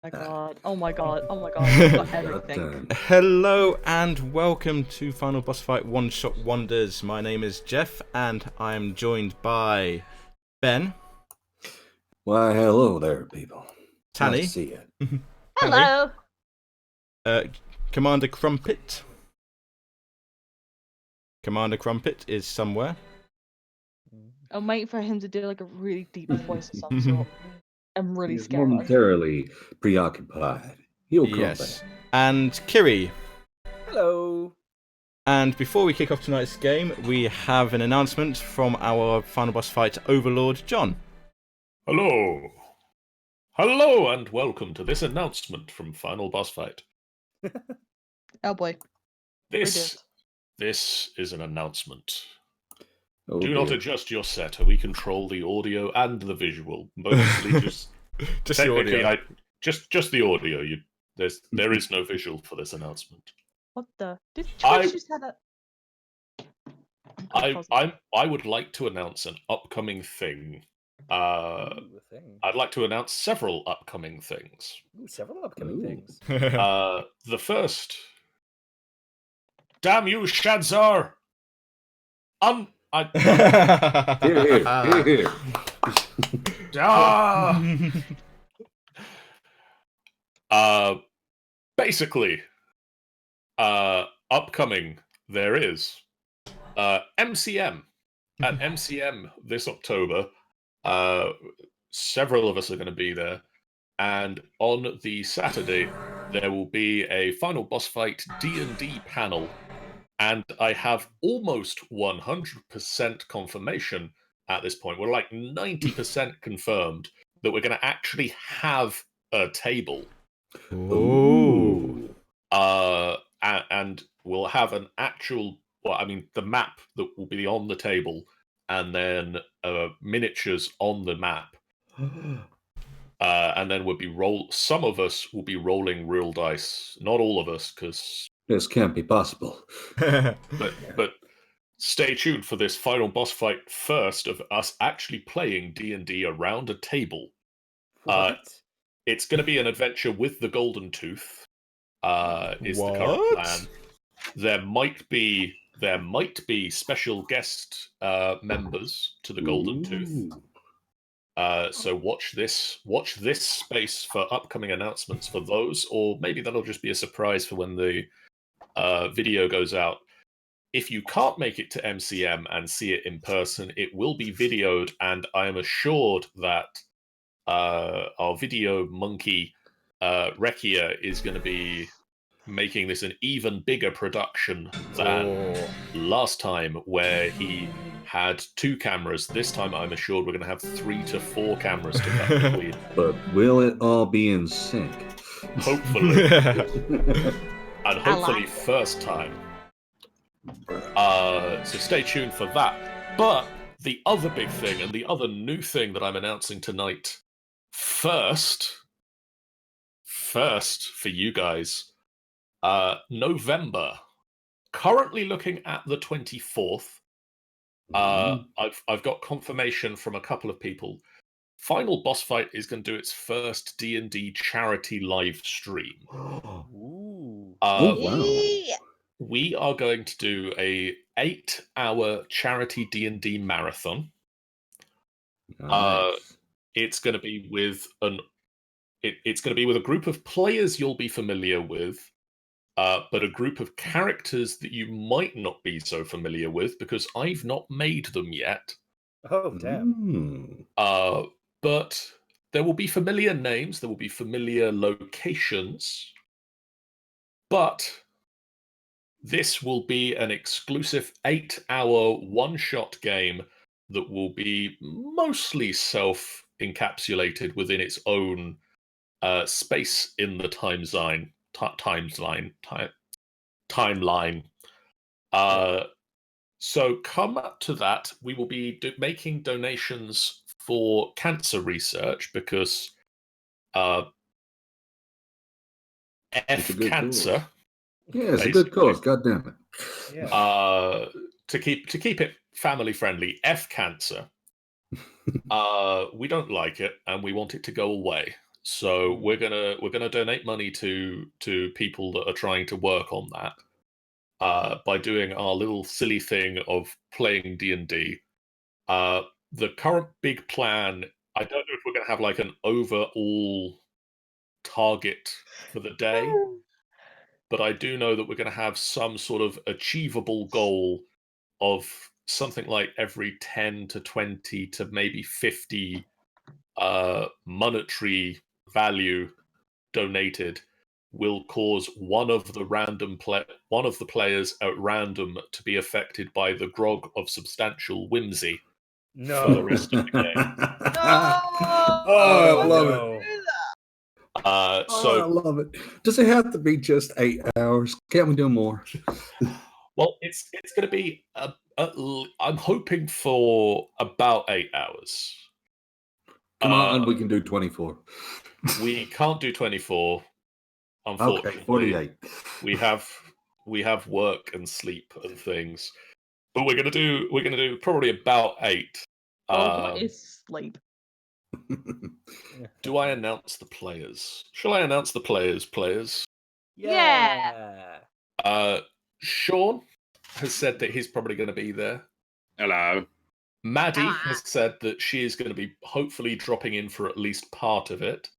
My God. Oh my God. Oh my God. I've got everything. Hello and welcome to Final Boss Fight One Shot Wonders. My name is Jeff and I am joined by Ben. Why, hello there, people. Tanny. Nice to see you. Hello. Commander Crumpet. Commander Crumpet is somewhere. I'm waiting for him to do like a really deep voice of some sort. I'm really He's scared. momentarily preoccupied. He'll come Yes. back. And Kiri. Hello. And before we kick off tonight's game, we have an announcement from our Final Boss Fight Overlord, John. Hello. Hello and welcome to this announcement from Final Boss Fight. Oh boy. This is an announcement. Oh, Do not dear. adjust your set. We control the audio and the visual. Mostly just Just the audio. Just the audio. There is no visual for this announcement. What the? Did Twitch just have a... I would like to announce an upcoming thing. A thing. I'd like to announce several upcoming things. Several upcoming things. The first. Damn you, Shadzar! Here. Basically, upcoming there is MCM. At MCM this October, several of us are going to be there, and on the Saturday there will be a Final Boss Fight D&D panel, and I have almost 100% confirmation at this point. We're like 90% confirmed that we're going to actually have a table. Ooh. And we'll have an actual, the map that will be on the table, and then miniatures on the map. And then some of us will be rolling real dice. Not all of us, because This can't be possible. but stay tuned for this Final Boss Fight first of us actually playing D&D around a table. What? It's going to be an adventure with the Golden Tooth. Is the current plan. There might be special guest members to the Golden Tooth. So watch this space for upcoming announcements for those, or maybe that'll just be a surprise for when the video goes out. If you can't make it to MCM and see it in person, it will be videoed, and I am assured that our video monkey Rekia is going to be making this an even bigger production than last time, where he had 2 cameras. This time I'm assured we're going to have 3 to 4 cameras to cut between. But will it all be in sync? Hopefully. And hopefully first time. So stay tuned for that. But the other big thing and the other new thing that I'm announcing tonight, first for you guys, November, currently looking at the 24th. I've got confirmation from a couple of people. Final Boss Fight is going to do its first D&D charity live stream. Ooh. Wow. We are going to do a 8-hour charity D&D marathon. Nice. It's going to be with a group of players you'll be familiar with, but a group of characters that you might not be so familiar with, because I've not made them yet. Oh, damn. But there will be familiar names, there will be familiar locations, but this will be an exclusive 8-hour one-shot game that will be mostly self-encapsulated within its own space in the timeline. So come up to that. We will be making donations for cancer research, because cancer. Yeah, it's a good cause. God damn it. Yeah. To keep it family friendly, F cancer. We don't like it, and we want it to go away. So we're gonna donate money to people that are trying to work on that by doing our little silly thing of playing D&D. The current big plan, I don't know if we're gonna have like an overall target for the day, but I do know that we're going to have some sort of achievable goal of something like every 10 to 20 to maybe 50 monetary value donated will cause one of the players at random to be affected by the grog of substantial whimsy for the rest of the game. I love it. I So love it. Does it have to be just 8 hours? Can't we do more? well, it's going to be. I'm hoping for about 8 hours. Come on, we can do 24. We can't do 24. Unfortunately, Okay, 48. we have work and sleep and things, but we're gonna do probably about 8. What is sleep? Do I announce the players? Shall I announce the players? Yeah. Sean has said that he's probably going to be there. Hello. Maddie has said that she is going to be hopefully dropping in for at least part of it,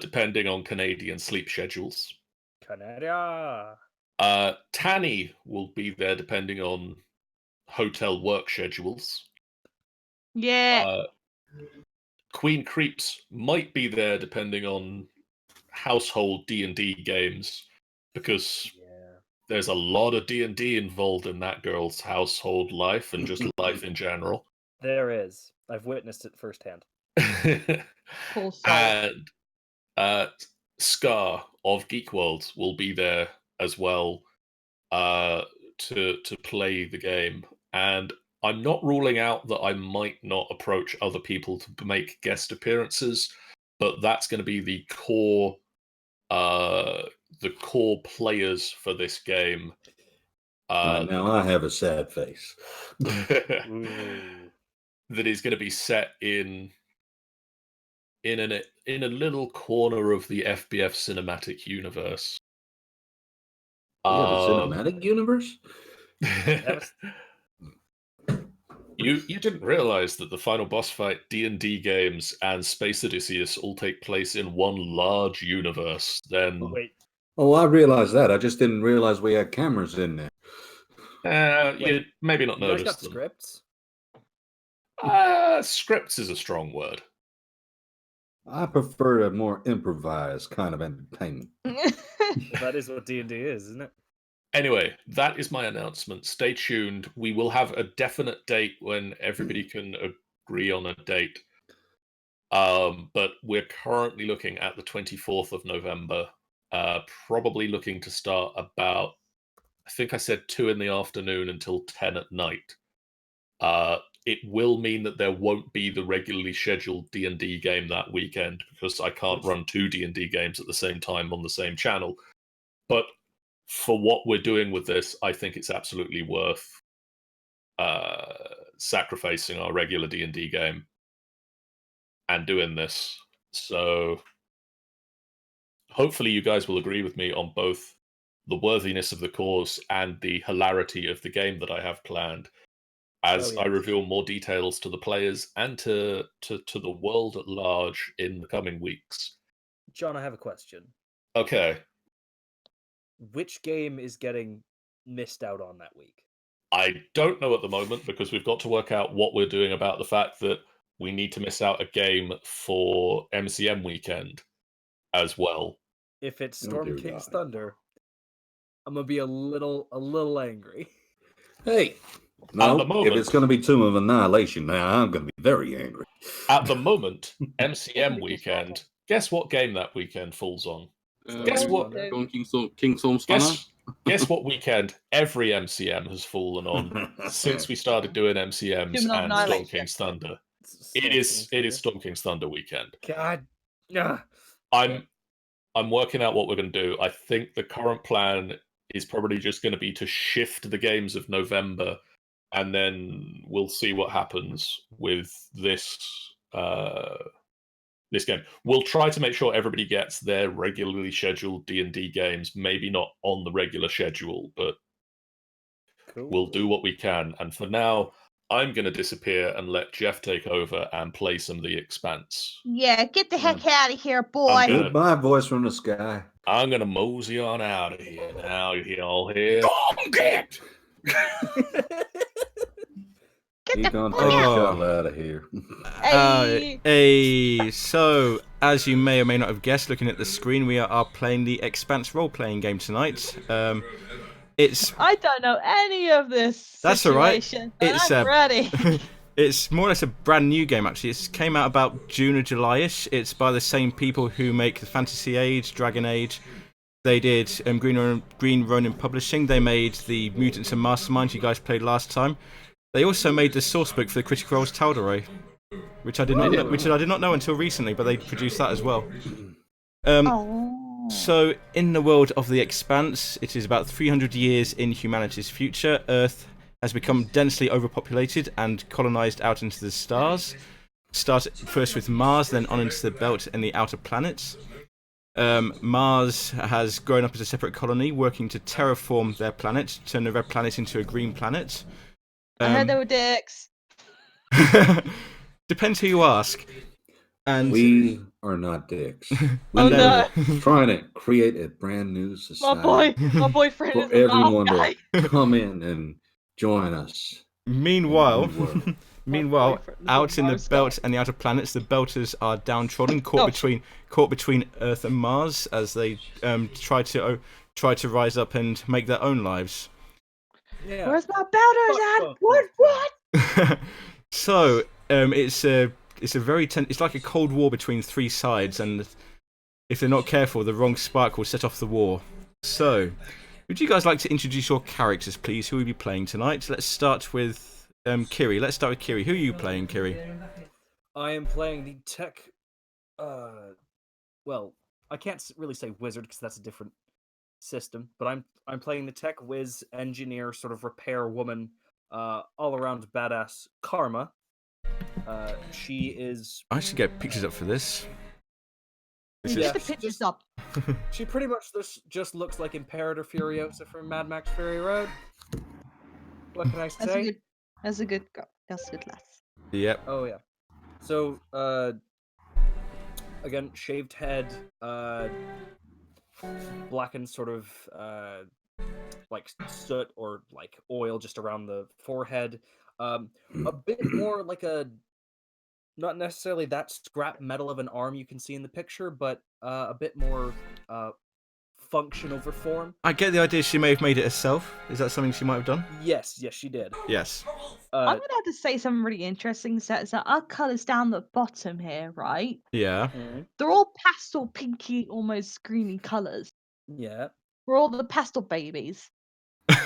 depending on Canadian sleep schedules. Canada. Tanny will be there depending on hotel work schedules. Yeah. Queen Creeps might be there depending on household D&D games, because there's a lot of D&D involved in that girl's household life and just life in general. There is. I've witnessed it firsthand. And Scar of Geek World will be there as well to play the game. And I'm not ruling out that I might not approach other people to make guest appearances, but that's going to be the core players for this game. Now I have a sad face. That is going to be set in a little corner of the FBF cinematic universe. Yeah, the cinematic universe? You didn't realize that the final boss fight, D&D games, and Space Odysseus all take place in one large universe. Then Wait. Oh, I realized that. I just didn't realize we had cameras in there. you maybe not You guys noticed got them. scripts? Scripts is a strong word. I prefer a more improvised kind of entertainment. Well, that is what D&D is, isn't it? Anyway, that is my announcement. Stay tuned. We will have a definite date when everybody can agree on a date. But we're currently looking at the 24th of November. Probably looking to start about, I think I said 2 in the afternoon until 10 at night. It will mean that there won't be the regularly scheduled D&D game that weekend, because I can't run 2 D&D games at the same time on the same channel. But for what we're doing with this, I think it's absolutely worth sacrificing our regular D&D game and doing this. So hopefully you guys will agree with me on both the worthiness of the cause and the hilarity of the game that I have planned, as I reveal more details to the players and to the world at large in the coming weeks. John, I have a question. Okay. Which game is getting missed out on that week? I don't know at the moment, because we've got to work out what we're doing about the fact that we need to miss out a game for MCM weekend as well. If it's Storm King's Thunder, I'm gonna be a little angry. Hey, no, if it's going to be Tomb of Annihilation, now I'm going to be very angry. At the moment, MCM weekend. Guess what game that weekend falls on? Guess what? Guess what weekend every MCM has fallen on since we started doing MCMs and Storm King's Thunder. It is Storm King's Thunder weekend. God, I'm working out what we're going to do. I think the current plan is probably just going to be to shift the games of November, and then we'll see what happens with this this game. We'll try to make sure everybody gets their regularly scheduled D&D games. Maybe not on the regular schedule, but we'll do what we can. And for now, I'm going to disappear and let Jeff take over and play some of the Expanse. Yeah, get the heck out of here, boy. Goodbye, voice from the sky. I'm going to mosey on out of here now. You all hear? Get! He's gonna take a shuttle out of here. So, as you may or may not have guessed, looking at the screen, we are playing the Expanse role-playing game tonight. I don't know any of this. That's all right. I'm ready. It's more or less a brand new game, actually. It came out about June or July-ish. It's by the same people who make the Fantasy Age, Dragon Age. They did Green Ronin Publishing. They made the Mutants and Masterminds you guys played last time. They also made the sourcebook for the Critical Role's Tal'Dorei, which I did not know until recently, but they produced that as well. So, in the world of the Expanse, it is about 300 years in humanity's future. Earth has become densely overpopulated and colonized out into the stars. Start first with Mars, then on into the belt and the outer planets. Mars has grown up as a separate colony, working to terraform their planet, turn the red planet into a green planet. I heard they were dicks. Depends who you ask. And we are not dicks. Oh no! Trying to create a brand new society. My boyfriend for is a everyone guy. to come in and join us. Meanwhile, out in the belt and the outer planets, the Belters are downtrodden, caught between Earth and Mars as they try to rise up and make their own lives. Yeah. Where's my Belters at? What? So it's a very it's like a cold war between three sides, and if they're not careful, the wrong spark will set off the war. So, would you guys like to introduce your characters, please? Who will be playing tonight? Let's start with Kiri. Let's start with Kiri. Who are you playing, Kiri? I am playing the tech. Well, I can't really say wizard because that's a different system, but I'm playing the tech whiz engineer, sort of repair woman, all around badass Karma. She is. I should get pictures up for this. Get the pictures up. She pretty much just looks like Imperator Furiosa from Mad Max Fury Road. What can I say? That's a good lass. Yep. Oh yeah. So again, shaved head, blackened sort of like soot or like oil just around the forehead. A bit more like not necessarily that scrap metal of an arm you can see in the picture, but a bit more function over form. I get the idea she may have made it herself. Is that something she might have done? Yes, she did. Yes. I'm gonna have to say something really interesting. So our colours down the bottom here, right? Yeah. They're all pastel, pinky, almost greeny colours. Yeah. We're all the pastel babies.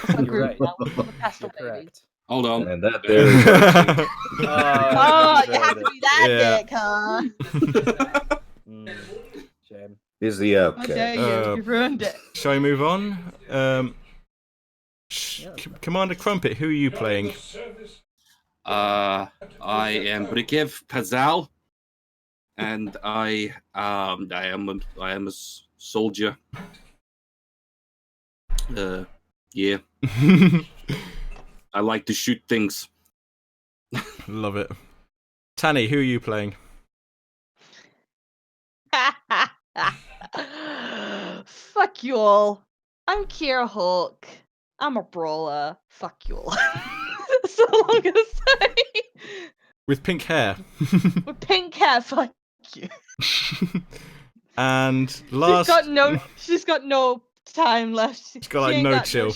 You're right. We're the pastel babies. Correct. Hold on. And that there Oh, you have to be that dick, huh? Shame. is the outcast. You ruined it. Shall we move on? Commander Crumpet, who are you playing? I am Brikev Pazal, and I am a soldier. Yeah. I like to shoot things. Love it. Tanny, who are you playing? Fuck you all. I'm Kira Hawk. I'm a brawler. Fuck you all. That's all I'm gonna say. With pink hair. With pink hair, fuck you. And last... She's got no time left. She's got like no chill.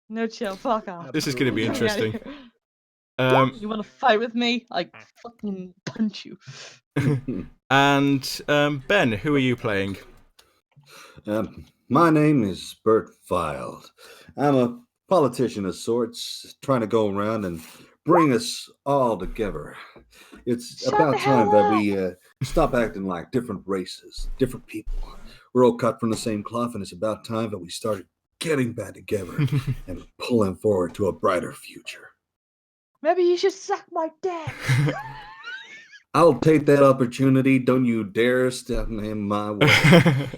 No chill, fuck off. This is going to be interesting. You want to fight with me? I fucking punch you. And Ben, who are you playing? My name is Bert Filed. I'm a politician of sorts, trying to go around and bring us all together. It's about time that we stop acting like different races, different people. We're all cut from the same cloth, and it's about time that we started getting back together and pulling forward to a brighter future. Maybe you should suck my dick. I'll take that opportunity. Don't you dare step in my way.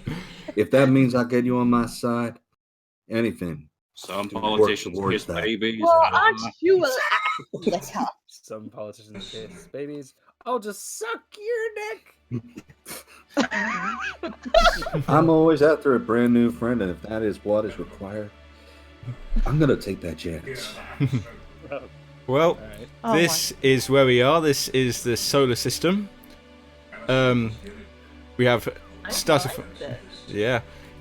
If that means I get you on my side, anything. Some To work politicians towards kiss that. babies. Well, Ah. aren't you a liquor? Some politicians kiss babies. I'll just suck your neck. I'm always after a brand new friend, and if that is what is required, I'm gonna take that chance. Well, All right. Oh this is where we are. This is the solar system. We have started from,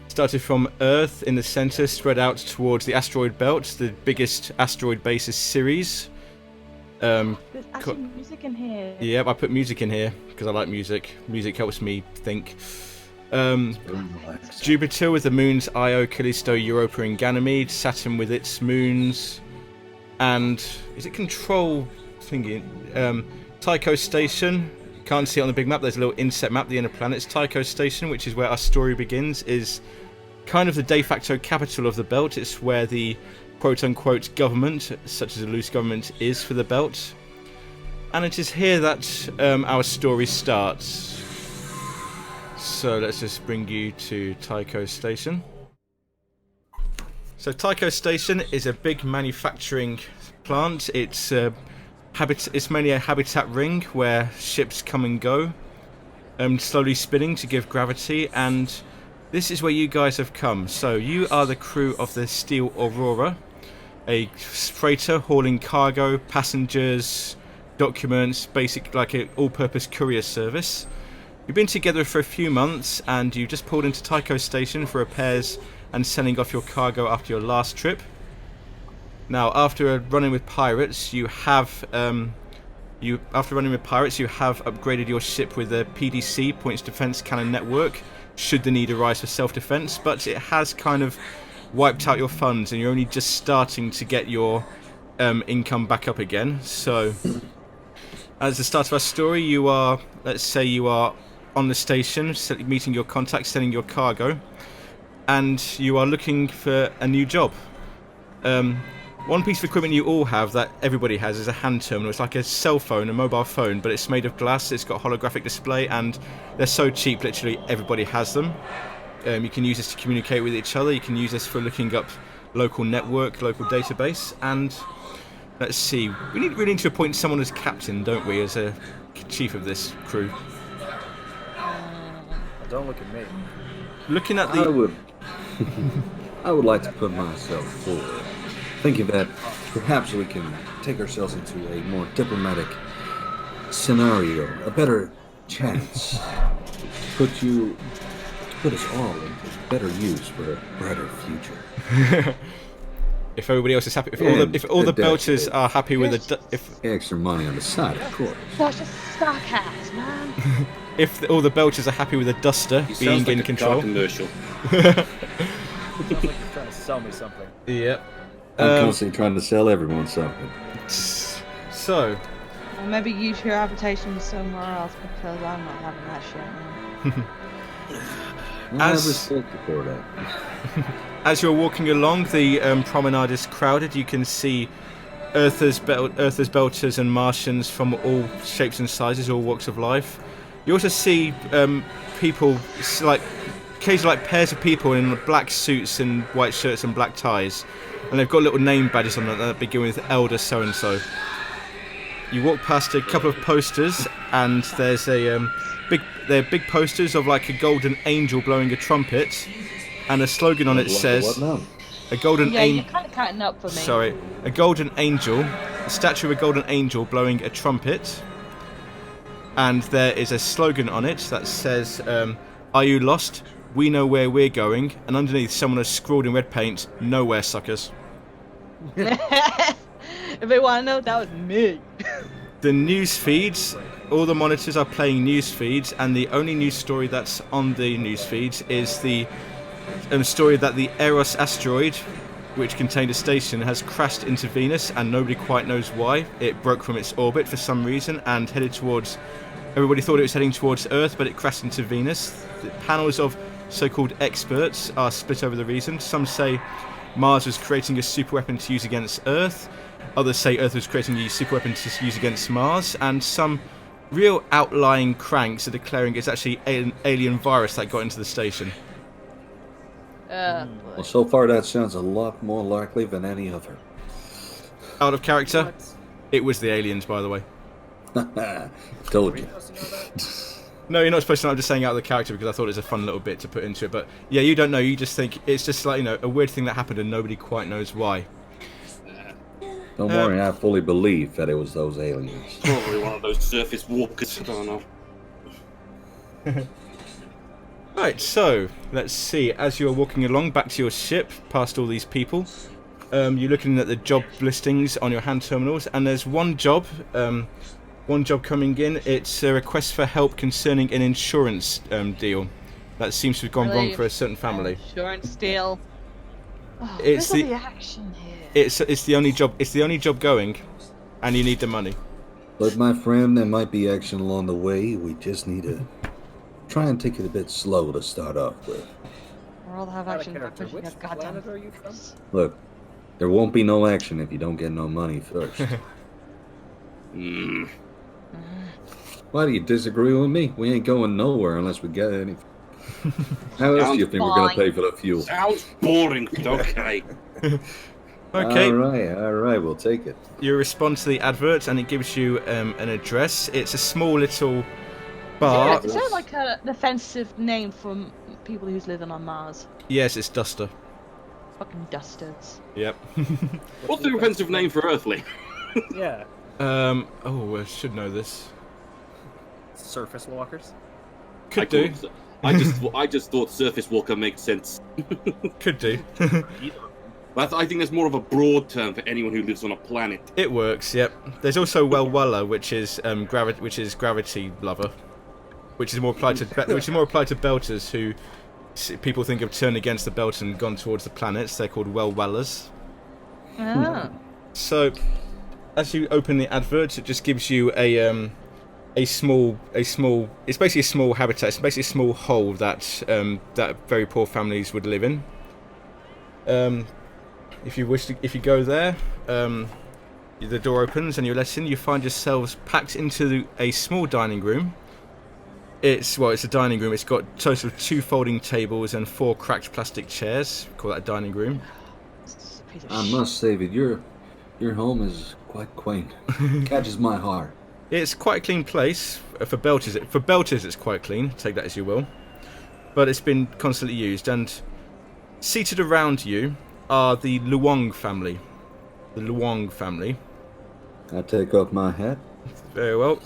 started from Earth in the center, spread out towards the asteroid belt, the biggest asteroid basis series. There's actually music in here. Yep, I put music in here because I like music. Music helps me think. Jupiter with the moons Io, Callisto, Europa, and Ganymede. Saturn with its moons. And is it Control thingy? Tycho Station. Can't see it on the big map. There's a little inset map. The inner planets. Tycho Station, which is where our story begins, is kind of the de facto capital of the belt. It's where the quote-unquote government, such as a loose government, is for the belt. And it is here that our story starts. So let's just bring you to Tycho Station. So Tycho Station is a big manufacturing plant. It's mainly a habitat ring where ships come and go, slowly spinning to give gravity, and this is where you guys have come. So you are the crew of the Steel Aurora, a freighter hauling cargo, passengers, documents, like an all-purpose courier service. You've been together for a few months, and you just pulled into Tycho Station for repairs and sending off your cargo after your last trip. Now, after running with pirates, you have upgraded your ship with a PDC, Points Defense Cannon Network, should the need arise for self-defense, but it has kind of wiped out your funds, and you're only just starting to get your income back up again. So, as the start of our story, you are on the station, meeting your contacts, sending your cargo, and you are looking for a new job. One piece of equipment you all have that everybody has is a hand terminal. It's like a cell phone, a mobile phone, but it's made of glass. It's got holographic display, and they're so cheap, literally everybody has them. You can use this to communicate with each other. You can use this for looking up local network, local database, and let's see. We need to appoint someone as captain, don't we, as a chief of this crew? Don't look at me. Looking at I would like to put myself forward, thinking that perhaps we can take ourselves into a more diplomatic scenario, a better chance to put us all into better use for a brighter future. If everybody else is happy, if all the belters are happy with Extra money on the side, of course. That's just sarcasm, man. if all the belters are happy with a duster He being sounds like in a control. car commercial. Sounds like you're trying to sell me something. Yep. I'm constantly trying to sell everyone something. So, Or maybe use your reputation somewhere else, because I'm not having that shit, man. I As- respect you for that. as you're walking along, the promenade is crowded. You can see Earthers, Belters, and Martians from all shapes and sizes, all walks of life. You also see people, occasionally pairs of people in black suits and white shirts and black ties, and they've got little name badges on them that begin with Elder so and so. You walk past a couple of posters, and there's they're big posters of like a golden angel blowing a trumpet, and a slogan on it says, What now? "A golden Yeah, angel." you're kind of cutting up for me. Sorry, a golden angel, a statue of a golden angel blowing a trumpet, and there is a slogan on it that says, "Are you lost? We know where we're going," and underneath someone has scrawled in red paint, "Nowhere, suckers." If they want to know, that was me. The news feeds, all the monitors are playing news feeds, and the only news story that's on the news feeds is the story that the Eros asteroid, which contained a station, has crashed into Venus, and nobody quite knows why. It broke from its orbit for some reason and headed towards... Everybody thought it was heading towards Earth, but it crashed into Venus. The panels of so-called experts are split over the reason. Some say Mars was creating a super weapon to use against Earth. Others say Earth was creating a super weapon to use against Mars. And some real outlying cranks are declaring it's actually an alien virus that got into the station. boy. Well, so far that sounds a lot more likely than any other. Out of character, What? it was the aliens, by the way. Told Were you you. supposed to know that? No, you're not supposed to know. I'm just saying out of the character because I thought it was a fun little bit to put into it. But yeah, you don't know. You just think it's just like, a weird thing that happened and nobody quite knows why. Don't worry, I fully believe that it was those aliens. Probably one of those surface walkers. I don't know. Right, so let's see. As you're walking along back to your ship, past all these people, you're looking at the job listings on your hand terminals, and there's one job coming in. It's a request for help concerning an insurance deal that seems to have gone wrong for a certain family. Insurance deal. Oh, It's where's the- all the action here? It's the only job. It's the only job going, and you need the money. But my friend, there might be action along the way. We just need to try and take it a bit slow to start off with. Or I'll have Out of action. character. pushing Which a goddamn planet are you from? Look, there won't be no action if you don't get no money first. Hmm. Why do you disagree with me? We ain't going nowhere unless we get anything. How else do you think we're going to pay for the fuel? Sounds boring. Okay. Okay. All right, we'll take it. You respond to the advert, and it gives you an address. It's a small little bar. Is that like an offensive name for people who's living on Mars? Yes, it's Duster. Fucking dustards. Yep. What's the offensive name for Earthling? Yeah. Oh, I should know this. Surface walkers. Could do. I just thought surface walker makes sense. Could do. But I think there's more of a broad term for anyone who lives on a planet. It works. Yep. There's also Welweller, which is gravity lover, which is more applied to belters who people think have turned against the belt and gone towards the planets. They're called Welwellers. Ah. So, as you open the advert, it just gives you a small. It's basically a small habitat. It's basically a small hole that that very poor families would live in. If you go there, the door opens and you're let in. You find yourselves packed into a small dining room. It's a dining room. It's got a total of 2 folding tables and 4 cracked plastic chairs. Call that a dining room. It's a piece of I shit. must say that your home is quite quaint. Catches my heart. It's quite a clean place for belters. For belters, it's quite clean. Take that as you will. But it's been constantly used, and seated around you are the Luong family. The Luong family. I take off my hat. Very well.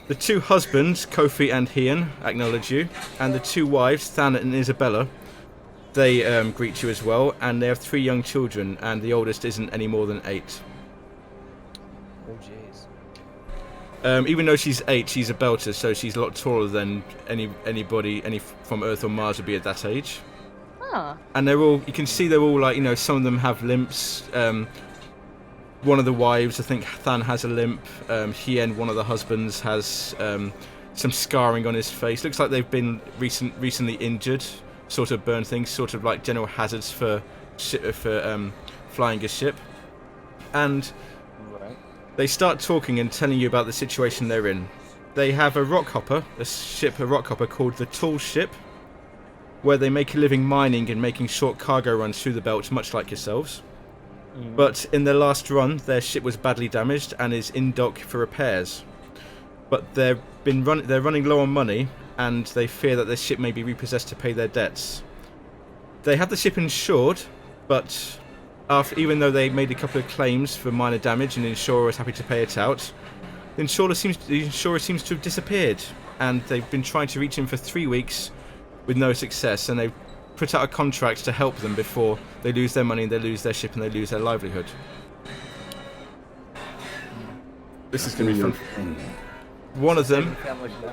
The 2 husbands, Kofi and Hian, acknowledge you, and the 2 wives, Thanet and Isabella, they greet you as well, and they have 3 young children, and the oldest isn't any more than 8. Oh jeez. Even though she's 8, she's a belter, so she's a lot taller than anybody from Earth or Mars would be at that age. Ah. And you can see they're all like, some of them have limps. One of the wives, I think Than, has a limp. Hien, one of the husbands, has some scarring on his face. Looks like they've been recently injured, sort of burn things, sort of like general hazards for flying a ship. And Right. they start talking and telling you about the situation they're in. They have a rock hopper called the Tall Ship, where they make a living mining and making short cargo runs through the belt, much like yourselves. But in their last run, their ship was badly damaged and is in dock for repairs. But they're running low on money, and they fear that their ship may be repossessed to pay their debts. They have the ship insured, but even though they made a couple of claims for minor damage and the insurer was happy to pay it out, the insurer seems to have disappeared, and they've been trying to reach him for 3 weeks with no success, and they've put out a contract to help them before they lose their money and they lose their ship and they lose their livelihood. This is going to be fun. One of them,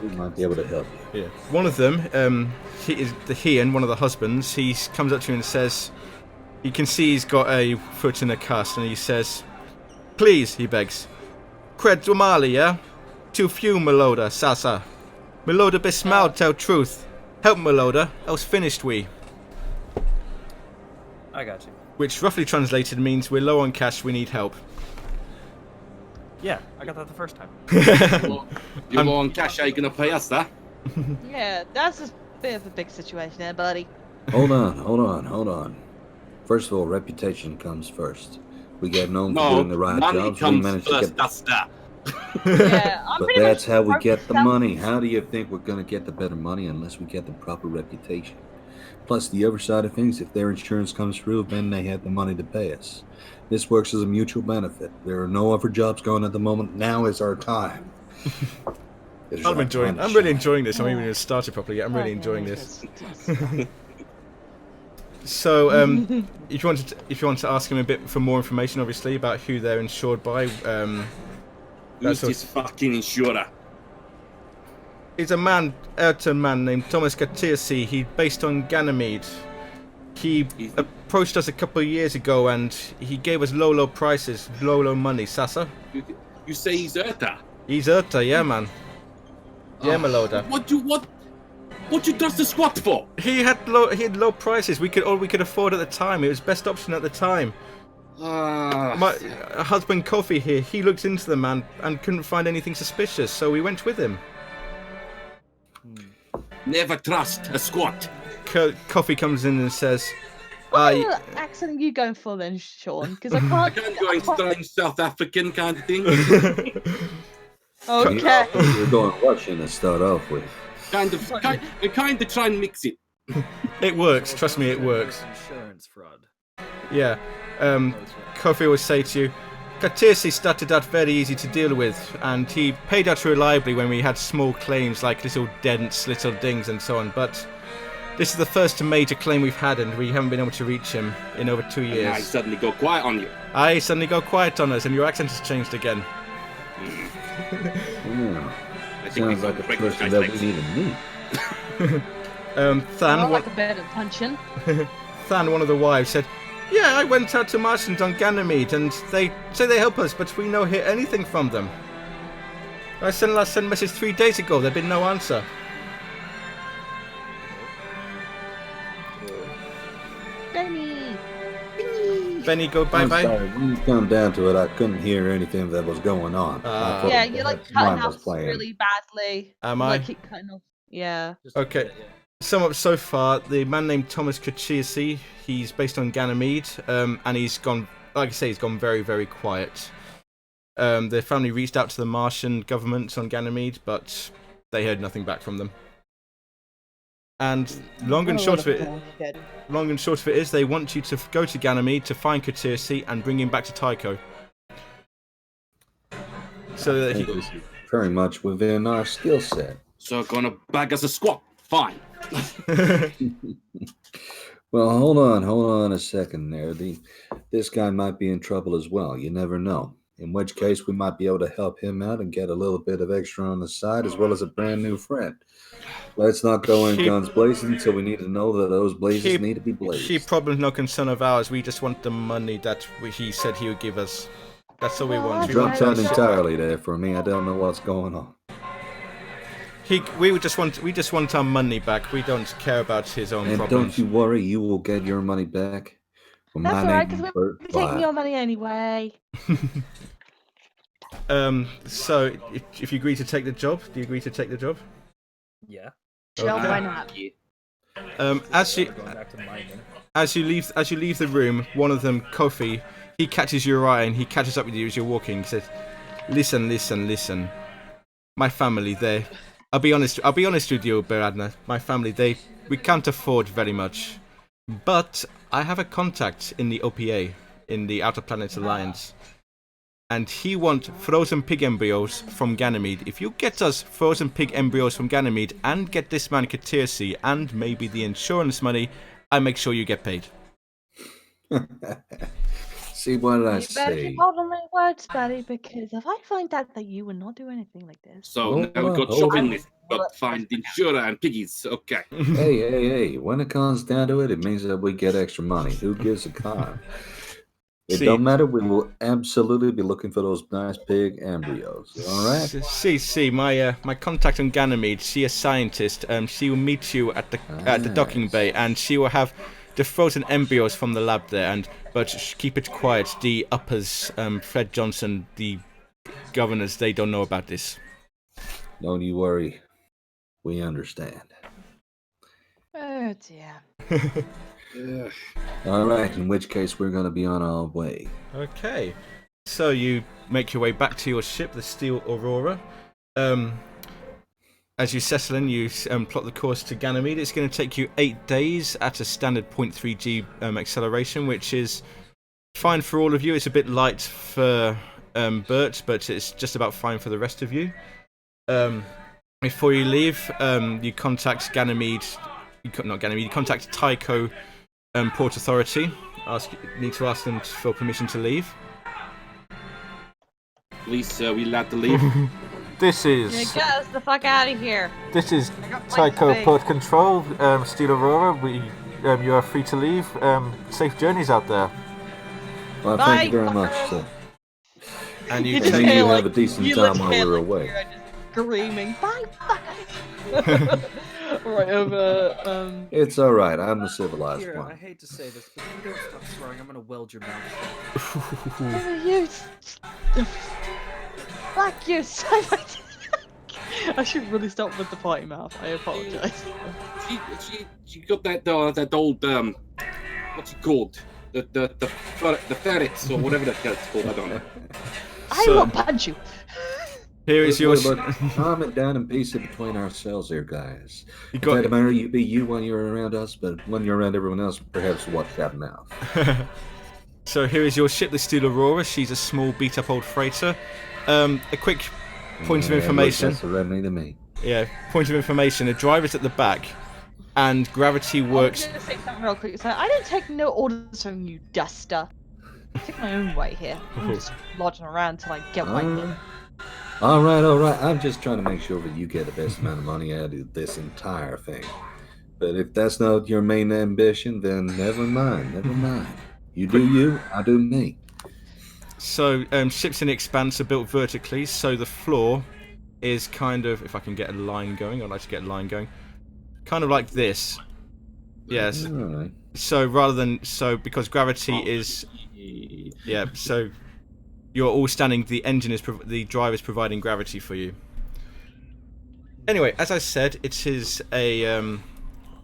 We might be able to help you. yeah, one of them, Hian, one of the husbands, he comes up to you and says, you can see he's got a foot in a cast, and he says, "Please," he begs, "Cred Dumalia, too few Meloda, Sasa. Meloda besmouth tell truth. Help Meloda, else finished we." I got you. Which roughly translated means we're low on cash, we need help. Yeah, I got that the first time. You go on cash, are you gonna pay us, huh? Yeah, that's a bit of a big situation there, buddy. Hold on. First of all, reputation comes first. We get known for No, doing the right money jobs. We comes manage to first, get. that's that. Yeah, I'm But pretty that's much how we broke get the myself. money. How do you think we're going to get the better money unless we get the proper reputation? Plus, the other side of things, if their insurance comes through, then they have the money to pay us. This works as a mutual benefit. There are no other jobs going at the moment. Now is our time. I'm really enjoying this. I haven't even started properly yet. I'm really enjoying this. So, if you want to ask him a bit for more information, obviously about who they're insured by, Who's this fucking insurer? it's a Ayrton man named Thomas Katirsi. He's based on Ganymede. He approached us a couple of years ago, and he gave us low prices, low money. Sasa? You say he's Erta? He's Urta, yeah, man. Yeah, Meloda. What you trust the squat for? He had low prices. All we could afford at the time. It was best option at the time. My husband Kofi here, he looked into the man and couldn't find anything suspicious, so we went with him. Never trust a squat. Kofi comes in and says, What accent are you going for then, Sean? Because I I can't. can't go in strange South African kind of thing. Okay. You're going Russian to start off with. kind of try and mix it. It works, trust me, it works. Insurance fraud. Yeah. Kofi will say to you, Katirsi started out very easy to deal with, and he paid out reliably when we had small claims like little dents, little dings and so on, but this is the first major claim we've had, and we haven't been able to reach him in over 2 years. And I suddenly go quiet on you. I suddenly go quiet on us, and your accent has changed again. Yeah. I think we Sounds like a break person this that guy's we legs. need to meet. Than, I like a bit of punching. Than, one of the wives, said, "Yeah, I went out to Martians on Ganymede, and they say they help us, but we don't hear anything from them. I sent a message 3 days ago. There's been no answer." Benny, go I'm bye-bye. sorry, when you come down to it, I couldn't hear anything that was going on. I thought Yeah, the you're like mine cutting was off playing. really badly. Am You, I? like, keep cutting off. Yeah. Just a Okay. bit, yeah. Sum up so far, the man named Thomas Katirsi, he's based on Ganymede, and he's gone, like I say, he's gone very, very quiet. The family reached out to the Martian government on Ganymede, but they heard nothing back from them. And long and short of it is, they want you to go to Ganymede to find Katirsi and bring him back to Tycho. So that he This is very much within our skill set. So gonna bag us a squat. Fine. Well, hold on a second there. This guy might be in trouble as well. You never know. In which case, we might be able to help him out and get a little bit of extra on the side, as well as a brand new friend. Let's not go in guns blazing until we need to know that those blazes need to be blazed. He problem's no concern of ours. We just want the money that he said he would give us. That's all we want. We Dropped want out entirely there for me. I don't know what's going on. we just want our money back. We don't care about his own And problems. don't you worry, you will get your money back. Well, That's my alright, name because is we're Bert taking Bly. your money anyway. So if you agree to take the job, do you agree to take the job? Yeah. Chill, Okay. why not? As you leave the room, one of them, Kofi, he catches your eye and he catches up with you as you're walking. He says, "Listen. My family, I'll be honest with you, Beradna. My family, we can't afford very much, but I have a contact in the OPA, in the Outer Planets Alliance, and he wants frozen pig embryos from Ganymede. If you get us frozen pig embryos from Ganymede and get this man Katirsi and maybe the insurance money, I make sure you get paid." See, what did I You better say? keep hold on my words, buddy, because if I find out that you would not do anything like this. So Hold now we on, got hold shopping on. list. Got to find insurer and piggies. Okay. Hey. When it comes down to it, it means that we get extra money. Who gives a con? It See- don't matter. We will absolutely be looking for those nice pig embryos. All right? See, my contact on Ganymede, she a scientist. She will meet you at the docking bay, and she will have the frozen embryos from the lab there. But keep it quiet. The uppers, Fred Johnson, the governors, they don't know about this. Don't you worry. We understand. Oh dear. Yeah. All right, in which case we're going to be on our way. Okay. So you make your way back to your ship, the Steel Aurora. As you settle in, you plot the course to Ganymede. It's going to take you 8 days at a standard 0.3 G acceleration, which is fine for all of you. It's a bit light for Bert, but it's just about fine for the rest of you. Before you leave, you contact Ganymede. Not Ganymede. You contact Tycho Port Authority. Need to ask them for permission to leave. Please, we allowed to leave. This Yeah, get us the fuck out of here. This is I got my Tycho space. Port Control, Steel Aurora. You are free to leave. Safe journeys out there. Well, Bye, thank you very fucker. much, sir. And you You And just may take you hear, have a decent you time legit while hear, we're like, away. Kira just screaming, bye, fucker. Right over, It's all right. I'm the civilized Kira, I one. hate to say this, but if you don't stop swearing, I'm gonna weld your mouth shut. you. Fuck you, Simon. I should really stop with the party mouth. I apologize. She got that old what's it called? The ferrets or whatever that guy's called. I don't know. I So- will punch you. Here is your. Look, calm it down and piece it between ourselves here, guys. You It got doesn't matter, you be you when you're around us, but when you're around everyone else, perhaps watch that mouth. So here is your ship, the Steel Aurora. She's a small, beat-up old freighter. A quick point of Yeah, information. Look, that's a remedy to me. Yeah, point of information. The driver's at the back, and gravity works. I'm gonna say something real quick. So I didn't take no orders from you, Duster. I took my own way here. I'm just lodging around till I get my thing. All right. I'm just trying to make sure that you get the best amount of money out of this entire thing. But if that's not your main ambition, then never mind. You do you, I do me. So ships in the Expanse are built vertically, so the floor is kind of, if I can get a line going, I'd like to get a line going, kind of like this. Yes. All right. So rather than because gravity is, yeah. So you're all standing. The engine is the drive is providing gravity for you. Anyway, as I said, it is a. I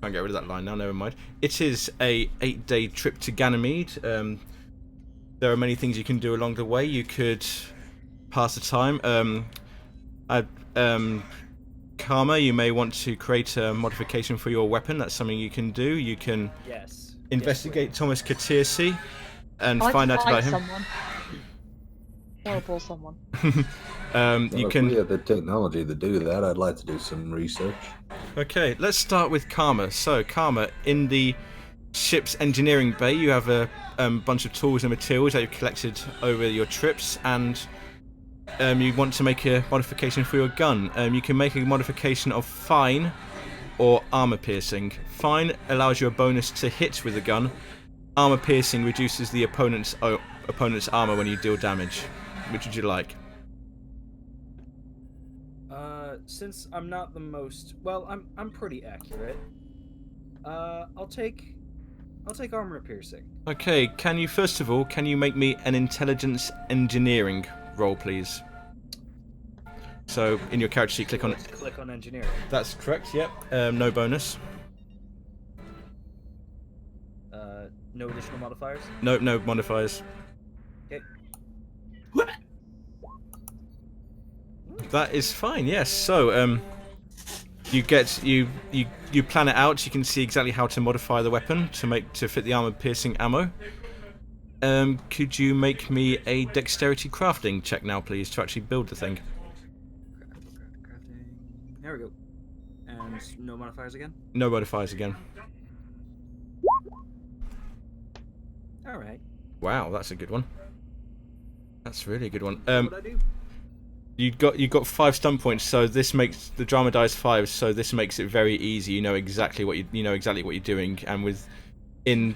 can't get rid of that line now. Never mind. It is a 8-day trip to Ganymede. There are many things you can do along the way. You could pass the time. Karma, you may want to create a modification for your weapon. That's something you can do. You can Yes. investigate Thomas Katirsi and I like find to out fight about him. someone. Horrible someone. You Well, if can. we have the technology to do that, I'd like to do some research. Okay, let's start with Karma. So, Karma, in the ship's engineering bay, you have a bunch of tools and materials that you've collected over your trips, and you want to make a modification for your gun. You can make a modification of Fine or Armor Piercing. Fine allows you a bonus to hit with the gun. Armor Piercing reduces the opponent's armor when you deal damage. Which would you like? Since I'm not the most I'm pretty accurate. I'll take armor piercing. Okay, can you make me an intelligence engineering roll, please? So, in your character sheet, click on it. Click on engineering. That's correct, yep. No bonus. No additional modifiers. No modifiers. Okay. That is fine, yes. So, you plan it out. You can see exactly how to modify the weapon to fit the armor-piercing ammo. Could you make me a dexterity crafting check now, please, to actually build the thing? Crafting. There we go. And no modifiers again. No modifiers again. All right. Wow, that's a good one. That's really a good one. What I do? You got 5 stun points, so this makes the drama dies 5, so this makes it very easy. You know exactly what you're doing, and in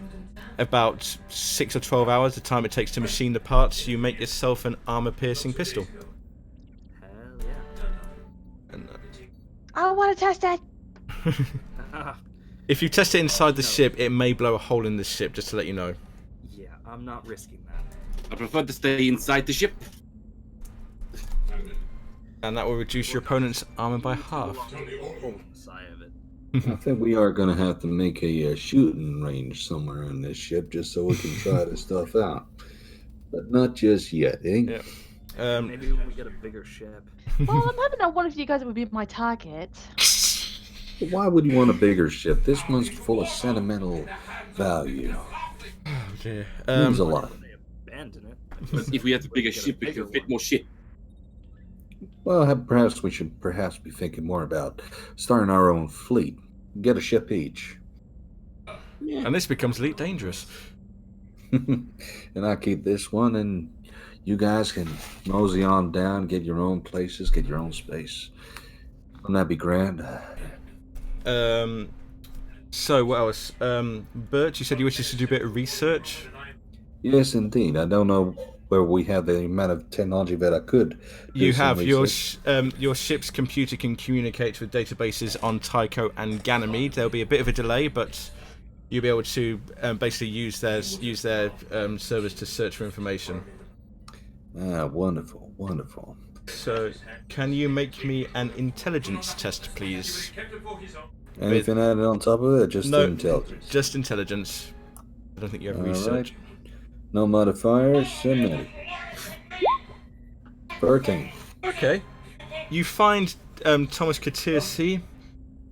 about 6 or 12 hours, the time it takes to machine the parts, you make yourself an armor-piercing pistol. Hell yeah. And, I want to test that. if you test it inside the ship, it may blow a hole in the ship. Just to let you know. Yeah, I'm not risking that. I prefer to stay inside the ship. And that will reduce your opponent's armor by half. Side of it. I think we are going to have to make a shooting range somewhere on this ship just so we can try this stuff out. But not just yet, eh? Yeah. Maybe when we get a bigger ship. Well, I'm hoping that one of you guys would be my target. Why would you want a bigger ship? This one's full of sentimental value. Oh dear. Means a lot. They abandon it. But if we have a bigger ship, we can fit more shit. Well, perhaps we should be thinking more about starting our own fleet. Get a ship each. And this becomes elite dangerous. And I keep this one, and you guys can mosey on down, get your own places, get your own space. Wouldn't that be grand? So what else? Bert, you said you wished to do a bit of research. Yes, indeed. I don't know where we have the amount of technology that I could. You have your ship's computer can communicate with databases on Tycho and Ganymede. There'll be a bit of a delay, but you'll be able to basically use their servers to search for information. Ah, wonderful, wonderful. So, can you make me an intelligence test, please? Anything added on top of it? Just No, intelligence. just intelligence. I don't think you have All research. right. No modifiers. Submit. 13. Okay. You find Thomas Katirsi.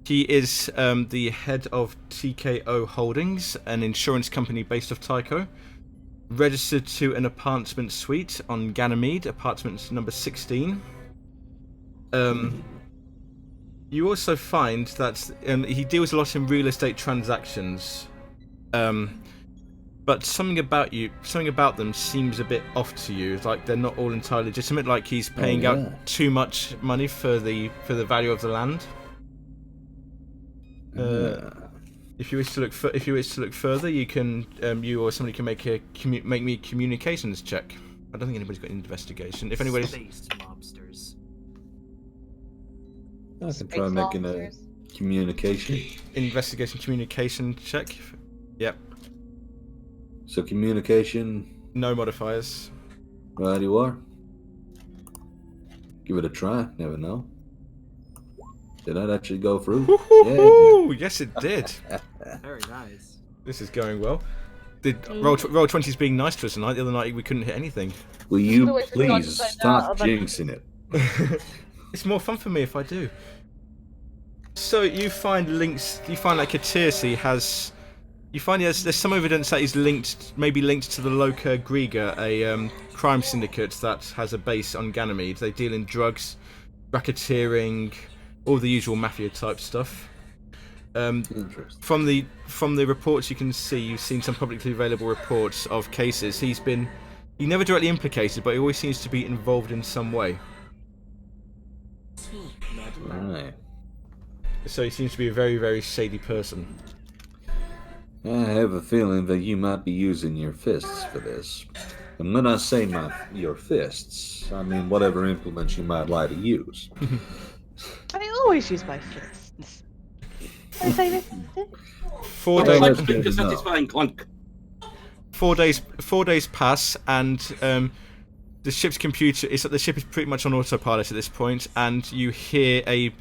He is the head of TKO Holdings, an insurance company based off Tycho. Registered to an apartment suite on Ganymede, apartment number 16. You also find that he deals a lot in real estate transactions. But something about them seems a bit off to you. It's like they're not all entirely legitimate. Like he's paying out too much money for the value of the land. If you wish to look further, you can you or somebody can make me a communications check. I don't think anybody's got an investigation. If anybody's Space mobsters. I can try making a communication. investigation communication check. Yep. So communication, No modifiers. right you are. Give it a try. Never know. Did that actually go through? Woohoo! Yes, it did. Very nice. This is going well. Roll 20 is being nice to us tonight. The other night we couldn't hit anything. Will you Otherwise we've got please to find stop out about- jinxing it? It's more fun for me if I do. So you find links. You find like Katirsi has. You find there's some evidence that he's maybe linked to the Loka Griga, a crime syndicate that has a base on Ganymede. They deal in drugs, racketeering, all the usual mafia type stuff. Interesting. From the reports you can see, you've seen some publicly available reports of cases. He never directly implicated, but he always seems to be involved in some way. Right. So he seems to be a very, very shady person. I have a feeling that you might be using your fists for this. And when I say your fists, I mean whatever implements you might like to use. I always use my fists. I say this. 4 Oh, days. that's Like good a to know. satisfying clunk. 4 days pass, and the ship's computer the ship is pretty much on autopilot at this point, and you hear a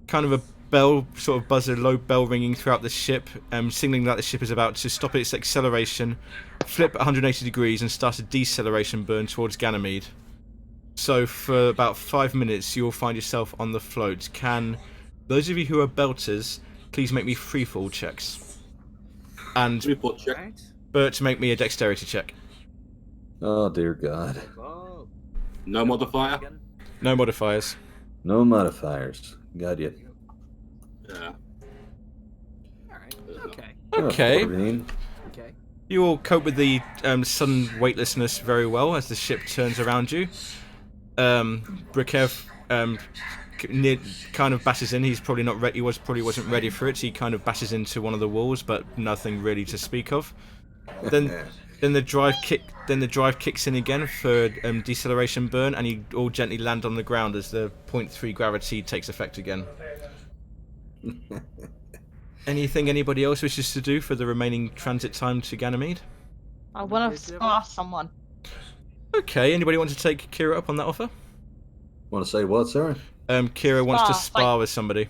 kind of a bell, sort of buzzer, low bell ringing throughout the ship, signaling that the ship is about to stop its acceleration, flip 180 degrees, and start a deceleration burn towards Ganymede. So for about 5 minutes, you'll find yourself on the float. Can those of you who are belters please make me freefall checks? And Report check. Right? Bert, make me a dexterity check. Oh dear God. Oh, No modifier. again. No modifiers. No modifiers. Got you. Yeah. Alright. Okay. Okay. 14. Okay. You all cope with the sudden weightlessness very well as the ship turns around you. Brikev kind of bashes in. He's probably not ready. Probably wasn't ready for it. So he kind of bashes into one of the walls, but nothing really to speak of. Then the drive kicks in again for deceleration burn, and you all gently land on the ground as the 0.3 gravity takes effect again. Anything anybody else wishes to do for the remaining transit time to Ganymede? I want to scar someone. Okay, anybody want to take Kira up on that offer? Want to say what, sir? Kira wants to Spar, spar with somebody.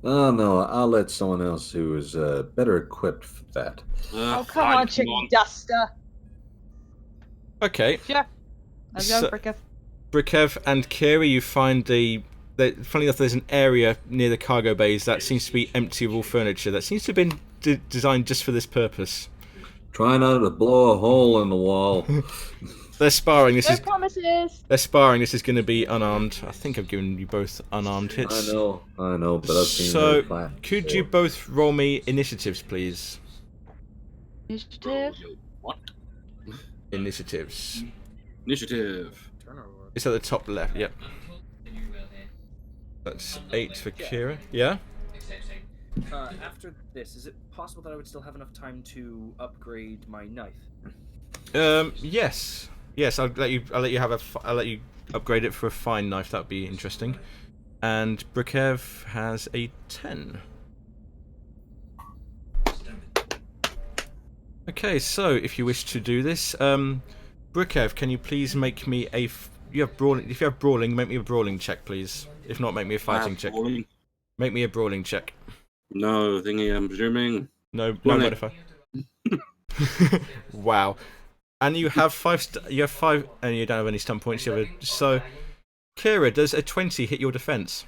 Oh, no, I'll let someone else who is better equipped for that. Oh, come Fine, on, chicken on. duster. Okay. Sure. Let's So- go, Frickev. Brikev and Kira, you find funny enough, there's an area near the cargo bays that seems to be empty of all furniture. That seems to have been designed just for this purpose. Try not to blow a hole in the wall. They're sparring. No promises. They're sparring. This is going to be unarmed. I think I've given you both unarmed hits. I know, but I've seen So, her fight could before. you both roll me initiatives, please? Initiative. What? Initiatives. Initiative. It's at the top left. Yep. That's 8 for Kira. Yeah. After this, is it possible that I would still have enough time to upgrade my knife? Yes. Yes. I'll let you have I'll let you upgrade it for a fine knife. That'd be interesting. And Brikev has a 10. Okay. So, if you wish to do this, Brikev, can you please make me a? You have brawling. If you have brawling, make me a brawling check, please. If not, make me a fighting check. Brawling? Make me a brawling check. No, thingy, I'm presuming. No 20. modifier. Wow. And you have 5. You have 5, and you don't have any stunt points. You have so, Kira, does a 20 hit your defense?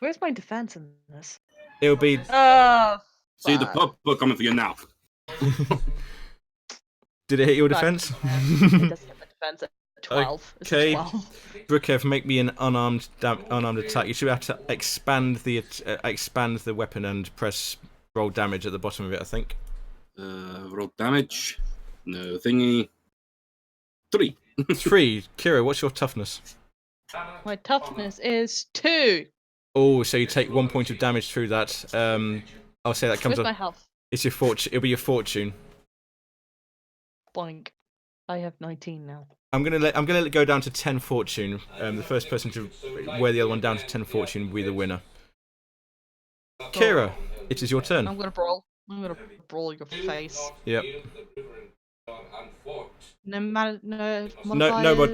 Where's my defense in this? It'll be. Oh. See the fuck. pub coming for you now. Did it hit your Fuck. defense? It doesn't have a defense at 12. It's a Okay. 12. Brikev, make me an unarmed attack. You should have to expand the weapon and press roll damage at the bottom of it. I think. Roll damage. No thingy. 3. 3. Kira, what's your toughness? My toughness is 2. Oh, so you take 1 point of damage through that. I'll say that comes Where's my up. health? It's your fortune. It'll be your fortune. Boink. I have 19 now. I'm gonna let it go down to 10 fortune. The first person to wear the other one down to 10 fortune will be the winner. Kira, it is your turn. I'm gonna brawl. I'm gonna brawl your face. Yep. No modifiers.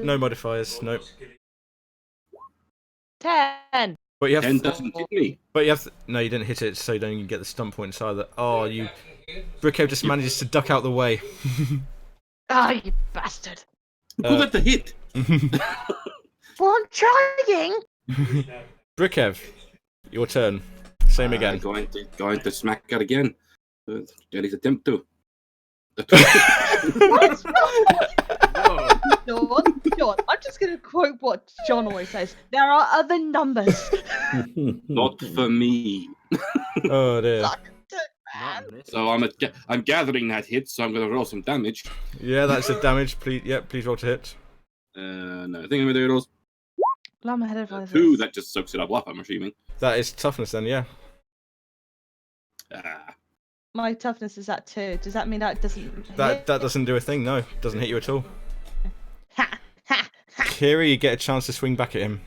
No modifiers. No. 10. But you 10 have. doesn't hit me. But you have. No, you didn't hit it, so you don't even get the stunt points either. Oh, you. Bricko just manages to duck out the way. Ah, you bastard. Who got the hit? Well, I'm trying. Brikev, your turn. Same again. Going to smack her again. Jerry's attempt to. What? John, I'm just gonna quote what John always says. There are other numbers. Not for me. Oh dear. Suck it, man. So I'm gathering that hit, so I'm gonna roll some damage. Yeah, that's a damage. Please, yeah, please roll to hit. No, I think I'm gonna do rolls I'm ahead of us. 2. That just soaks it up. I'm assuming. That is toughness then, yeah. My toughness is at 2. Does that mean that doesn't? That doesn't do a thing. No, doesn't hit you at all. Kira, you get a chance to swing back at him.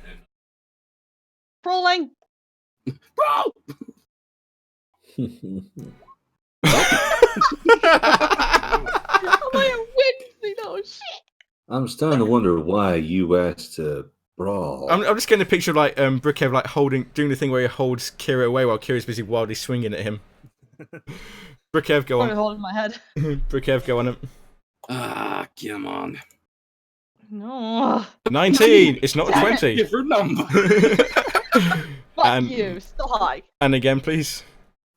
Brawling. Bro! Oh my Wednesday, oh shit. I'm starting to wonder why you asked to brawl. I'm just getting a picture of like Brikev like doing the thing where he holds Kira away while Kira's busy wildly swinging at him. Brikev, go Probably on. holding my head. Brikev, go on him. Come on. No. 19. It's not a Damn it. 20. Different number. Fuck And- you. Still high. And again, please.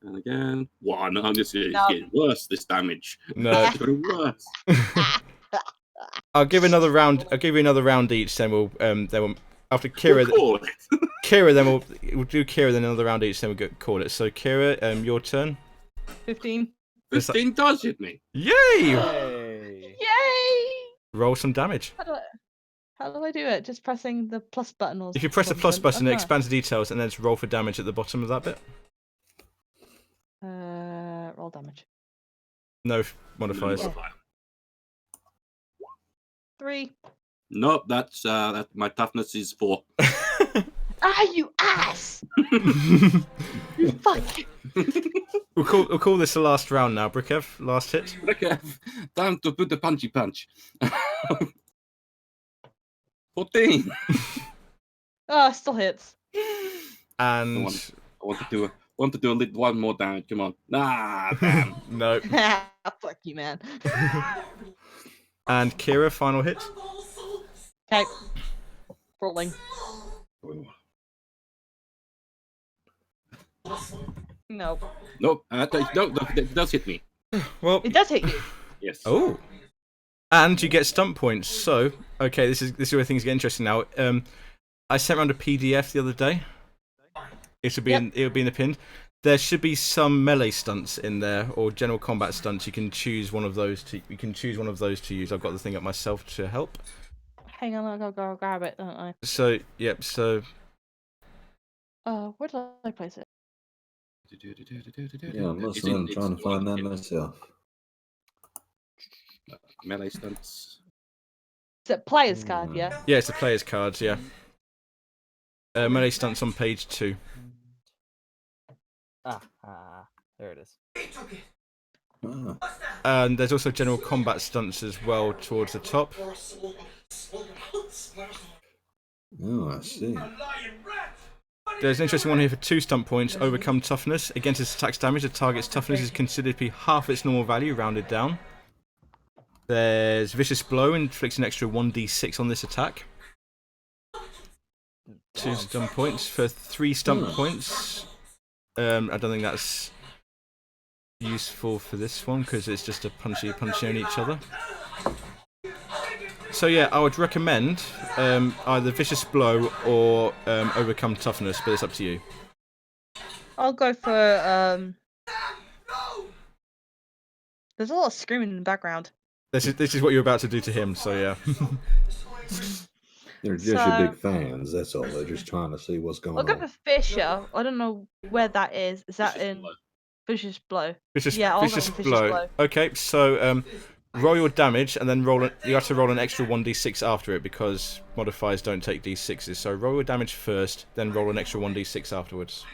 And again, 1. I'm just it's No. getting worse. This damage. No. It's getting worse. I'll give another round. I'll give you another round each. Then we'll after Kira. Cool. Kira, then we'll do Kira, then another round each. Then we'll call it. So Kira, your turn. 15. 15 does hit me. Yay! Hey. Yay! Roll some damage. How do I do it? Just pressing the plus button or If you press the plus something? button, it Okay. expands the details, and then it's roll for damage at the bottom of that bit. Roll damage. No modifiers. Yeah. 3. Nope, that's that. My toughness is 4. Ah, you ass! You fuck. We'll call this the last round now, Brikev. Last hit. Okay, time to put the punchy punch. 14. Oh, still hits. And I want to do a little one more damage. Come on. Ah, damn. no. Fuck you, man. And Kira, final hit. Okay. Rolling. No. Nope. No, it does hit me. Well, It does hit you. Yes. oh. And you get stump points. So, okay, this is where things get interesting now. I sent around a PDF the other day. It'll be in the pin. There should be some melee stunts in there, or general combat stunts. You can choose one of those to. You can choose one of those to use. I've got the thing up myself to help. Hang on, I'll go grab it, don't I? So, yep. So, Where did I place it? Yeah, I'm listening. I'm trying to find that myself. Melee stunts. Is it player's card, yeah? yeah, it's the player's cards. Yeah. Melee stunts on page 2. There it is. Ah, And there's also general combat stunts as well towards the top. oh, I see. There's an interesting one here for 2 stump points. Overcome toughness. Against its attack's damage, the target's toughness is considered to be half its normal value, rounded down. There's vicious blow, inflicts an extra 1d6 on this attack. 2 stump points for 3 stump points. I don't think that's useful for this one because it's just a punchy on each other. So yeah, I would recommend either vicious blow or overcome toughness, but it's up to you. I'll go for There's a lot of screaming in the background. This is what you're about to do to him. So yeah. They're just your big fans. That's all. They're just trying to see what's going I'll go on. for Fisher. I don't know where that is. Is that in Vicious Blow? Yeah, I'll go for Vicious Blow. Okay, so roll your damage and then you have to roll an extra 1d6 after it because modifiers don't take d6s. So roll your damage first, then roll an extra 1d6 afterwards.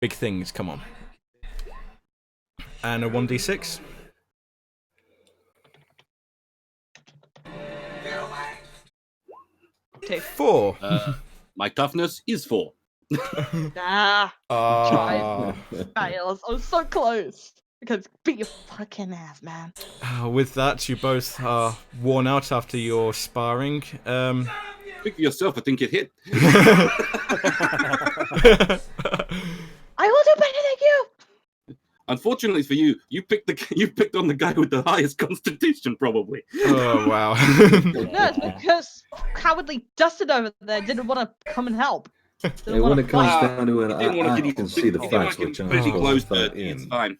Big things, come on. And a 1d6. Two. 4. My toughness is 4. Nah. Ah. Fails. I was so close. Because beat your fucking ass, man. With that, you both are worn out after your sparring. Speak for yourself, I think it hit. I will do better than you. Unfortunately for you, you picked on the guy with the highest constitution, probably. Oh wow. No, it's because cowardly Dustin over there didn't want to come and help. And when it comes down to it, Didn't want to I get can see the facts which I'm pretty close, supposed but to it's in. fine.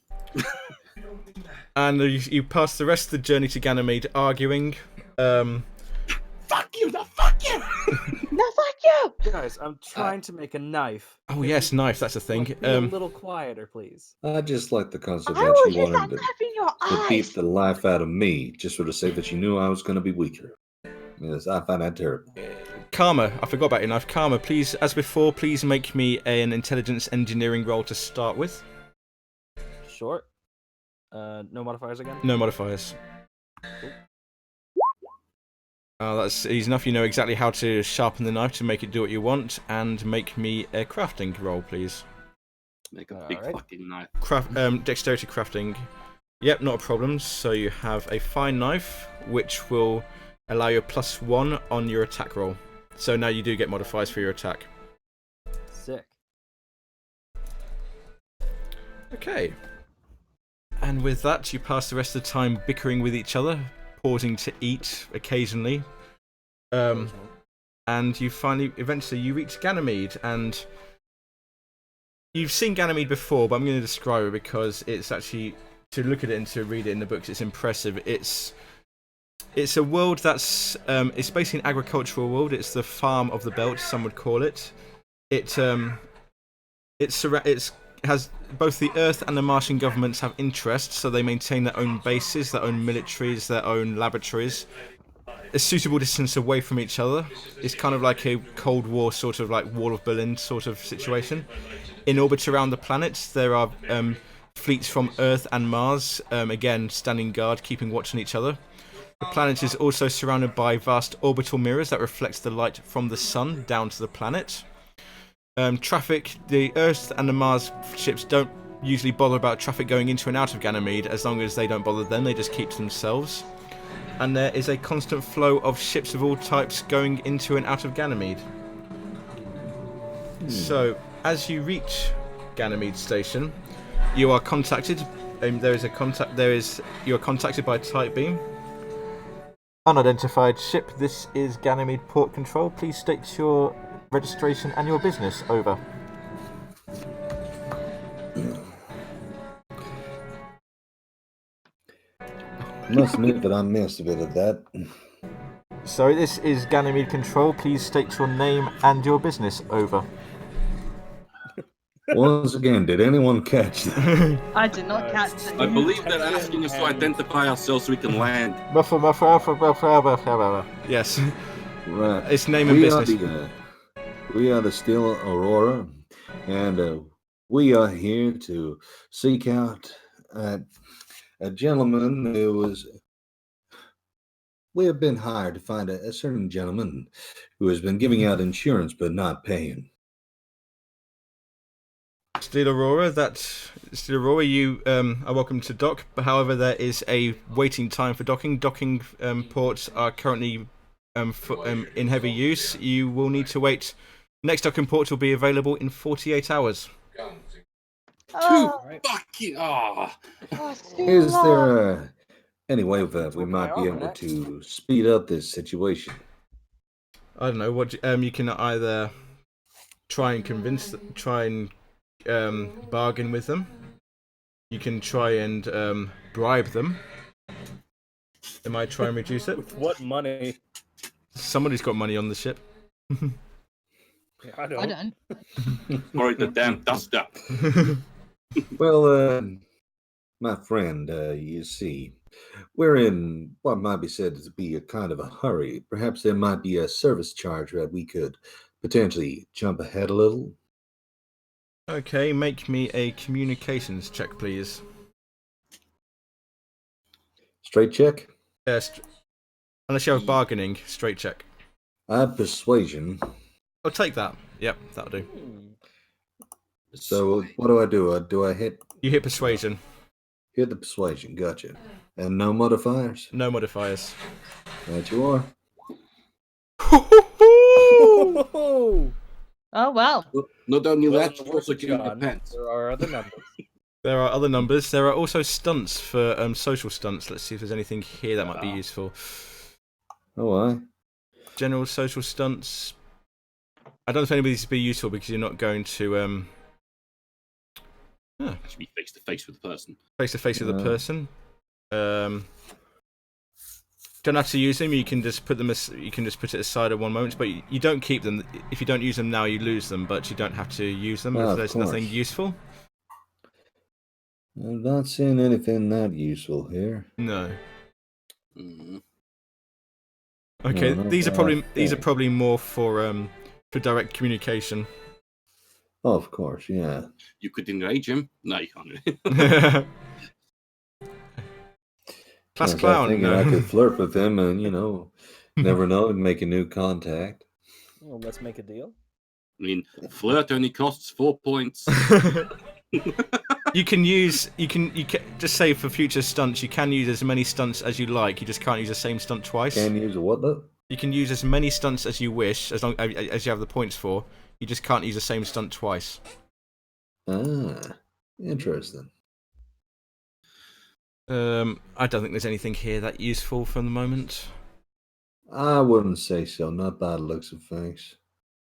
And you pass the rest of the journey to Ganymede arguing. Fuck you! No, fuck you! No, fuck you! Guys, I'm trying to make a knife. Oh yes, knife. That's a thing. Be a little quieter, please. I just like the concept I that will she use that wanted knife in your to beat eyes. the life out of me, just for the sake that she knew I was going to be weaker. Yes, I find that terrible. Karma. I forgot about your knife. Karma, please, as before, please make me an intelligence engineering roll to start with. Short. No modifiers again? No modifiers. That's easy enough. You know exactly how to sharpen the knife to make it do what you want, and make me a crafting roll, please. Make a big Alright. fucking knife. Dexterity crafting. Yep, not a problem. So you have a fine knife, which will allow you a +1 on your attack roll. So now you do get modifiers for your attack. Sick. Okay. And with that, you pass the rest of the time bickering with each other, pausing to eat occasionally. And you eventually you reach Ganymede, and you've seen Ganymede before, but I'm going to describe it because it's actually, to look at it and to read it in the books, it's impressive. It's a world that's it's basically an agricultural world. It's the farm of the belt, some would call it. It has both the Earth and the Martian governments have interests, so they maintain their own bases, their own militaries, their own laboratories, a suitable distance away from each other. It's kind of like a Cold War sort of like Wall of Berlin sort of situation. In orbit around the planet, there are fleets from Earth and Mars, again standing guard, keeping watch on each other. The planet is also surrounded by vast orbital mirrors that reflect the light from the sun down to the planet. Traffic, the Earth and the Mars ships don't usually bother about traffic going into and out of Ganymede. As long as they don't bother them, they just keep to themselves. And there is a constant flow of ships of all types going into and out of Ganymede. So, as you reach Ganymede Station, you are contacted. You are contacted by Type Beam. Unidentified ship. This is Ganymede Port Control. Please state your registration and your business. Over. Must admit that I missed a bit of that. Sorry, this is Ganymede Control. Please state your name and your business. Over. Once again, did anyone catch that? I did not catch I it. believe they're asking us to identify ourselves so we can land. Yes. Right. It's name and business. We are the Steel Aurora, and we are here to seek out a gentleman who was. We have been hired to find a certain gentleman who has been giving out insurance but not paying. Steel Aurora, you are welcome to dock. But however, there is a waiting time for docking. Docking ports are currently in heavy use. You will need to wait. Next docking port will be available in 48 hours. Oh, Fucking Is there any way that we might be able to speed up this situation? I don't know what you can either try and bargain with them. You can try and bribe them. They might try and reduce it. With what money? Somebody's got money on the ship. Yeah, I I don't. don't. Sorry, the damn dust up. Well, my friend, you see, we're in what might be said to be a kind of a hurry. Perhaps there might be a service charge that we could potentially jump ahead a little. Okay, make me a communications check, please. Straight check? Yes. Unless you have bargaining, straight check. I have persuasion. I'll take that. Yep, that'll do. So what do? Do I hit You hit persuasion. the persuasion? Gotcha. And no modifiers? No modifiers. That you are. Oh, well. Not only Well, that, you're also getting a John, pants. there are other numbers. There are other numbers. There are also stunts for social stunts. Let's see if there's anything here that might be useful. Oh, I. General social stunts. I don't know if anybody's be useful because you're not going to Should be face to face with the person. face to face with the person. Don't have to use them. You can just put them. You can just put it aside at one moment. But you don't keep them. If you don't use them now, you lose them. But you don't have to use them if there's nothing useful. I'm not seeing anything that useful here. No. Mm. Okay, No, these are okay. probably more for direct communication. Oh, of course, yeah. You could enrage him. No, you can't. Class Yes, I clown. think No. I could flirt with him and, never know, and make a new contact. Well, let's make a deal. I mean, flirt only costs 4 points. You can just say for future stunts. You can use as many stunts as you like. You just can't use the same stunt twice. Can use a what though? You can use as many stunts as you wish, as long as you have the points for. You just can't use the same stunt twice. Ah, interesting. I don't think there's anything here that useful for the moment. I wouldn't say so. Not by the looks of things.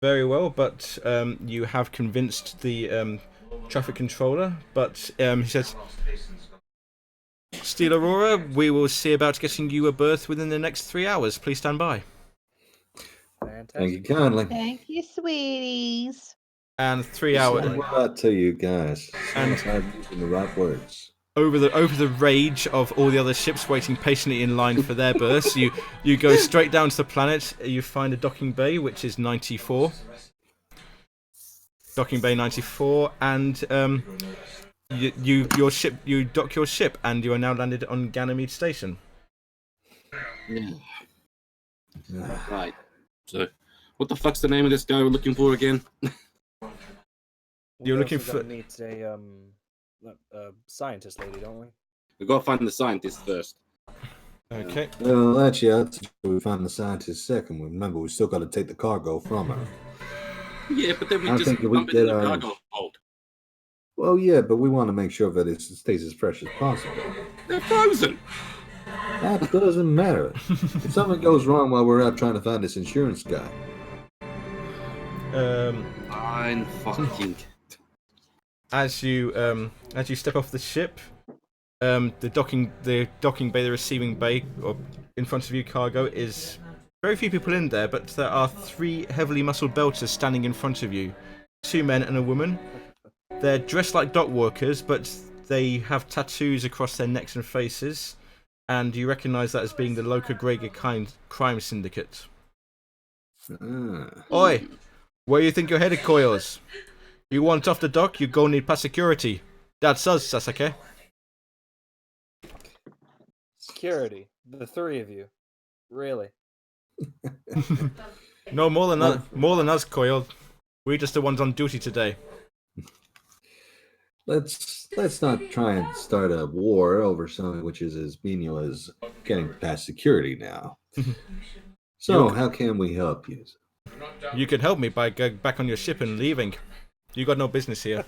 Very well, but you have convinced the traffic controller. But he says, Steel Aurora, we will see about getting you a berth within the next 3 hours. Please stand by. Fantastic. Thank you kindly. Thank you, sweeties. And 3 hours. What I tell you guys, And- I'm using the right words. Over the rage of all the other ships waiting patiently in line for their berths, you go straight down to the planet. You find a docking bay, which is 94. Docking bay 94, and you dock your ship, and you are now landed on Ganymede Station. Yeah. Right. So, what the fuck's the name of this guy we're looking for again? You're We looking also for- gotta meet a scientist lady, don't we? We gotta find the scientist first. Okay. Well, actually, I'd suggest we find the scientist second. Remember, we still got to take the cargo from her. Yeah, but then we I just think if we dump it get in the our- cargo hold. Well, yeah, but we want to make sure that it stays as fresh as possible. They're frozen. That doesn't matter. If something goes wrong while we're out trying to find this insurance guy, Fine, fucking. As you step off the ship, the docking bay, the receiving bay, or in front of you, cargo, is very few people in there, but there are 3 heavily muscled belters standing in front of you, 2 men and a woman. They're dressed like dock workers, but they have tattoos across their necks and faces, and you recognise that as being the local Gregor crime syndicate. Oi, where you think you're headed, Coils? You want off the dock, you go need past security. That's us, Sasuke. Security. The 3 of you. Really? No, more than us, Coil. We're just the ones on duty today. let's not try and start a war over something which is as menial as getting past security now. So, how can we help you? You can help me by going back on your ship and leaving. You got no business here.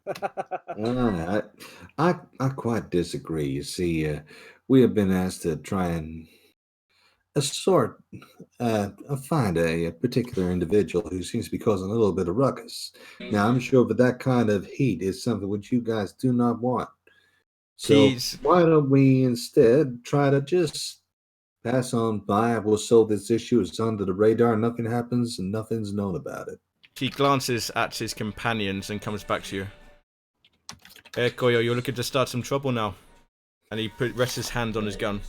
I quite disagree. You see, we have been asked to try and find a particular individual who seems to be causing a little bit of ruckus. Now, I'm sure that kind of heat is something which you guys do not want. So why don't we instead try to just pass on by? We'll solve this issue. It's under the radar. Nothing happens and nothing's known about it. He glances at his companions and comes back to you. Hey, Koyo, you're looking to start some trouble now. And he rests his hand on his gun.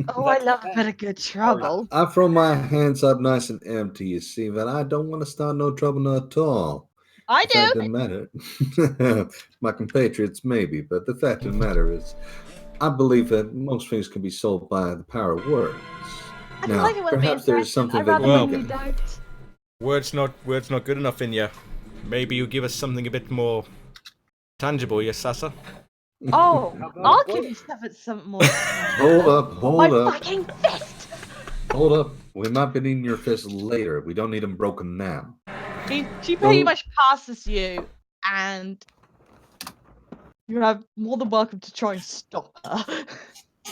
Oh, I love a bit of good trouble. I throw my hands up nice and empty, you see, but I don't want to start no trouble at all. I The fact do. of the matter, my compatriots maybe, but the fact of the matter is, I believe that most things can be solved by the power of words. I Now, like it when perhaps being there's something I'd that rather Well- when you don't. Words not good enough in you. Maybe you give us something a bit more tangible, yes, Sasa? Oh, I'll give you stuff at some more. Hold My up, fucking fist. hold up. We might be needing your fist later. We don't need them broken now. She pretty much passes you, and you have more than welcome to try and stop her.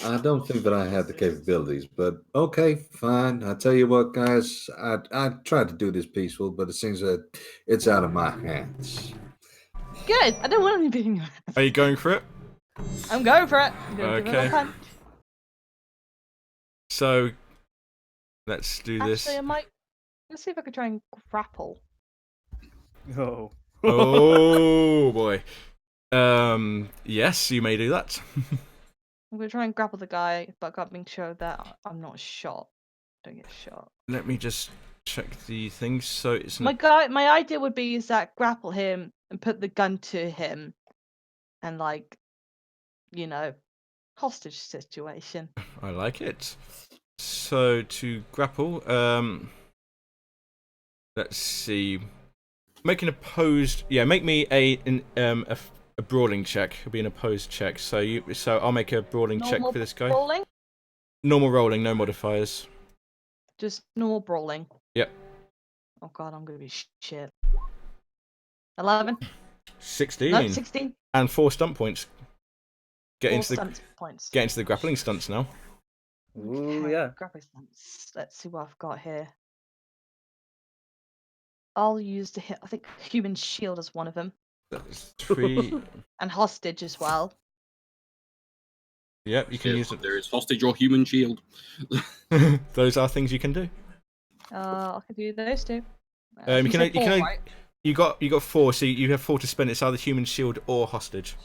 I don't think that I have the capabilities, but okay, fine. I tell you what, guys, I tried to do this peaceful, but it seems that it's out of my hands. Good. I don't want anything in your hands. Are you going for it? I'm going for it. I'm gonna give it Okay. a punch. So, let's do this. Actually, let's see if I can try and grapple. Oh. Oh boy. Yes, you may do that. I'm gonna try and grapple the guy, but I gotta make sure that I'm not shot. Don't get shot. Let me just check the things. So it's My idea would be is that grapple him and put the gun to him, and like, hostage situation. I like it. So to grapple, let's see. Make an opposed. Yeah, make me a brawling check. It'll be an opposed check. So I'll make a brawling check Normal for this guy. Brawling? Normal rolling, no modifiers. Just normal brawling. Yep. Oh god, I'm gonna be shit. 11. 16. No, 16. And 4 stunt points. Get 4 into the stunt points. get into the grappling stunts now. Ooh, Okay, yeah. grappling stunts. Let's see what I've got here. I'll use the hit. I think human shield is one of them, That's 3. and hostage as well. Yep, you can use it. There is hostage or human shield. Those are things you can do. I can do those two. You can said four, only- right? You got 4, so you have 4 to spend. It's either human shield or hostage.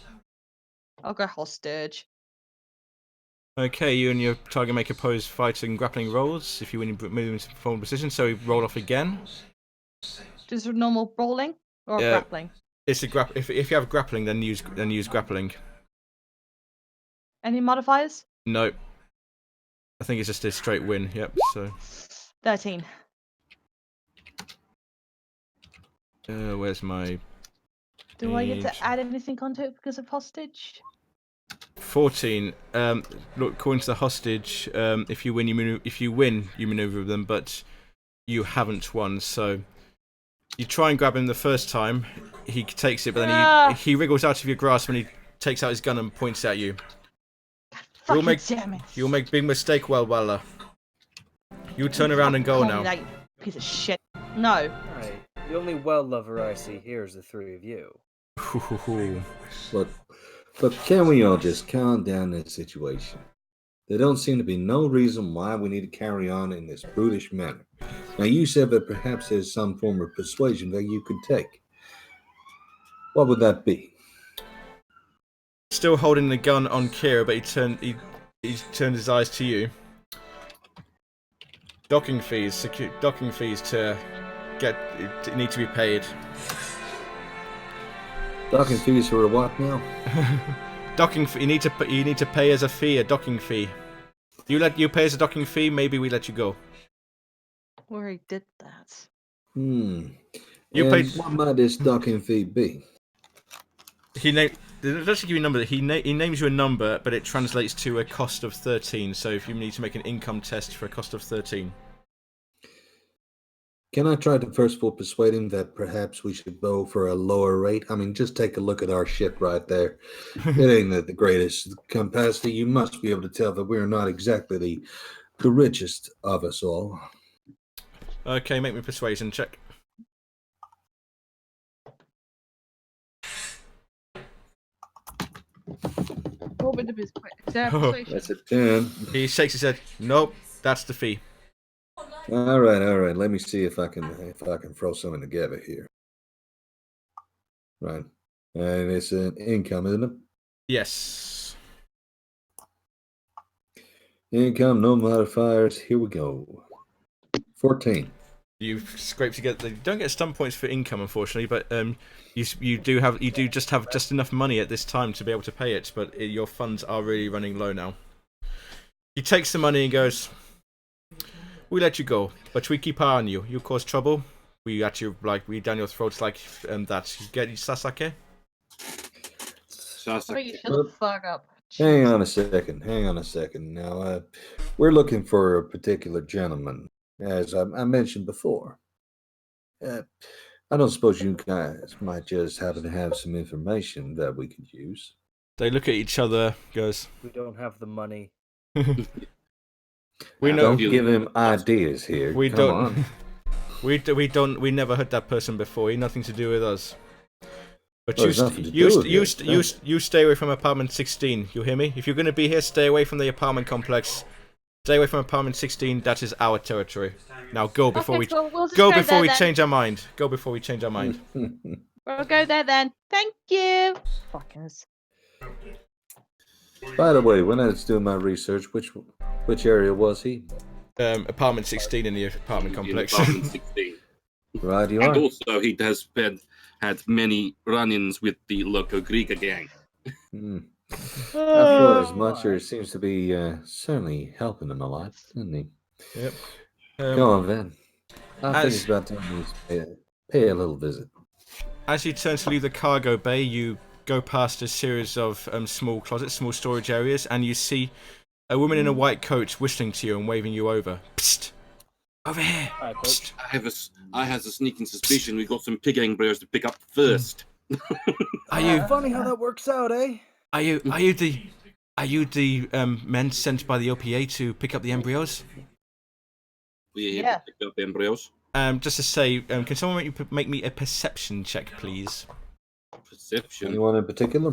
I'll go hostage. Okay, you and your target make opposed fighting grappling rolls if you win your move into forward position. So we roll off again. Just a normal brawling or Yeah. grappling. It's a if you have grappling, then use grappling. Any modifiers? No. I think it's just a straight win. Yep. So 13. where's my Do I get age? to add anything onto it because of hostage? 14. Look, according to the hostage, if you win, you maneuver with them, but you haven't won. So you try and grab him the first time. He takes it, but then he wriggles out of your grasp and he takes out his gun and points at you. Damn it. You'll make big mistake, Weller. You turn around and go Call me now. that, you piece of shit. No. Right. The only well lover I see here is the three of you. But can we all just calm down this situation? There don't seem to be no reason why we need to carry on in this brutish manner. Now, you said that perhaps there's some form of persuasion that you could take. What would that be? Still holding the gun on Kira, but he turned his eyes to you. Docking fees to need to be paid. Docking fees for a what now? Docking fee. You need to pay as a fee, a docking fee. You pay as a docking fee. Maybe we let you go. We already did that. You You paid. What might this docking fee be? It doesn't give you a number. He names you a number, but it translates to a cost of 13. So if you need to make an income test for a cost of 13. Can I try to first of all persuade him that perhaps we should go for a lower rate? I mean, just take a look at our ship right there. It ain't the greatest capacity. You must be able to tell that we're not exactly the richest of us all. Okay, make me a persuasion check. What would be persuasion? That's a 10. He shakes his head. Nope, that's the fee. All right. Let me see if I can throw something together here. Right, and it's an income, isn't it? Yes. Income, no modifiers. Here we go. 14. You've scraped together. You don't get stun points for income, unfortunately, but you do just have just enough money at this time to be able to pay it. But your funds are really running low now. He takes the money and goes, "We let you go, but we keep eye on you. You cause trouble. We at you we down your throats like that. You get Sasake." I think you shut the fuck up. Hang on a second. Now, we're looking for a particular gentleman, as I mentioned before. I don't suppose you guys might just happen to have some information that we could use. They look at each other. Goes, We don't have the money. "We know." Don't give him ideas here. We Come don't. on. We never heard that person before. He nothing to do with us. But Well, you stay away from apartment 16. You hear me? If you're going to be here, stay away from the apartment complex. Stay away from apartment 16. That is our territory. Now go before Okay, well, we'll just go go before there we then. change our mind. Go before we change our mind. We'll go there then. Thank you. Fuckers. By the way, when I was doing my research, which area was he? Apartment 16 in the apartment complex. Apartment 16. Right, you And are. also, he has had many run-ins with the local Greek gang. I feel as much, or it seems to be certainly helping him a lot, doesn't he? Yep. Go on, then. I think as- it's about time we pay a little visit. As you turn to leave the cargo bay, you go past a series of small closets, small storage areas, and you see a woman in a white coat whistling to you and waving you over. Psst! Over here! Alright, Psst! I have a sneaking suspicion we got some pig embryos to pick up first. Are you Funny how that works out, eh? Are you the men sent by the OPA to pick up the embryos? We Yeah. picked up embryos. Just to say, can someone make me a perception check, please? Perception. Anyone in particular?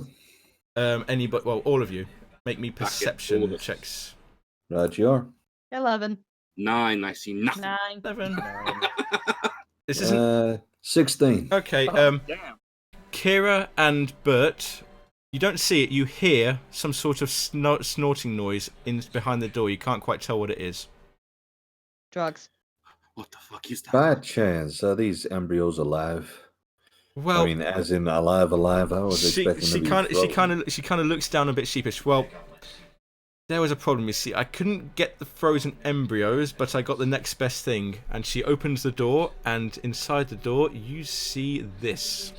Anybody? Well, all of you. Make me all perception of us. checks. Right, you are. 11. 9. I see nothing. 9. 7. This isn't 16. okay. Damn. Kira and Bert, you don't see it. You hear some sort of snorting noise behind the door. You can't quite tell what it is. Drugs. What the fuck is that? By chance, are these embryos alive? Well, I mean, as in alive. I was expecting them to be frozen. she kind of looks down a bit sheepish. Well, There was a problem, you see. I couldn't get the frozen embryos, but I got the next best thing. And she opens the door, and inside the door, you see this.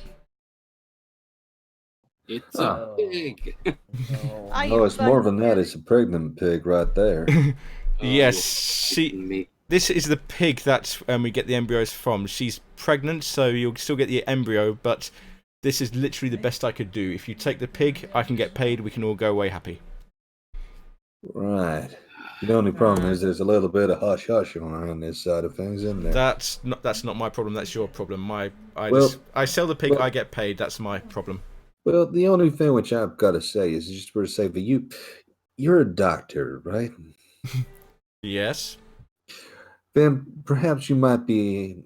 It's Ah. a pig. No. Are Oh, you it's more than fucking that. It's a pregnant pig right there. Yes, You're kidding me. this is the pig that we get the embryos from. She's pregnant, so you'll still get the embryo, but this is literally the best I could do. If you take the pig, I can get paid, we can all go away happy. Right. The only problem is there's a little bit of hush hush on this side of things, isn't there? That's not my problem, that's your problem. I Well- sell the pig, well- I get paid, that's my problem. Well, the only thing which I've got to say is just for say that you're a doctor, right? Yes. Then perhaps you might be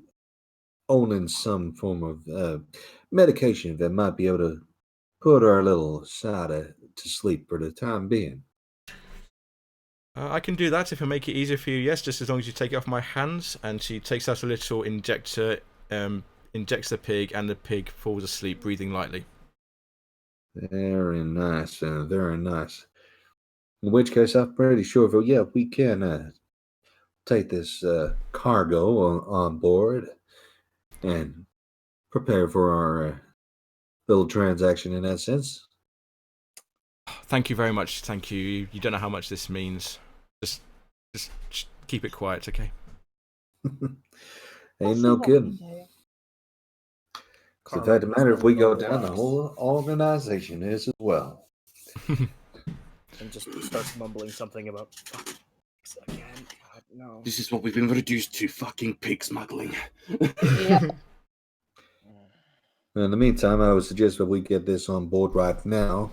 owning some form of medication that might be able to put our little Sada to sleep for the time being. I can do that if I make it easier for you, yes, just as long as you take it off my hands. And she takes out a little injector, injects the pig, and the pig falls asleep, breathing lightly. Very nice, very nice. In which case, I'm pretty sure that, yeah, we can take this cargo on board and prepare for our little transaction in that sense. Thank you very much, thank you. You don't know how much this means. Just keep it quiet, okay? Ain't no kidding. So, in fact, the matter if we go down, the whole organization is as well. And just starts mumbling something about pigs again. God, no. This is what we've been reduced to, fucking pig smuggling. Yep. In the meantime, I would suggest that we get this on board right now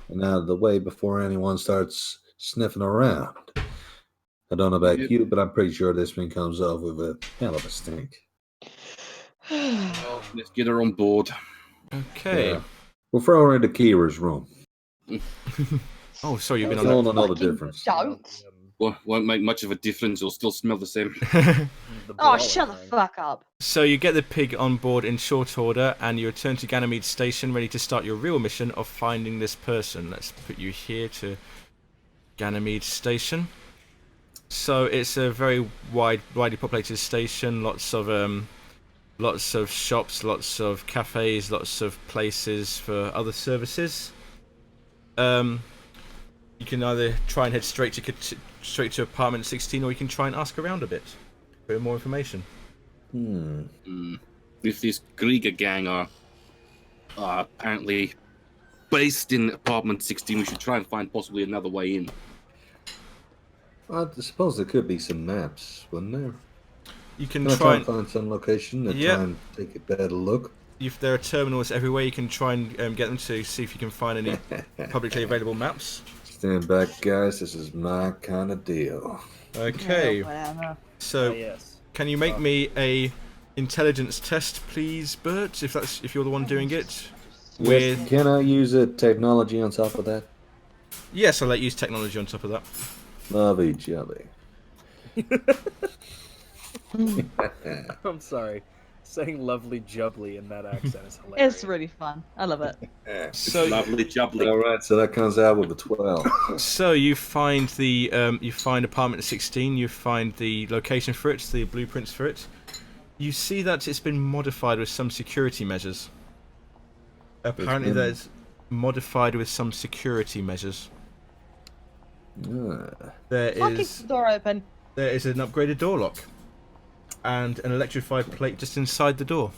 and out of the way before anyone starts sniffing around. I don't know about Yep. you, but I'm pretty sure this thing comes off with a hell of a stink. Well, let's get her on board. Okay. Yeah. We'll throw her into Kira's room. Oh, sorry, you've been You on don't know the Fucking difference. Don't. Won't make much of a difference. It'll still smell the same. that. Oh, shut the fuck up. So you get the pig on board in short order, and you return to Ganymede Station, ready to start your real mission of finding this person. Let's put you here to Ganymede Station. So it's a very widely populated station. Lots of shops, lots of cafes, lots of places for other services. You can either try and head straight to apartment 16, or you can try and ask around a bit for more information. If this Grieger gang are apparently based in apartment 16, we should try and find possibly another way in. I suppose there could be some maps, wouldn't there? You can Can I try try and and find some location to Yep. try and take a better look? if there are terminals everywhere, you can try and get them to see if you can find any publicly available maps. Stand back, guys. This is my kind of deal. Okay, Whatever. so yes. can you make me a intelligence test, please, Bert? If you're the one doing it. With Can I use a technology on top of that? yes, I'll let you use technology on top of that. Lovey jelly. I'm sorry. Saying lovely jubbly in that accent is hilarious. It's really fun. I love it. So Lovely jubbly. All right, so that comes out with a 12. So you find you find apartment 16. You find the location for it, the blueprints for it. You see that it's been modified with some security measures. Apparently, been- there's modified with some security measures. There Fucking is the door open. there is an upgraded door lock and an electrified plate just inside the door.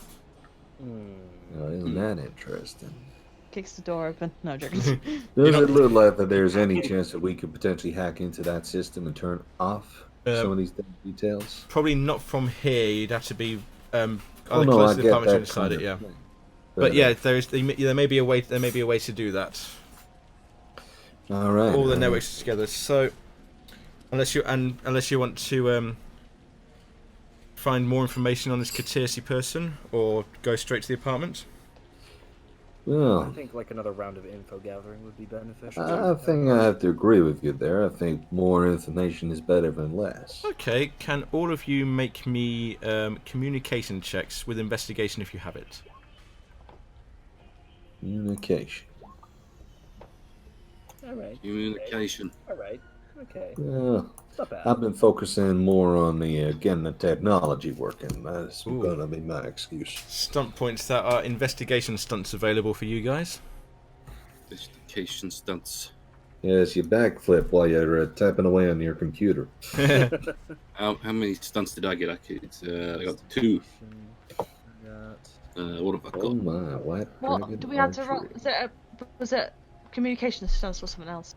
Oh, isn't that interesting? Kicks the door open. No, joking. Does it look like that there's any chance that we could potentially hack into that system and turn off some of these details? Probably not from here. You'd have to be either Oh, no, close I to the get apartment or that inside kind it. of Yeah, thing. but yeah, there may be a way. There may be a way to do that. All right. All the all right. networks together. So unless you want to find more information on this Katirsi person, or go straight to the apartment. I Well, think like another round of info gathering would be beneficial. I think I have to agree with you there. I think more information is better than less. Okay, can all of you make me communication checks with investigation if you have it? Communication. All right. Communication. All right. Okay. Yeah. Not bad. I've been focusing more on getting the technology working. That's Ooh. gonna be my excuse. Stunt points that are investigation stunts available for you guys. Investigation stunts. Yes, you backflip while you're typing away on your computer. How many stunts did I get? I got 2. What have I Oh got? my, white What dragon do we have to roll? archery. Was it communication stunts or something else?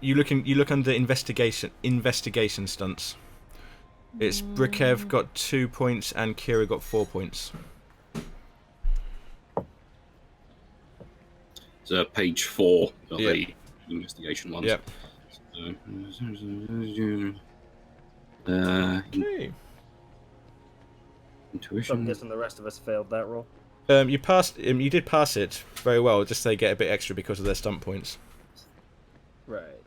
You look under investigation stunts. It's Brikev got 2 points and Kira got 4 points. It's page 4 of Yeah. the investigation ones. Yep. Okay. So I'm Intuition. guessing the rest of us failed that roll. You passed. You did pass it very well. Just they get a bit extra because of their stunt points. Right.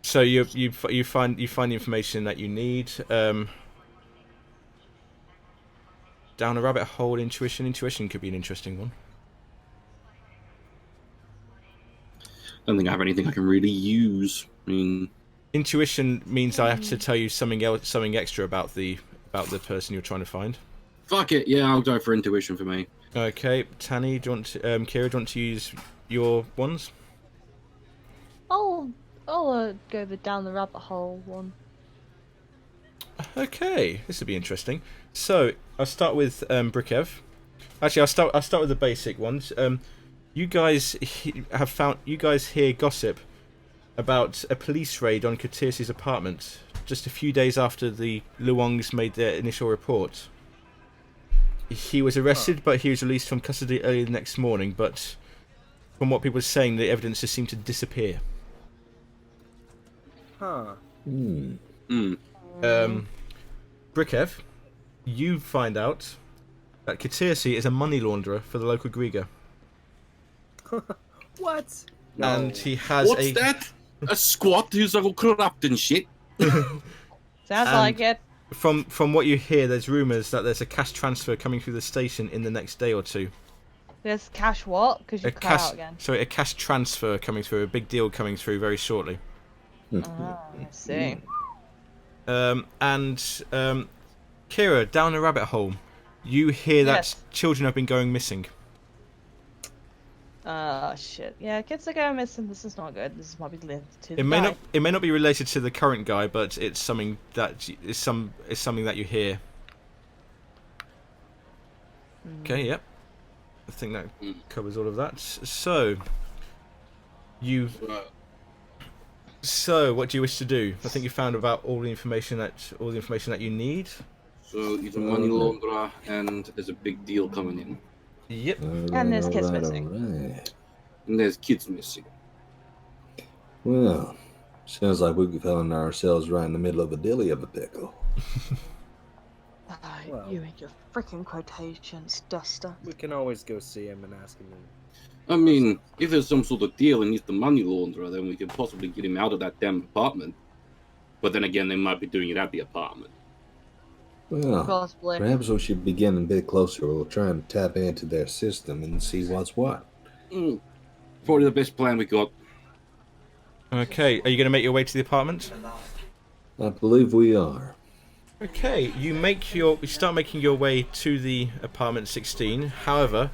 So you find the information that you need. Down a rabbit hole, intuition. Intuition could be an interesting one. I don't think I have anything I can really use. I mean, Intuition means I have to tell you something else, something extra about the person you're trying to find. fuck it. Yeah, I'll go for intuition for me. Okay, Tanny, do you want to, Kira, do you want to use your ones? I'll go down the rabbit hole one. Okay, this will be interesting. So I'll start with Brikev. Actually, I'll start with the basic ones. You guys hear gossip about a police raid on Katirsi's apartment just a few days after the Luongs made their initial report. He was arrested, but he was released from custody early the next morning. But from what people are saying, the evidence just seemed to disappear. Huh. Brikev, you find out that Katirsi is a money launderer for the local Griga. What? And he has What's that? A squat who's all corrupt and shit? Sounds like it. From what you hear, there's rumours that there's a cash transfer coming through the station in the next day or two. There's cash what? Because you cut out again. Sorry, a cash transfer coming through, a big deal coming through very shortly. I see. Kira, down the rabbit hole, you hear that children have been going missing. Shit. Yeah, kids are going missing. This is not good. This might be related to the It may guy. not be related to the current guy, but it's something that it's something that you hear. Okay, yep. I think that covers all of that. So what do you wish to do? I think you found about all the information that you need. So he's a money launderer, and there's a big deal coming in. Yep. And there's kids missing. Alright. And there's kids missing. Well, sounds like we found ourselves right in the middle of a dilly of a pickle. Well. You and your freaking quotations, Duster. We can always go see him and ask him. I mean, if there's some sort of deal and he's the money launderer, then we can possibly get him out of that damn apartment. But then again, they might be doing it at the apartment. Well, Possibly. perhaps we should begin a bit closer. We'll try and tap into their system and see what's what. Probably the best plan we got. Okay, are you going to make your way to the apartment? I believe we are. Okay, you start making your way to the apartment 16. However,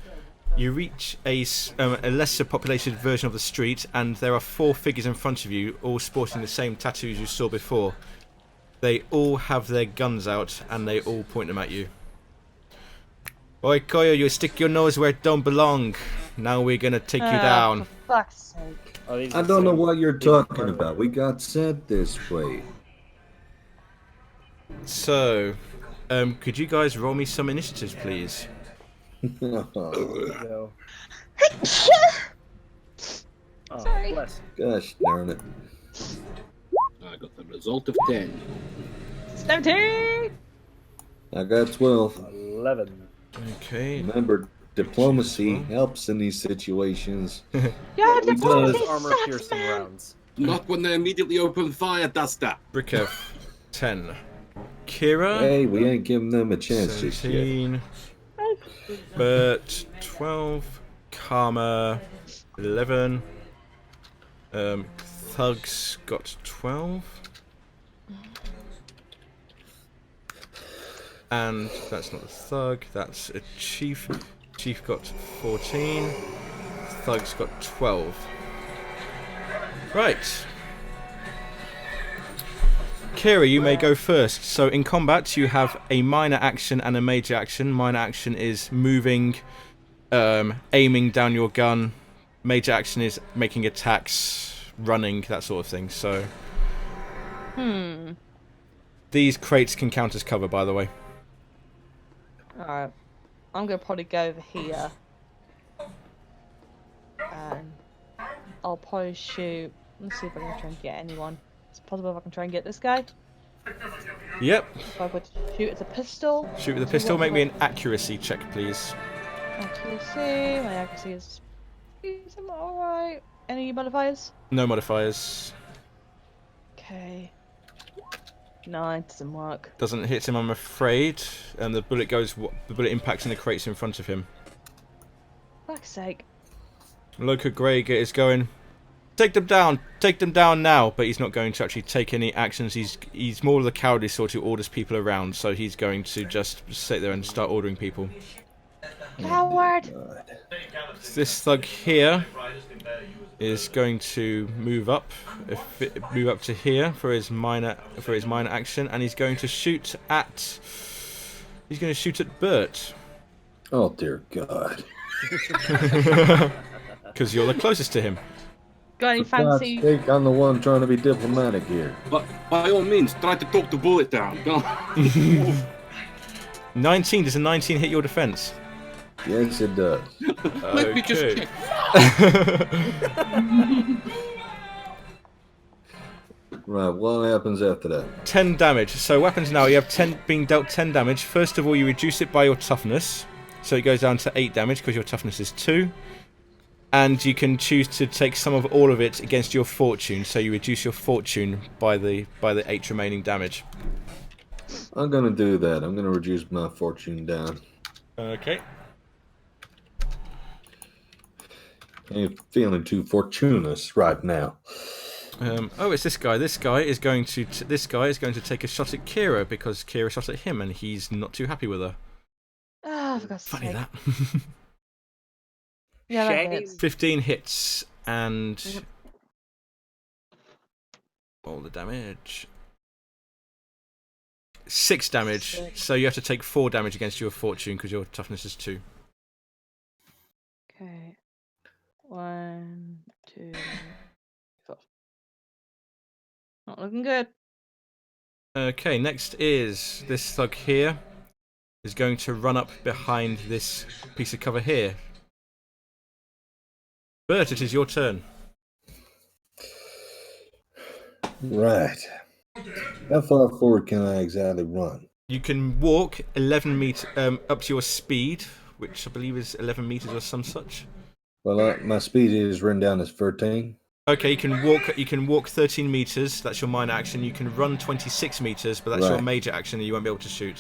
you reach a lesser populated version of the street, and there are 4 figures in front of you, all sporting the same tattoos you saw before. They all have their guns out, and they all point them at you. Oi, Koyo, you stick your nose where it don't belong. Now we're gonna take you down. For fuck's sake. I don't know what you're talking about. We got sent this way. So, could you guys roll me some initiatives, please? No. Sorry. Bless. Gosh darn it. I got the result of 10. 17! I got 12. 11. Okay. Remember, diplomacy helps in these situations. Yeah, we diplomacy does. Armor sucks, piercing man. rounds. Not when they immediately open fire, Duster. Brikev, 10. Kira, Hey, we ain't giving them a chance just yet. 17. Bert, 12. Karma, 11. Thug's got 12. And that's not a thug, that's a chief. Chief got 14. Thug's got 12. Right. Kira, you may go first. So in combat, you have a minor action and a major action. Minor action is moving, aiming down your gun. Major action is making attacks, running, that sort of thing. So these crates can count as cover, by the way. Alright. I'm gonna probably go over here. And I'll probably shoot. Let's see if I can try and get anyone. It's possible if I can try and get this guy. Yep. If I would shoot with a pistol. Shoot with a pistol. Make me an accuracy check, please. Accuracy. My accuracy is alright. Any modifiers? No modifiers. Okay. No, it doesn't work. Doesn't hit him, I'm afraid. And the bullet goes. The bullet impacts in the crates in front of him. Fuck's sake. Loca Greg is going. Take them down now. But he's not going to actually take any actions. He's more of the cowardly sort who orders people around. So he's going to just sit there and start ordering people. Coward! This thug here is going to move up to here for his minor action, and he's going to shoot at. He's going to shoot at Bert. Oh dear God! Because you're the closest to him. Got any For God's fancy? sake, I'm the one trying to be diplomatic here. But by all means, try to talk the bullet down. Go on. 19. Does a 19 hit your defense? Yes, it does. Let me just check. Right, what happens after that? 10 damage. So weapons now, you have 10 being dealt 10 damage. First of all, you reduce it by your toughness. So it goes down to 8 damage because your toughness is 2. And you can choose to take some of all of it against your fortune. So you reduce your fortune by the 8 remaining damage. I'm gonna do that. I'm gonna reduce my fortune down. Okay. I ain't feeling too fortuitous right now. Oh, it's this guy. This guy is going to take a shot at Kira because Kira shot at him and he's not too happy with her. Ah, for God's Funny sake. that. Yeah, that Shame. hits. 15 hits and all the damage. 6 damage. 6. So you have to take 4 damage against your fortune because your toughness is 2. Okay. 1, 2, 4. Not looking good. Okay, next is this thug here is going to run up behind this piece of cover here. Bert, it is your turn. Right. How far forward can I exactly run? You can walk 11 meters up to your speed, which I believe is 11 meters or some such. Well, my speed is written down as 13. Okay, you can walk 13 meters. That's your minor action. You can run 26 meters, but that's your Right. major action, and you won't be able to shoot.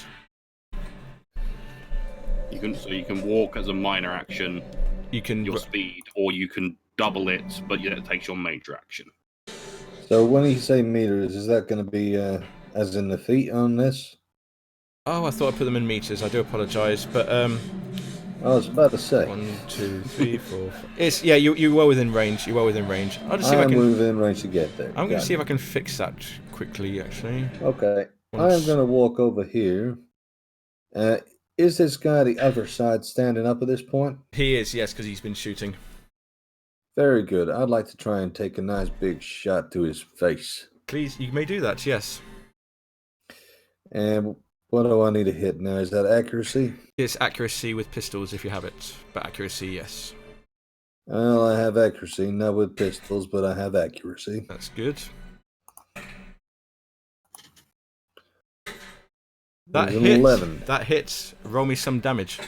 You can walk as a minor action, You can. your speed, or you can double it, but yeah, it takes your major action. So when you say meters, is that going to be as in the feet on this? Oh, I thought I put them in meters. I do apologise, but I was about to say. 1, 2, 3, 4. 5. It's yeah. You were within range. You were within range. I'll just see if I I'm can. within range to get there. I'm going to Got see if it. I can fix that quickly. Actually. Okay. I am Once- going to walk over here. Is this guy the other side standing up at this point? He is, yes, because he's been shooting. Very good. I'd like to try and take a nice big shot to his face. Please, you may do that. Yes. And what do I need to hit now? Is that accuracy? It's accuracy with pistols if you have it, but accuracy, yes. Well, I have accuracy, not with pistols, but I have accuracy. That's good. That There's an hits. 11. That hits. Roll me some damage.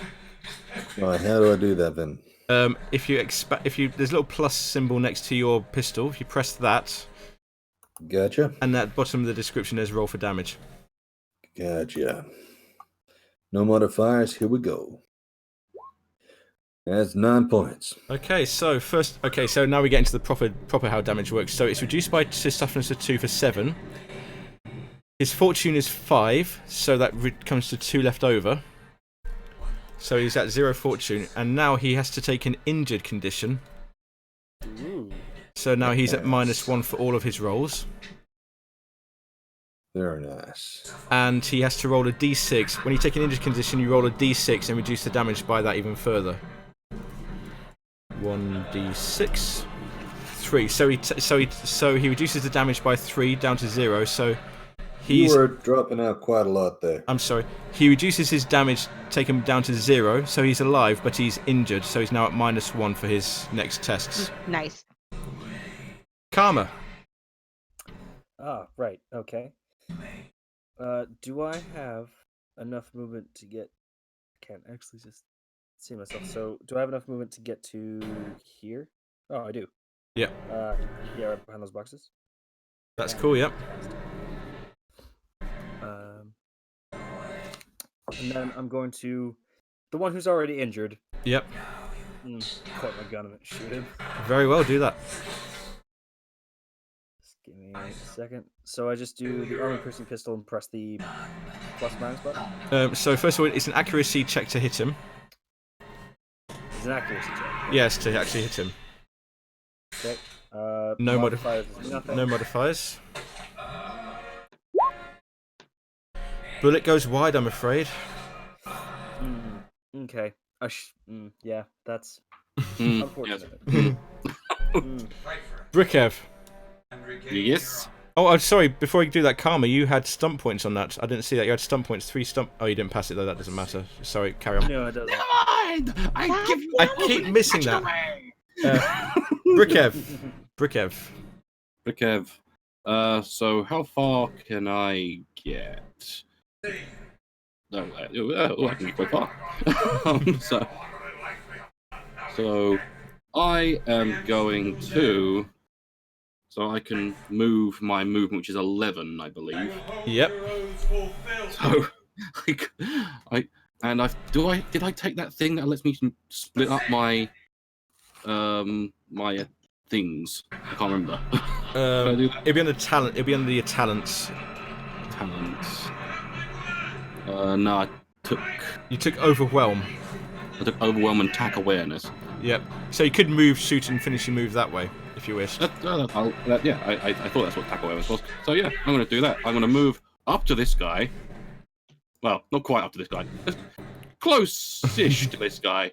Right, how do I do that then? If you there's a little plus symbol next to your pistol. If you press that, Gotcha. and at bottom of the description there's roll for damage. Gotcha. No modifiers. Here we go. That's 9 points. Okay, so so now we get into the proper how damage works. So it's reduced by his toughness of 2 for 7. His fortune is 5, so that comes to 2 left over. So he's at 0 fortune, and now he has to take an injured condition. Ooh. So now he's at -1 for all of his rolls. Very nice. And he has to roll a d6. When you take an injured condition, you roll a d6 and reduce the damage by that even further. 1d6, 3. So he reduces the damage by 3 down to 0. So You were dropping out quite a lot there. I'm sorry. He reduces his damage, take him down to 0. So he's alive, but he's injured. So he's now at -1 for his next tests. Nice. Karma. Ah, right. Okay. Do I have enough movement to get? Can't actually just see myself. So, do I have enough movement to get to here? Oh, I do. Yeah. Yeah, right behind those boxes. That's cool. Yep. And then I'm going to the one who's already injured. Yep. Point my gun and shoot him. Very well. Do that. Just give me a second. So I just do the armor piercing pistol and press the +- button. So first of all, it's an accuracy check to hit him. It's an accuracy check. Yes, to actually hit him. Okay. No modifiers. is nothing. No modifiers. Bullet goes wide, I'm afraid. Okay. Yeah, that's Yes. unfortunate. Brickev. Yes. Oh, I'm sorry. Before you do that, Karma, you had stump points on that. I didn't see that. You had stump points. 3 stump. Oh, you didn't pass it though. That doesn't matter. Sorry. Carry on. No, it doesn't. Never mind. I give you. I keep missing that. Brickev. Brickev. Brickev. So how far can I get? No, I can get quite far. So I am going to. So I can move my movement, which is 11, I believe. Yep. So did I take that thing that lets me split up my my things? I can't remember. It'd be under talent. It'd be under your talents. Talents. No, I took You took overwhelm. overwhelm and attack awareness. Yep. So you could move, shoot, and finish your move that way if you wished. I thought that's what attack awareness was. So yeah, I'm going to do that. I'm going to move up to this guy. Well, not quite up to this guy. Close-ish to this guy.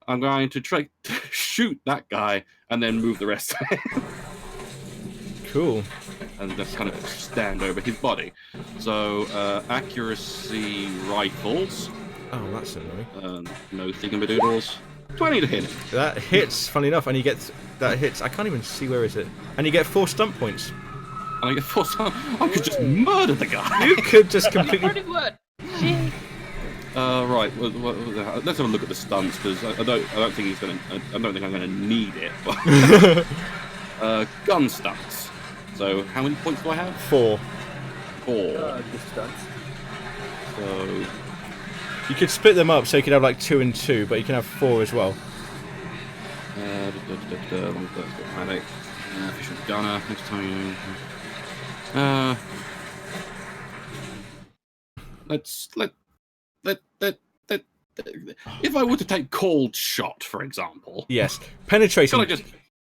I'm going to try to shoot that guy and then move the rest. Cool. And just kind of stand over his body. So accuracy rifles. Oh, that's annoying. No thingamadoodles. 20 to hit him. That hits. Funny enough, and you get that hits. I can't even see where is it. And you get 4 stump points. And I get 4 I could just murder the guy. You could just completely. Pretty good. Jeez. Right. Let's have a look at the stunts because I don't think he's gonna. I don't think I'm gonna need it. Gun stunts. So how many points do I have? 4. 4. Good stunts. So You could split them up so you could have like 2 and 2, but you can have 4 as well. Medic. Official gunner. Next time. If I were to take cold shot, for example. Yes. Can I just?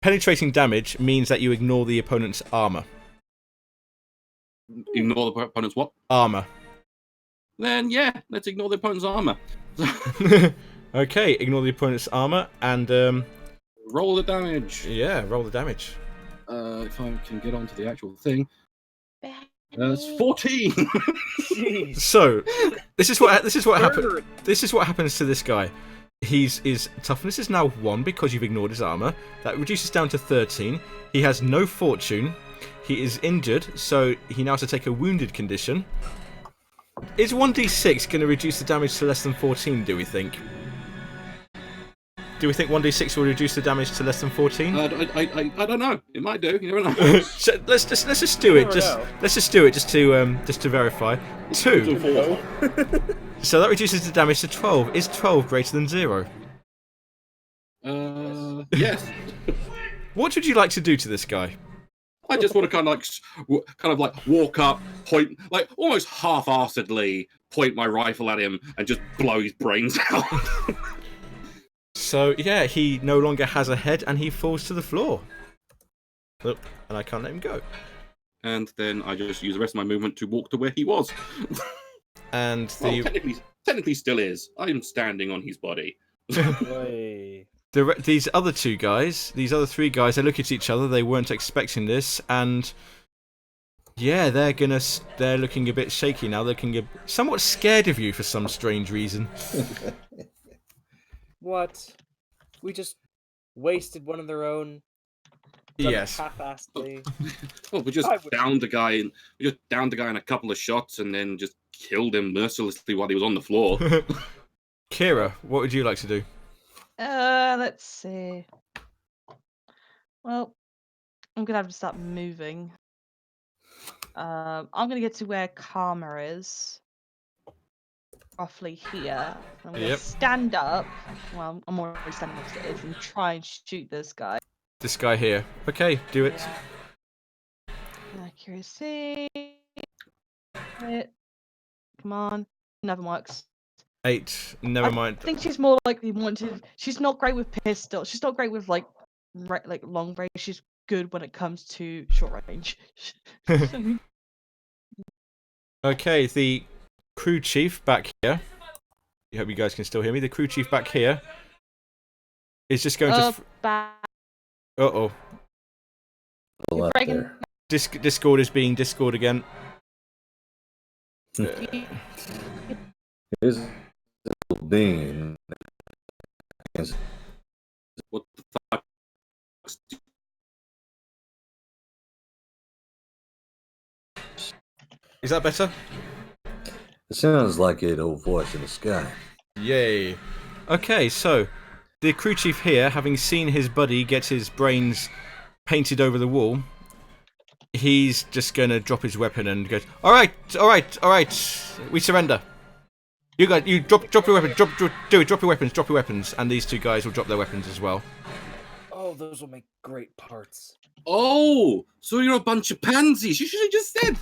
Penetrating damage means that you ignore the opponent's armor. Ignore the opponent's what? Armor. Then yeah, let's ignore the opponent's armor. Okay, ignore the opponent's armor and Roll the damage. yeah, roll the damage. If I can get onto the actual thing. It's 14. Jeez. So, this is what happened. This is what happens to this guy. His toughness is now 1 because you've ignored his armor. That reduces down to 13. He has no fortune. He is injured, so he now has to take a wounded condition. Is 1d6 going to reduce the damage to less than 14, do we think? Do we think 1d6 will reduce the damage to less than 14? I don't know. It might do. You never know. So let's just do it. Let's just do it just to verify. 2. So that reduces the damage to 12. Is 12 greater than 0? Yes. What would you like to do to this guy? I just want to kind of like walk up, point, like almost half-assedly point my rifle at him and just blow his brains out. So yeah, he no longer has a head and he falls to the floor. Look, and I can't let him go. And then I just use the rest of my movement to walk to where he was. And Well, technically still is. I'm standing on his body. Way. these other two guys, these other three guys, they look at each other. They weren't expecting this, and yeah, they're looking a bit shaky now. They're looking somewhat scared of you for some strange reason. What? We just wasted one of their own. Done it Yes. half-assedly. Well, we just downed the guy in a couple of shots and then just killed him mercilessly while he was on the floor. Kira, what would you like to do? Let's see. Well, I'm gonna have to start moving. I'm gonna get to where Karma is. Roughly here. I'm gonna Yep. stand up. Well, I'm already standing up as it is and try and shoot this guy. This guy here. Okay, do it. Accuracy. Hit. Come on. Nothing works. 8. Never mind. I think she's more likely wanted. She's not great with pistol. She's not great with like long range. She's good when it comes to short range. Okay, the crew chief back here. I hope you guys can still hear me. The crew chief back here is just going to. Back. Uh-oh. Left breaking- there. Discord is being Discord again. Here's a little being. What the fuck? Is that better? It sounds like an old voice in the sky. Yay. Okay, so the crew chief here, having seen his buddy get his brains painted over the wall, he's just gonna drop his weapon and go, all right, we surrender. You guys, you drop your weapons, drop your weapons, and these two guys will drop their weapons as well. Oh, those will make great parts. Oh, so you're a bunch of pansies. You should have just said.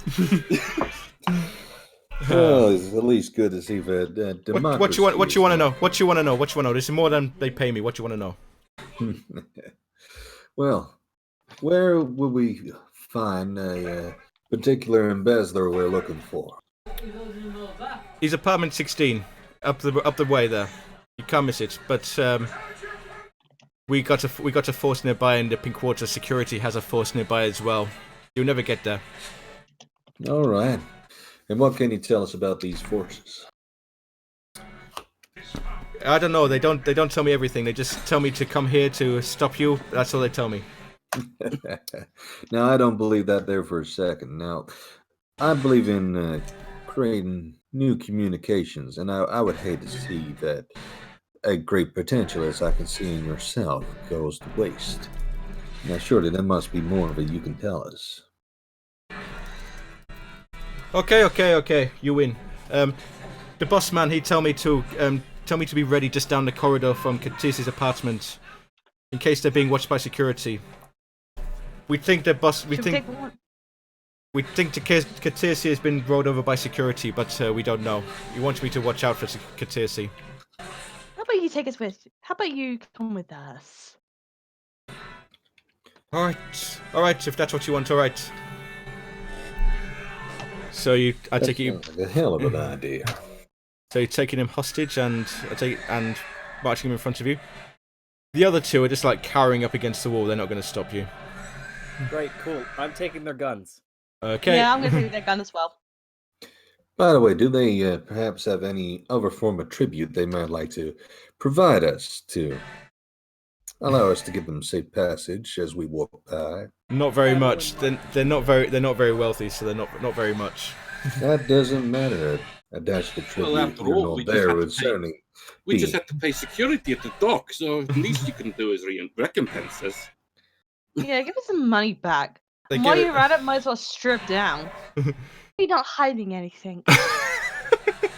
Well, it's at least good to see that democracy. What you want to know? What you want to know? This is more than they pay me. What you want to know? Well, where would we find a particular embezzler we're looking for? He's apartment 16, up the way there. You can't miss it. But we got a force nearby, and the Pink Water security has a force nearby as well. You'll never get there. All right. And what can you tell us about these forces? I don't know. They don't tell me everything. They just tell me to come here to stop you. That's all they tell me. Now, I don't believe that there for a second. Now, I believe in creating new communications, and I would hate to see that a great potential, as I can see in yourself, goes to waste. Now, surely there must be more of it you can tell us. Okay. You win. The boss man, he tell me to be ready just down the corridor from Katis's apartment, in case they're being watched by security. We think the Katisi has been rolled over by security, but we don't know. He wants me to watch out for Katisi. How about you take us with? How about you come with us? All right. If that's what you want, all right. So I take it you. Sounds like a hell of an idea. So you're taking him hostage and marching him in front of you. The other two are just like cowering up against the wall. They're not going to stop you. Right, cool. I'm taking their guns. Okay. Yeah, I'm gonna take their gun as well. By the way, do they perhaps have any other form of tribute they might like to provide us to allow us to give them safe passage as we walk by? Not very much. They're not very wealthy, so they're not very much. That doesn't matter. A dash of tribute after here all, nor we just there have to would pay- certainly We be. just have to pay security at the dock, so the least you can do is recompense us. Yeah, give us some money back. They And while give you're at it, might as well strip down. You're not hiding anything.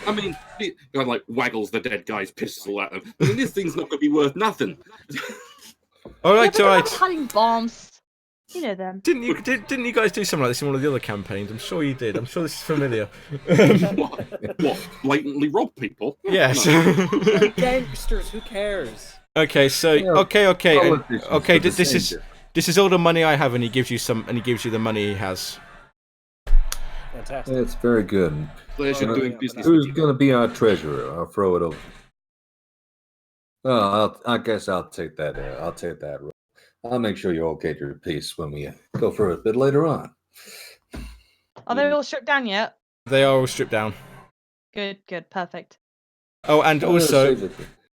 I mean, he kind of like waggles the dead guy's pistol at him. I mean, this thing's not going to be worth nothing. All Yeah, right, but they're all not right. hiding bombs. You know them. Didn't you guys do something like this in one of the other campaigns? I'm sure you did. I'm sure this is familiar. What? Blatantly rob people? Yes. They're gangsters. Who cares? Okay, so Yeah, okay. politicians Okay, do the this is all the money I have, and he gives you the money he has. Fantastic. It's very good. Pleasure Well, doing yeah, business Who's with you. going to be our treasurer? I'll throw it over. Oh, I guess I'll take that. I'll take that role. I'll make sure you all get your piece when we go for a bit later on. Are they all stripped down yet? They are all stripped down. Good, perfect. Oh, and I'm gonna also, save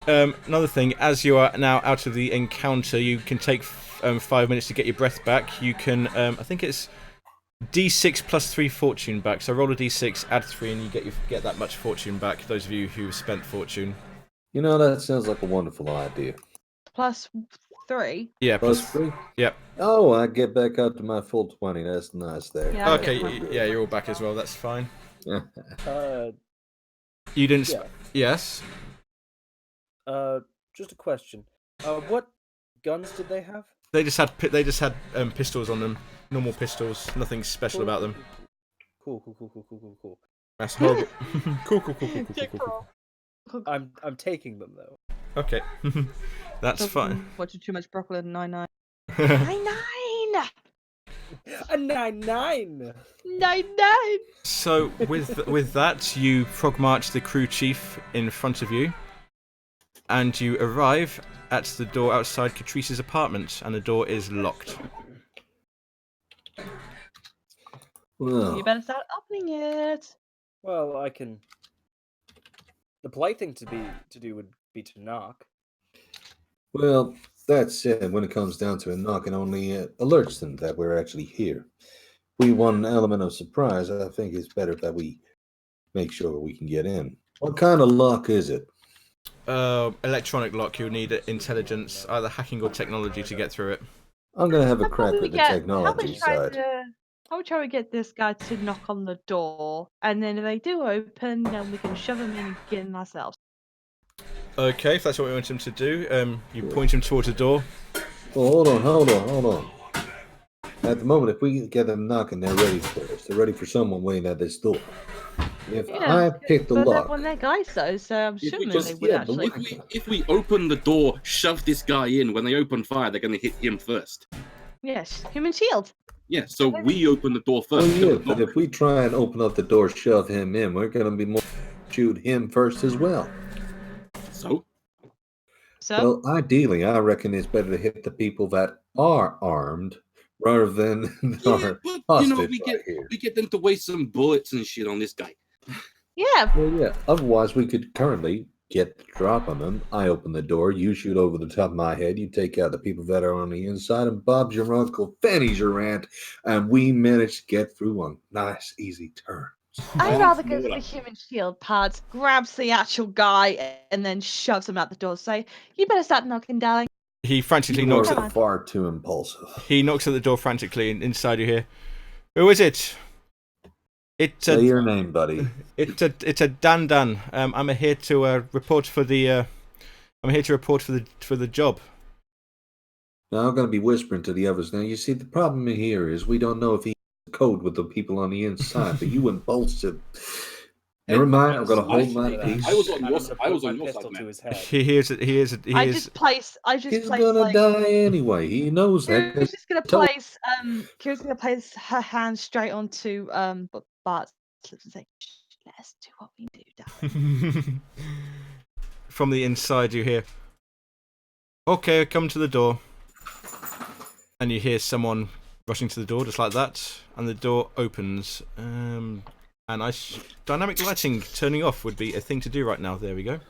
it. another thing, as you are now out of the encounter, you can take 5 minutes to get your breath back. You can, I think it's D6 plus 3 fortune back. So roll a D6, add 3, and you get that much fortune back. Those of you who have spent fortune. You know, that sounds like a wonderful idea. Plus 3. Yeah, Plus 3? Yep. Oh, I get back up to my full 20. That's nice there. Yeah, I Okay, get yeah, you're all back as well. That's fine. You didn't. Yeah. Yes. Just a question. What guns did they have? They just had pistols on them. Normal pistols. Nothing special about them. Cool. That's horrible. Cool. I'm taking them though. Okay. That's fine. Watching too much Brooklyn 99. 99! A 9-9. 99! So with that, you frog march the crew chief in front of you, and you arrive at the door outside Catrice's apartment, and the door is locked. Well, You better start opening it. Well, I can. The polite thing to do would be to knock. well, that said, when it comes down to it, knocking only alerts them that we're actually here. We want an element of surprise. I think it's better that we make sure we can get in. What kind of lock is it? Electronic lock. You'll need intelligence, either hacking or technology, to get through it. I'm going to have a How crack about we with the get- technology side. How would we get this guy to knock on the door, and then if they do open, then we can shove him in and get in ourselves. Okay, if that's what we want him to do, you point him towards the door. Well, hold on. At the moment, if we get them knocking, they're ready for us. They're ready for someone waiting at this door. If I pick the But they're lock, one of their guys, though, so I'm If we assuming just- they would yeah, but actually. If we open the door, shove this guy in, when they open fire, they're going to hit him first. Yes, human shield. Yeah, so we open the door oh first. yeah, but if we try and open up the door, shove him in, we're going to be more shoot him first as well. So? So Well, ideally, I reckon it's better to hit the people that are armed rather than Yeah, our but, hostage we right here. get them to waste some bullets and shit on this guy. yeah, Well, yeah. Otherwise, we could currently get the drop on them. I open the door, you shoot over the top of my head, you take out the people that are on the inside, and Bob's your uncle, Fanny's your aunt, and we manage to get through on nice, easy turn. I'd rather go for Smaller. the human shield part, grabs the actual guy, and then shoves him out the door. Say, you better start knocking, darling. He frantically You knocks. are far too impulsive. He knocks at the door frantically, and inside you hear, "Who is it?" It's Say a your name, buddy. it's a Dan. I'm here to report for the for the job. Now, I'm going to be whispering to the others. Now, you see, the problem here is we don't know if he code with the people on the inside, but you impulsive. Never mind, I'm going to hold my peace. I was on your My pistol side, to man. his head. He hears it. He I is. just place. He's going to die anyway. He knows that. Kira's just gonna Tell- place. Kira's gonna place her hand straight onto Bart's lips and say, "Shh, "Let us do what we do, darling." From the inside, you hear, "Okay, come to the door." And you hear someone rushing to the door, just like that, and the door opens. And dynamic lighting turning off would be a thing to do right now. There we go.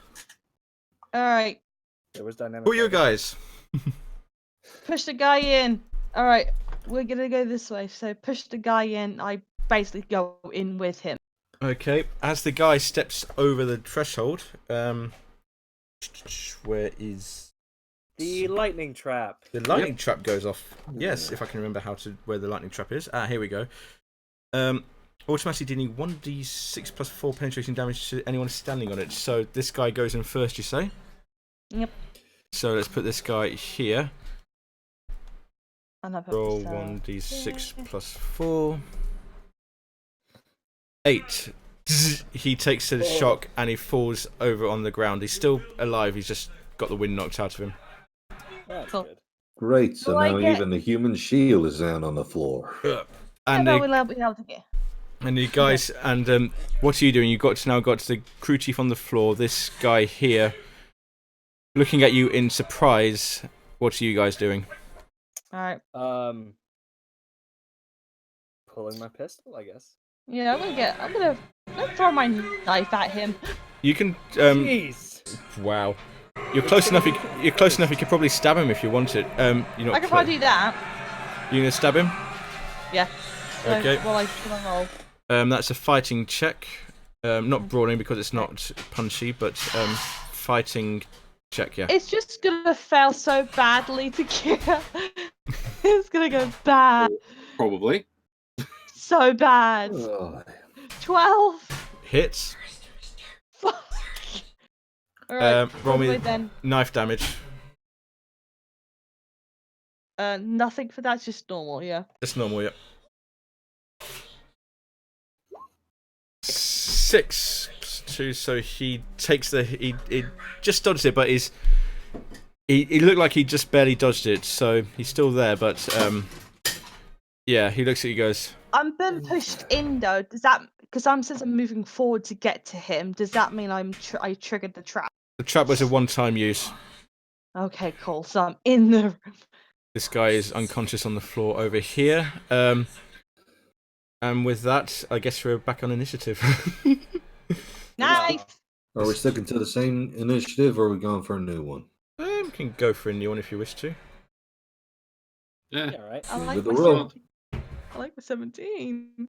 All right, There was dynamic. Who are you lighting. guys? push the guy in. All right, we're gonna go this way. So push the guy in. I basically go in with him. Okay, as the guy steps over the threshold, where is The lightning trap. the lightning trap goes off? Yes, if I can remember where the lightning trap is. Here we go. automatically dealing 1d6 plus 4 penetration damage to anyone standing on it. So this guy goes in first, you say? Yep. So let's put this guy here. And I put Roll this, 1d6 plus 4. 8. He takes a shock and he falls over on the ground. He's still alive, he's just got the wind knocked out of him. That's Cool. good. Great. So Do I now get- even the human shield is down on the floor. And no, the, we'll be able to get. and the guys, and what are you doing? You now got to the crew chief on the floor. This guy here, looking at you in surprise. What are you guys doing? Alright. Pulling my pistol, I guess. Yeah, I'm gonna throw my knife at him. You can. Jeez. Wow. You're close enough. You're close enough. You could probably stab him if you wanted. You're not. I can probably do that. You gonna stab him? Yeah. So, Okay. well, I can roll. That's a fighting check. Not brawling because it's not punchy, but fighting check. Yeah. It's just gonna fail so badly to Kira. It's gonna go bad. Probably. So bad. Oh, 12. Hits. Fuck. Alright. Roll me then. knife damage. Nothing for that, just normal, yeah. Just normal. Yeah. 6 plus 2, so he takes the he just dodged it, but he looked like he just barely dodged it, so he's still there, but yeah, he looks at you, goes, I'm being pushed in though. Does that since I'm moving forward to get to him? Does that mean I triggered the trap? the trap was a one-time use. Okay, cool. So I'm in the room. This guy is unconscious on the floor over here. And with that, I guess we're back on initiative. Nice. are we sticking to the same initiative, or are we going for a new one? Can go for a new one if you wish to. Yeah. Yeah, right. I like With the my roll. 17. I like my 17.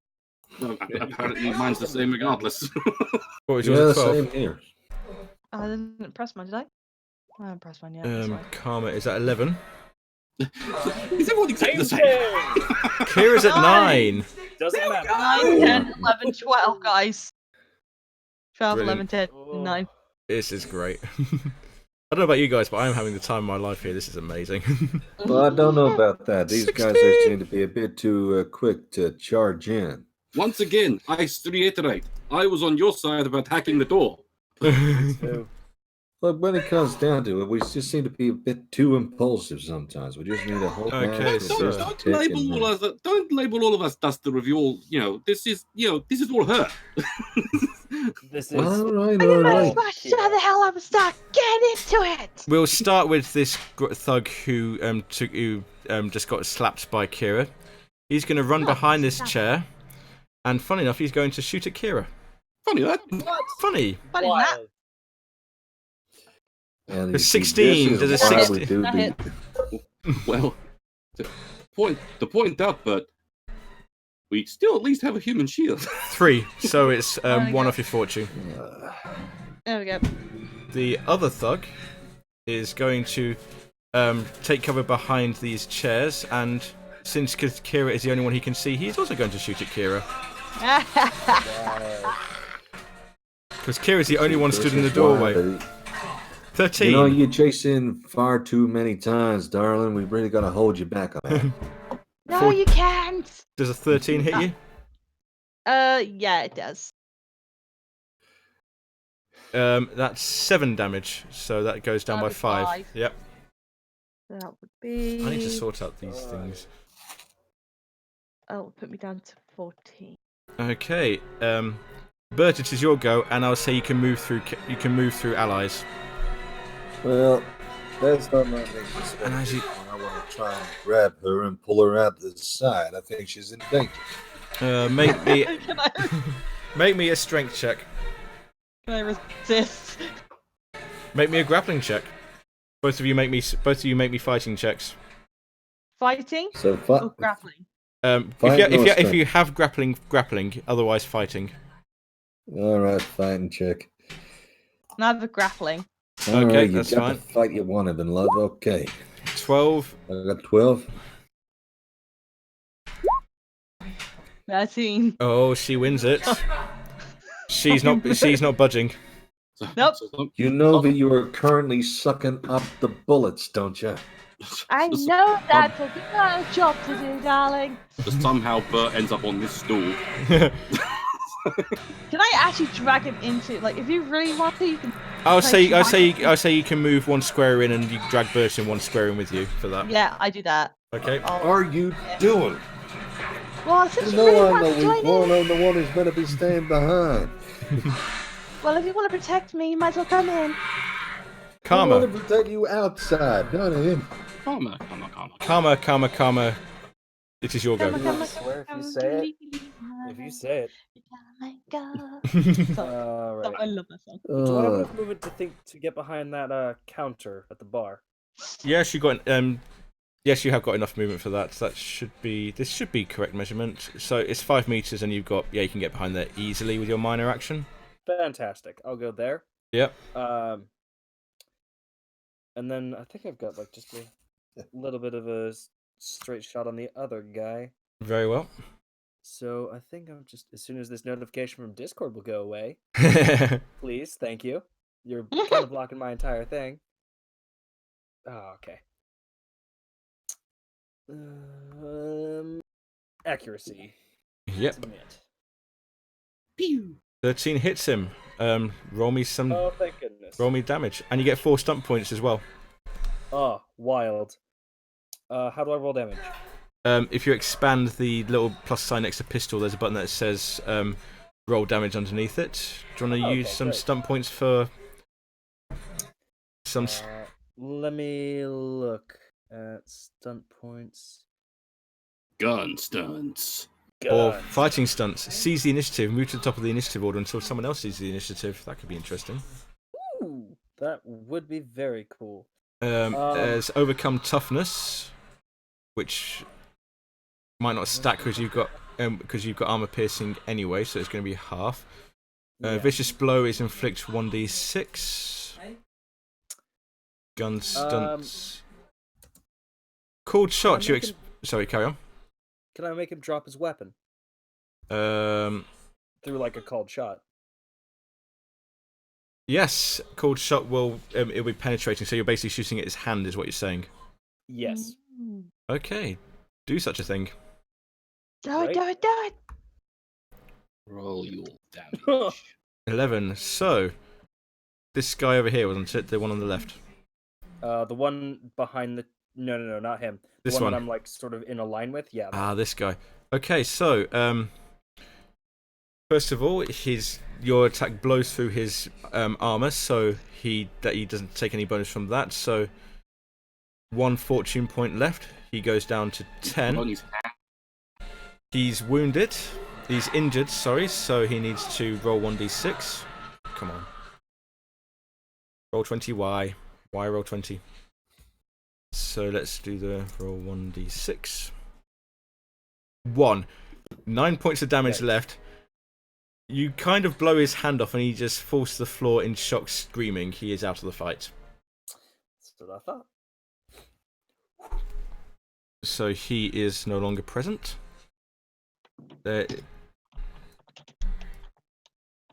No, apparently mine's the same regardless. What was Yeah, yours? 12. same here. I didn't press mine, did I? I haven't pressed mine yet. That's fine. Karma is at 11. Is everyone exactly the same? Kira's at 9. Doesn't matter. 9, 10, 11, 12, guys. 12, Brilliant. 11, 10, 9. This is great. I don't know about you guys, but I'm having the time of my life here. This is amazing. Well, I don't know about that. These guys 16. seem to be a bit too quick to charge in. Once again, I reiterate, I was on your side about hacking the door. But when it comes down to it, we just seem to be a bit too impulsive sometimes. We just need a whole Okay, match so- with Don't this label tick and all us. Don't label all of us dust the review. This is all her. This is. All right, I all didn't right. smash how the hell I'm stuck. Get into it. We'll start with this thug who just got slapped by Kira. He's going to run behind this chair, and funny enough, he's going to shoot at Kira. Funny that. What? Funny. Funny that. And The you see, 16, this is there's a why 16. we do That the- hit. Well, to point out, but we still at least have a human shield. 3, so it's There we 1 go. off your fortune. There we go. The other thug is going to take cover behind these chairs, and since Kira is the only one he can see, he's also going to shoot at Kira. Because Kira's the only one stood in the doorway. 13. You know, you chase in far too many times, darling. We really got to hold you back on that. No, you can't. Does a 13 hit you? Yeah, it does. That's 7 damage, so that goes down by That'd be 5. 5. Yep. That would be. I need to sort out these things. Oh, put me down to 14. Okay. Bert, it is your go, and I'll say you can move through. You can move through allies. Well, that's not my main And as you- I want to try and grab her and pull her out to the side. I think she's in danger. Make me Can I, make me a strength check. can I resist? Make me a grappling check. Both of you make me fighting checks. Fighting So, or grappling? If you Fighting or have grappling, otherwise fighting. all right, fighting check. Neither grappling. All Okay, right, you that's got fine. the fight you wanted in love. Okay, 12. I got 12. 13. Oh, she wins it. She's not budging. Nope. You know that you are currently sucking up the bullets, don't you? I know that, but we got a job to do, darling. Somehow Bert ends up on this stool. Can I actually drag him into, like, if you really want to, you can... I say you can move one square in and you drag Bert in one square in with you for that. Yeah, I do that. Okay. What are you doing? Well, since You you really know I'm want the to weak join one. in, I'm the one who's going to be staying behind. well, if you want to protect me, you might as well come in. I Karma. want to protect you outside, not in. Karma. Karma. It is your go. Come, I swear, if you say it, all right. I love that song. Do I have enough movement to get behind that counter at the bar? Yes, you got. Yes, you have got enough movement for that. This should be correct measurement. So it's 5 meters, and you've got you can get behind there easily with your minor action. Fantastic. I'll go there. Yep. And then I think I've got like just a little bit of a straight shot on the other guy. Very well. So I think I'm just as soon as this notification from Discord will go away, please, thank you. You're kind of blocking my entire thing. Oh, okay. Accuracy. Yep. Submit. Pew. 13 hits him. Roll me some. Oh, thank goodness. Roll me damage, and you get 4 stump points as well. Oh, wild. How do I roll damage? If you expand the little plus sign next to pistol, there's a button that says roll damage underneath it. Do you want to use some great. stump points for some? Let me look at stunt points. Gun stunts. Or Guns. fighting stunts. Seize the initiative. Move to the top of the initiative order until someone else sees the initiative. That could be interesting. Ooh, that would be very cool. There's overcome toughness, which might not stack because you've got armor piercing anyway, so it's going to be half. Yeah. Vicious blow is inflict 1d6. Gun stunts. Cold shot. Sorry, carry on. Can I make him drop his weapon Um, through like a called shot? yes, cold shot will it'll be penetrating, so you're basically shooting at his hand, is what you're saying. Yes. Okay, do such a thing. Do it, do it, do it! Roll your damage. 11. So, this guy over here, wasn't it? The one on the left. The one behind the no, not him. The This one one. that I'm like sort of in a line with. Yeah. Ah, this guy. Okay, so first of all, your attack blows through his armor, so he doesn't take any bonus from that. So 1 fortune point left. He goes down to 10. On his hand. He's wounded. He's injured. Sorry, so he needs to roll 1d6. Come on. Roll 20. Why roll 20? So let's do the roll 1d6. 1. 9 points of damage left. You kind of blow his hand off and he just falls to the floor in shock, screaming. He is out of the fight. That's what I thought. So he is no longer present.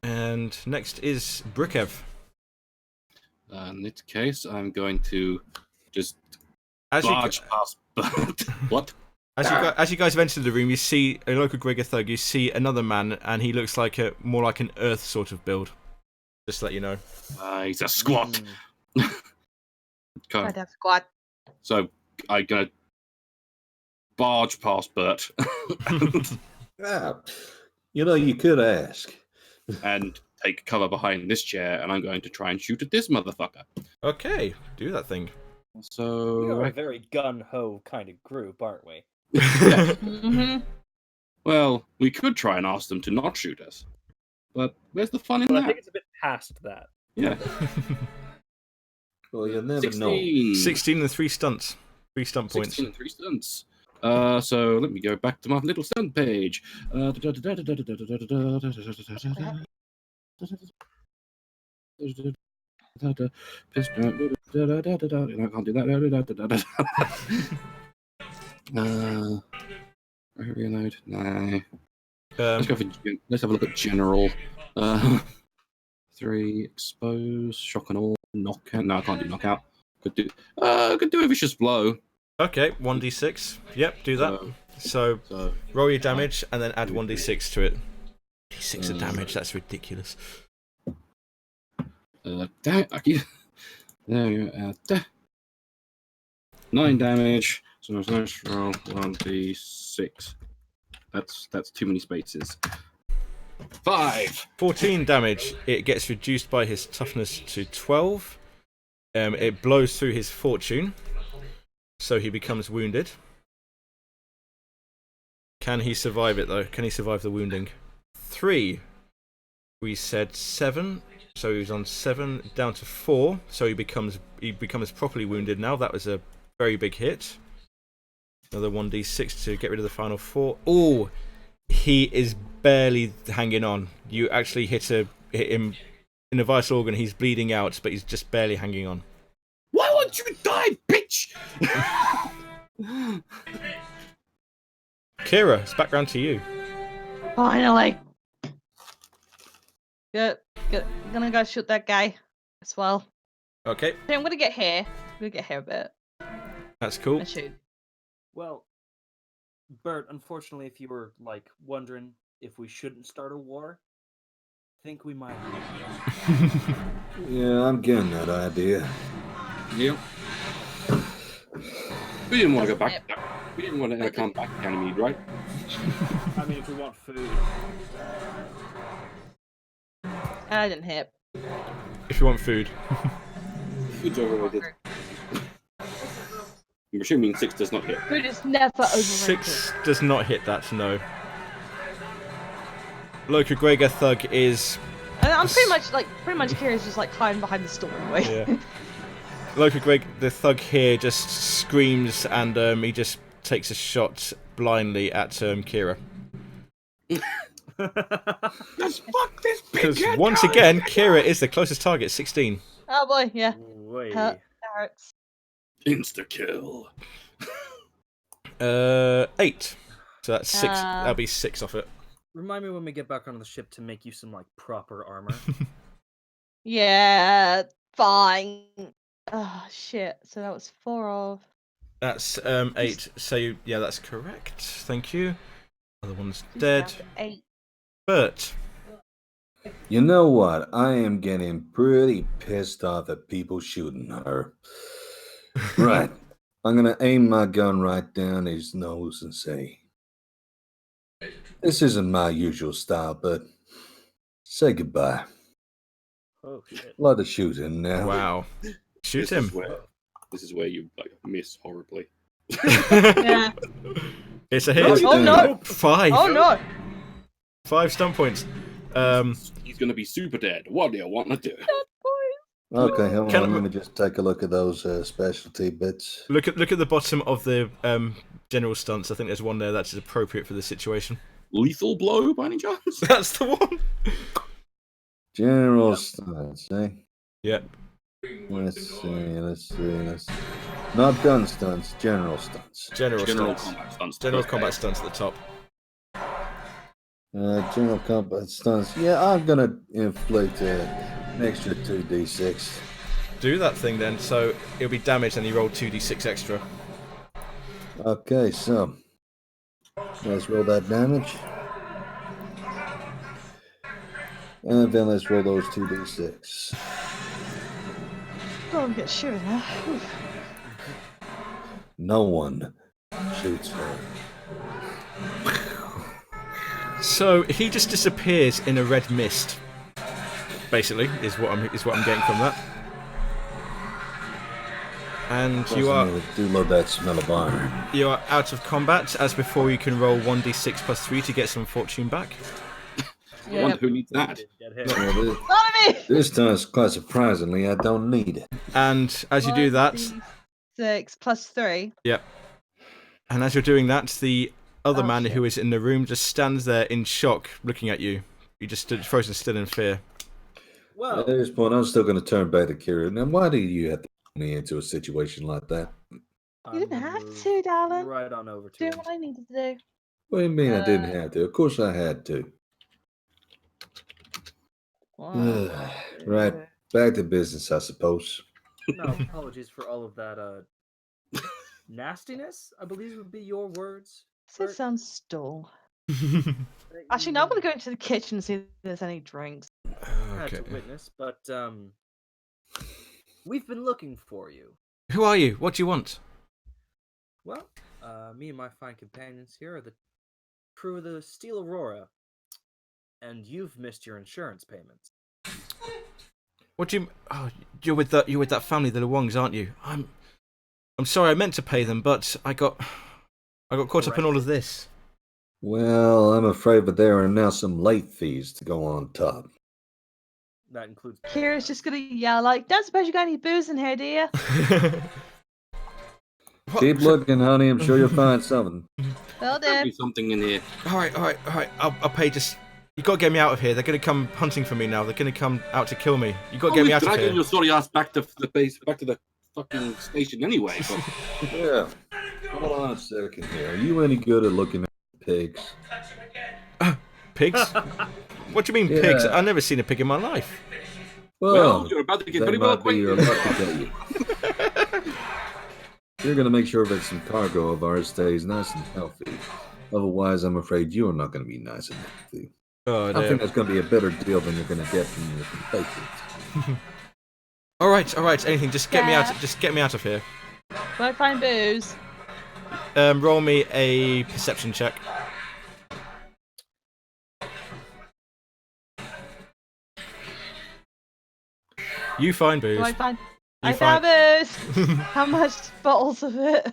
And next is Brikev. In this case, I'm going to just As you, barge past. What? as you guys have entered the room, you see a local Gregor thug. You see another man, and he looks like more like an Earth sort of build. Just to let you know. He's a squat. I'd have squad. So I'm gonna barge past Bert Ah, you could ask. and take cover behind this chair, and I'm going to try and shoot at this motherfucker. Okay, do that thing. We So, are a very gun ho kind of group, aren't we? well, we could try and ask them to not shoot us, but where's the fun in But I that? think it's a bit past that. Yeah, Well, you never 16. 16 and 3 stunts. 3 stunt points. 16 and 3 stunts. So let me go back to my little stunt page. Pistol. I can't do that. Reload. No. Let's go for. Let's have a look at general. 3 expose, shock and all, knockout. No, I can't do knockout. Could do a vicious blow. Okay, 1d6. Yep, do that. So roll your damage and then add 1d6 to it. D6 of damage, that's ridiculous. There you go. 9 damage. So let's roll 1d6. That's too many spaces. 5. 14 damage. It gets reduced by his toughness to 12. It blows through his fortune, so he becomes wounded. Can he survive it though? Can he survive the wounding? 3. We said 7, so he's on 7 down to 4, so he becomes properly wounded now. That was a very big hit. Another 1d6 to get rid of the final 4. Oh, he is barely hanging on. You actually hit him in a vital organ. He's bleeding out, but he's just barely hanging on. Why won't you die, bitch? Kira, it's back round to you. Finally. Good. I'm gonna go shoot that guy as well. Okay, Okay, I'm gonna get here. I'm gonna get here a bit that's cool. and shoot. Well, Bert, unfortunately, if you were like wondering if we shouldn't start a war, I think we might. Yeah, I'm getting that idea. Yep. We didn't want to go back. We didn't want to ever come back to Ganymede, right? I mean, if we want food. I didn't hit. If you want food. Food's overrated. I'm assuming 6 does not hit. Food is never overrated. 6 does not hit that, no. Local Gregor Thug is... And I'm pretty much curious, just like hiding behind the store anyway. Yeah. Local Greg, the thug here, just screams and he just takes a shot blindly at Kira. Let's fuck this bitch. Because once again, Kira is the closest target, 16. Oh boy, yeah. Wait. That hurts. Insta kill. 8. So that's 6. That'll be 6 off it. Remind me when we get back on the ship to make you some like proper armor. Yeah, fine. Oh shit. So that was 4 of. That's 8. So yeah, that's correct. Thank you. Other one's dead. 8. Bert. You know what? I am getting pretty pissed off at people shooting her. Right. I'm gonna aim my gun right down his nose and say, "This isn't my usual style, but say goodbye." Oh shit. A lot of shooting now. Wow. Shoot him. This is where you like miss horribly. Yeah. It's a hit. Oh no! 5. Oh no! 5 stun points. He's gonna be super dead. What do you want to do? Okay, hold Can on. I- Let me just take a look at those specialty bits. Look at the bottom of the general stunts. I think there's one there that's appropriate for the situation. Lethal blow, by any chance? That's the one. General stunts, eh? Yep. Let's see. Not gun stunts, general stunts. General stunts. combat stunts. General combat stunts at the top. General combat stunts. Yeah, I'm gonna inflict an extra 2d6. Do that thing then. So it'll be damage, and you roll 2d6 extra. Okay, so let's roll that damage. And then let's roll those 2d6. Oh, I'm getting shooting now. No one shoots her. So he just disappears in a red mist. Basically, is what I'm getting from that. And Plus, I do love that smell of iron. you are out of combat. As before, you can roll 1d6 plus 3 to get some fortune back. I wonder who needs that. Get hit. Well, Not me! this time, quite surprisingly, I don't need it. And as you do that, 6 plus 3. yep. And as you're doing that, the other Oh, man shit. who is in the room just stands there in shock, looking at you. You just stood frozen still in fear. Well, At this point, I'm still going to turn back to Kira. Now, why do you have to put me into a situation like that? You didn't have to, darling. Right on over to Do him. what I needed to do. What do you mean I didn't have to? Of course I had to. Wow. Right, back to business, I suppose. No, apologies for all of that nastiness, I believe would be your words. This Bert, sounds dull. that Actually, you, now I'm gonna go into the kitchen and see if there's any drinks. had Okay. to witness, but we've been looking for you. Who are you? What do you want? Well, me and my fine companions here are the crew of the Steel Aurora, and you've missed your insurance payments. What do you? Oh, you're with that family, the Luongs, aren't you? I'm sorry. I meant to pay them, but I got caught up in all of this. Well, I'm afraid that there are now some late fees to go on top. That includes Kira's just gonna yell like, "Don't suppose you got any booze in here, do you?" Keep looking, honey. I'm sure you'll find something. Well There'll be done. something in here. All right. I'll pay. Just you got to get me out of here. They're gonna come hunting for me now. They're gonna come out to kill me. You got to get me out of Dragging here. your sorry ass back to the base, back to the fucking station anyway. But Yeah. Hold on a second here. Are you any good at looking at pigs? Pigs? What do you mean pigs? Yeah. I've never seen a pig in my life. well, you're about to get that very well might be your acquainted. luck to get you. You're going to make sure that some cargo of ours stays nice and healthy. Otherwise, I'm afraid you're not going to be nice and healthy. Oh, I dear. think that's going to be a better deal than you're going to get from your compatriots. All right. Anything. Just get me out. Yeah. Just get me out of here. Will I find booze? Roll me a perception check. You find booze. Do I find? You I found booze. How much bottles of it?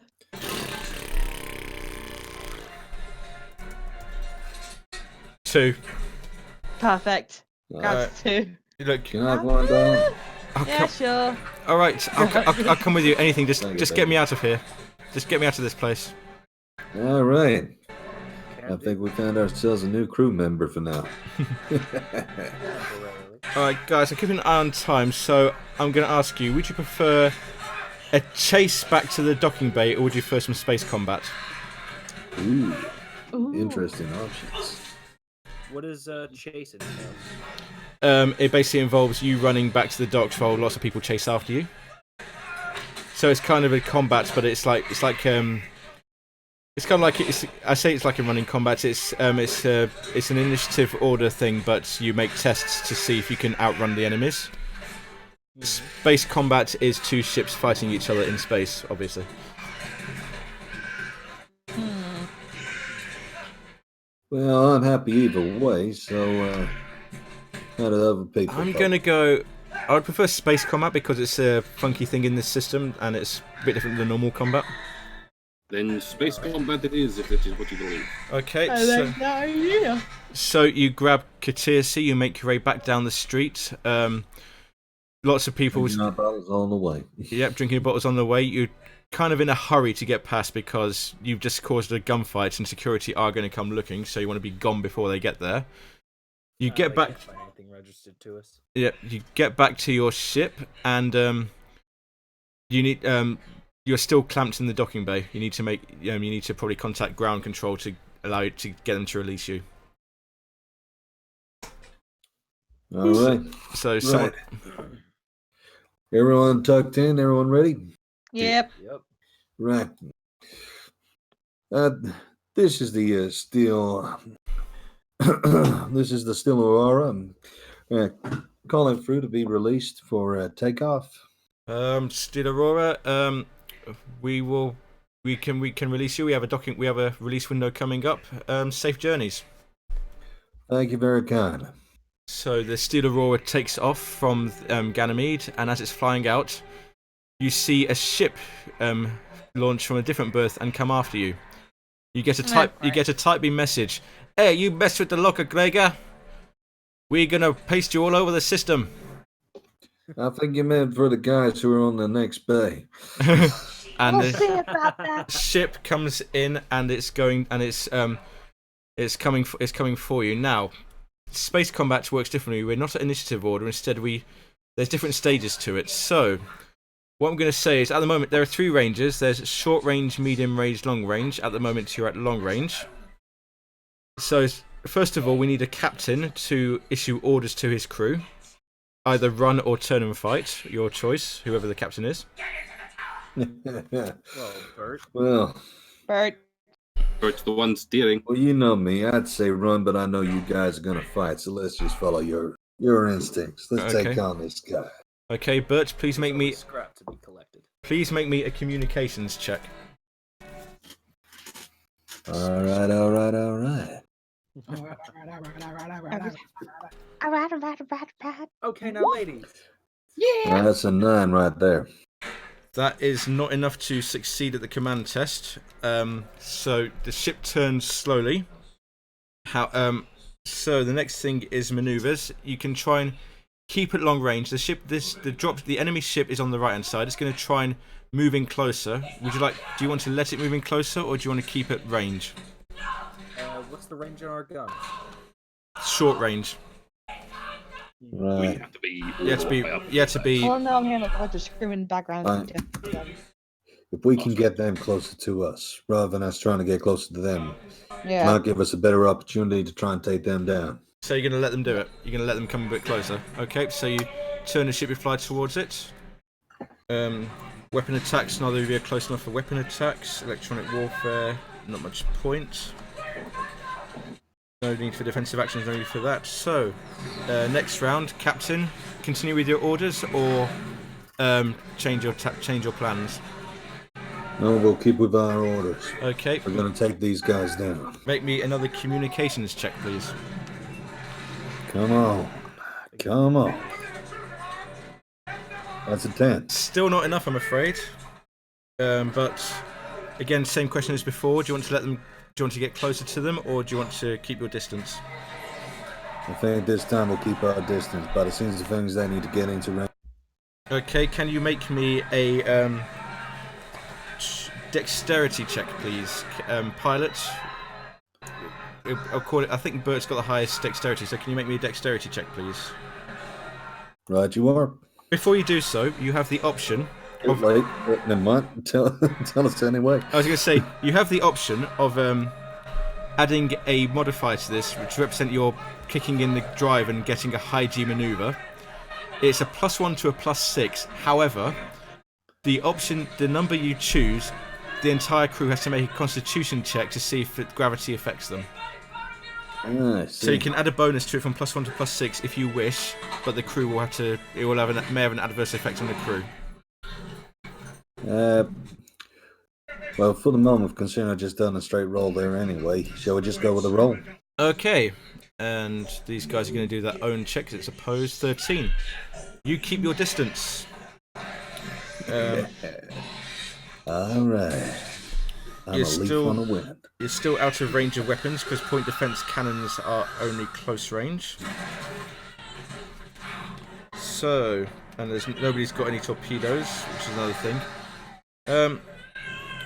Two. Perfect. All Grabs right. two. Look. Can I have one, darling? I'll Yeah, come. sure. All right. I'll come with you. Anything. Just Thank you, get baby. me out of here. Just get me out of this place. All right. Can I do. think we found ourselves a new crew member for now. Temporarily. All right, guys. I'm keeping an eye on time, so I'm going to ask you: would you prefer a chase back to the docking bay, or would you prefer some space combat? Ooh, Ooh. interesting options. What is chase entail? It basically involves you running back to the docks while lots of people chase after you. So it's kind of a combat, but it's kind of like I say it's like a running combat. It's an initiative order thing, but you make tests to see if you can outrun the enemies. Space combat is two ships fighting each other in space, obviously. Well, I'm happy either way, so how do other people I'm vote? gonna go. I would prefer space combat because it's a funky thing in this system and it's a bit different than normal combat. Then space combat it is, if it is what you believe. Okay, I like that idea. so you grab Katirsi, you make your way back down the street. Lots of people. Not bottles on the way. Yep, drinking bottles on the way. You're kind of in a hurry to get past because you've just caused a gunfight and security are going to come looking, so you want to be gone before they get there. You get They back. can't find anything registered to us. Yeah, you get back to your ship and you need you're still clamped in the docking bay. You need to make you need to probably contact ground control to allow you to get them to release you. All right. So someone. Everyone tucked in? Everyone ready? Yep. Yep. Right. This is the steel. This is the steel Aurora. Calling through to be released for takeoff. Steel Aurora, we can release you. We have a release window coming up. Safe journeys. Thank you very kind. So the Steel Aurora takes off from Ganymede, and as it's flying out, you see a ship launch from a different berth and come after you. You get a type B message. Hey, you mess with the locker, Gregor. We're gonna paste you all over the system. I think you meant for the guys who are on the next bay. And We'll the see about that. ship comes in, and it's coming for you now. Space combat works differently. We're not at initiative order. Instead, there's different stages to it. So, what I'm going to say is, at the moment, there are three ranges. There's short range, medium range, long range. At the moment, you're at long range. So first of all, we need a captain to issue orders to his crew. Either run or turn and fight. Your choice, whoever the captain is. Well, Bert. Well, Bert. Bert's the one steering. well, you know me. I'd say run, but I know you guys are gonna fight, so let's just follow your instincts. Let's Okay. take on this guy. Okay, Bert, please make me Scrap to be collected. a communications check. All right. Okay, now, ladies. That's a 9 right there. That is not enough to succeed at the command test. So the ship turns slowly. So the next thing is maneuvers. You can try and keep it long range. The enemy ship is on the right hand side. It's going to try and move in closer. Do you want to let it move in closer, or do you want to keep it range? What's the range on our gun? Short range. We Right. have to be. You have to be. Oh no, I'm hearing like a bunch of screaming background. If we can get them closer to us, rather than us trying to get closer to them, Yeah. might give us a better opportunity to try and take them down. So you're going to let them do it. You're going to let them come a bit closer. Okay. So you turn the ship, you fly towards it. Weapon attacks. Neither of you are close enough for weapon attacks. Electronic warfare. Not much point. No need for defensive actions, no need for that. So, next round, Captain, continue with your orders or change your plans. No, we'll keep with our orders. Okay, We're gonna take these guys down. make me another communications check, please. Come on. That's a 10. Still not enough, I'm afraid. But again, same question as before. Do you want to get closer to them, or do you want to keep your distance? I think this time we'll keep our distance, but it seems the things they need to get into range. Okay, can you make me a dexterity check, please, pilot? I'll call it. I think Bert's got the highest dexterity, so can you make me a dexterity check, please? Right, you are. Before you do so, you have the option. Too late. Never mind. Tell us anyway. I was going to say you have the option of adding a modifier to this, which represent your kicking in the drive and getting a high G maneuver. It's a +1 to a +6. However, the number you choose, the entire crew has to make a Constitution check to see if gravity affects them. I So see. you can add a bonus to it from +1 to +6 if you wish, but the crew will have to. It will may have an adverse effect on the crew. Well, for the moment, considering I just done a straight roll there anyway, shall we just go with a roll? Okay, and these guys are going to do their own check 'cause it's opposed 13. You keep your distance. All right. I'm You're a leaf still- on the wind. You're still out of range of weapons because point defense cannons are only close range. So, and nobody's got any torpedoes, which is another thing.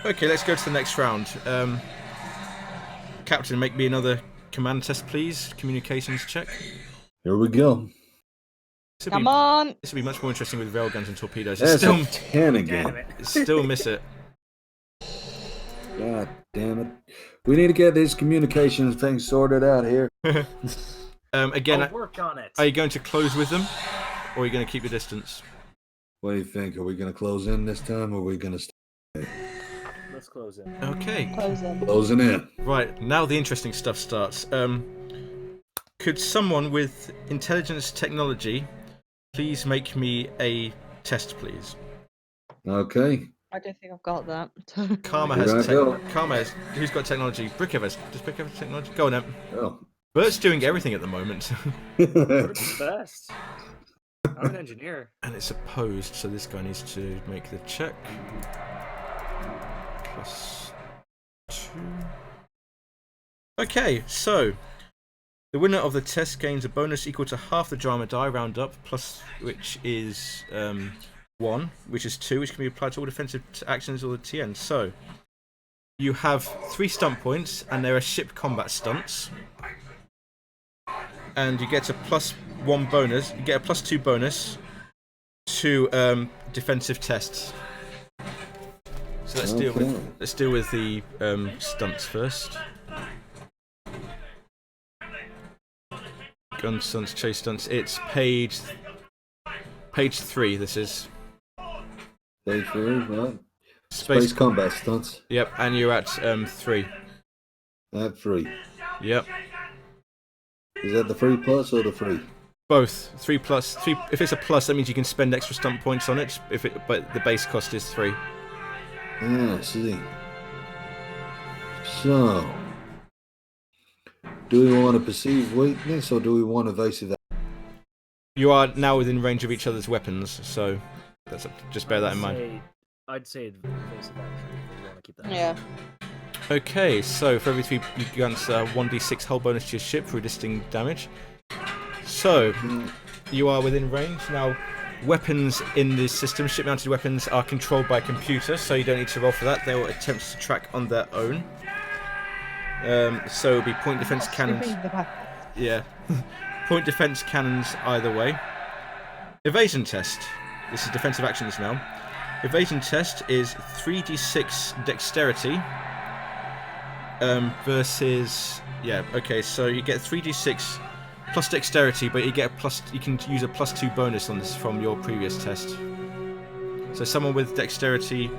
Okay, let's go to the next round. Captain, make me another command test, please. Communications check. Here we go. Come on! This will be much more interesting with railguns and torpedoes. That's Still, a 10 again. still miss it. God damn it. We need to get this communications thing sorted out here. Again, I'll work on it. are you going to close with them, or are you going to keep your distance? What do you think? Are we going to close in this time, or are we going to stay? Let's close in. Okay. Close them. Closing in. Right, now the interesting stuff starts. Could someone with intelligence technology please make me a test, please? Okay. I don't think I've got that. Karma Here has I go. Karma has. Who's got technology? Brick has. Does Brick have technology? Go on then. Oh. Bert's doing everything at the moment. Bert's the best. I'm an engineer. And it's opposed, so this guy needs to make the check. +2. Okay, so the winner of the test gains a bonus equal to half the drama die, round up, plus which is 1, which is 2, which can be applied to all defensive actions or the TN. So you have 3 stunt points, and there are ship combat stunts. And you get a +1 bonus. You get a +2 bonus to defensive tests. So let's deal with the stunts first. gun stunts, chase stunts. It's page 3. This is Page 3, right? space. Space combat stunts. Yep, and you're at 3. At 3. Yep, Is that the 3 plus or the 3? both 3 plus 3. If it's a plus, that means you can spend extra stunt points on it. But the base cost is 3. Ah, I see. So, do we want a perceived weakness or do we want evasive? You are now within range of each other's weapons, so just bear that in mind. I'd say evasive action if you want to keep that. Yeah. Okay, so for every 3 guns, 1d6 hull bonus to your ship for resisting damage. So, you are within range. Now, weapons in this system, ship-mounted weapons, are controlled by a computer, so you don't need to roll for that. They will attempt to track on their own. So it'll be point defense cannons. Yeah. Point defense cannons either way. Evasion test. This is defensive actions now. Evasion test is 3d6 dexterity versus... Yeah, okay, so you get 3d6 plus dexterity, but you get you can use a +2 bonus on this from your previous test. So someone with dexterity...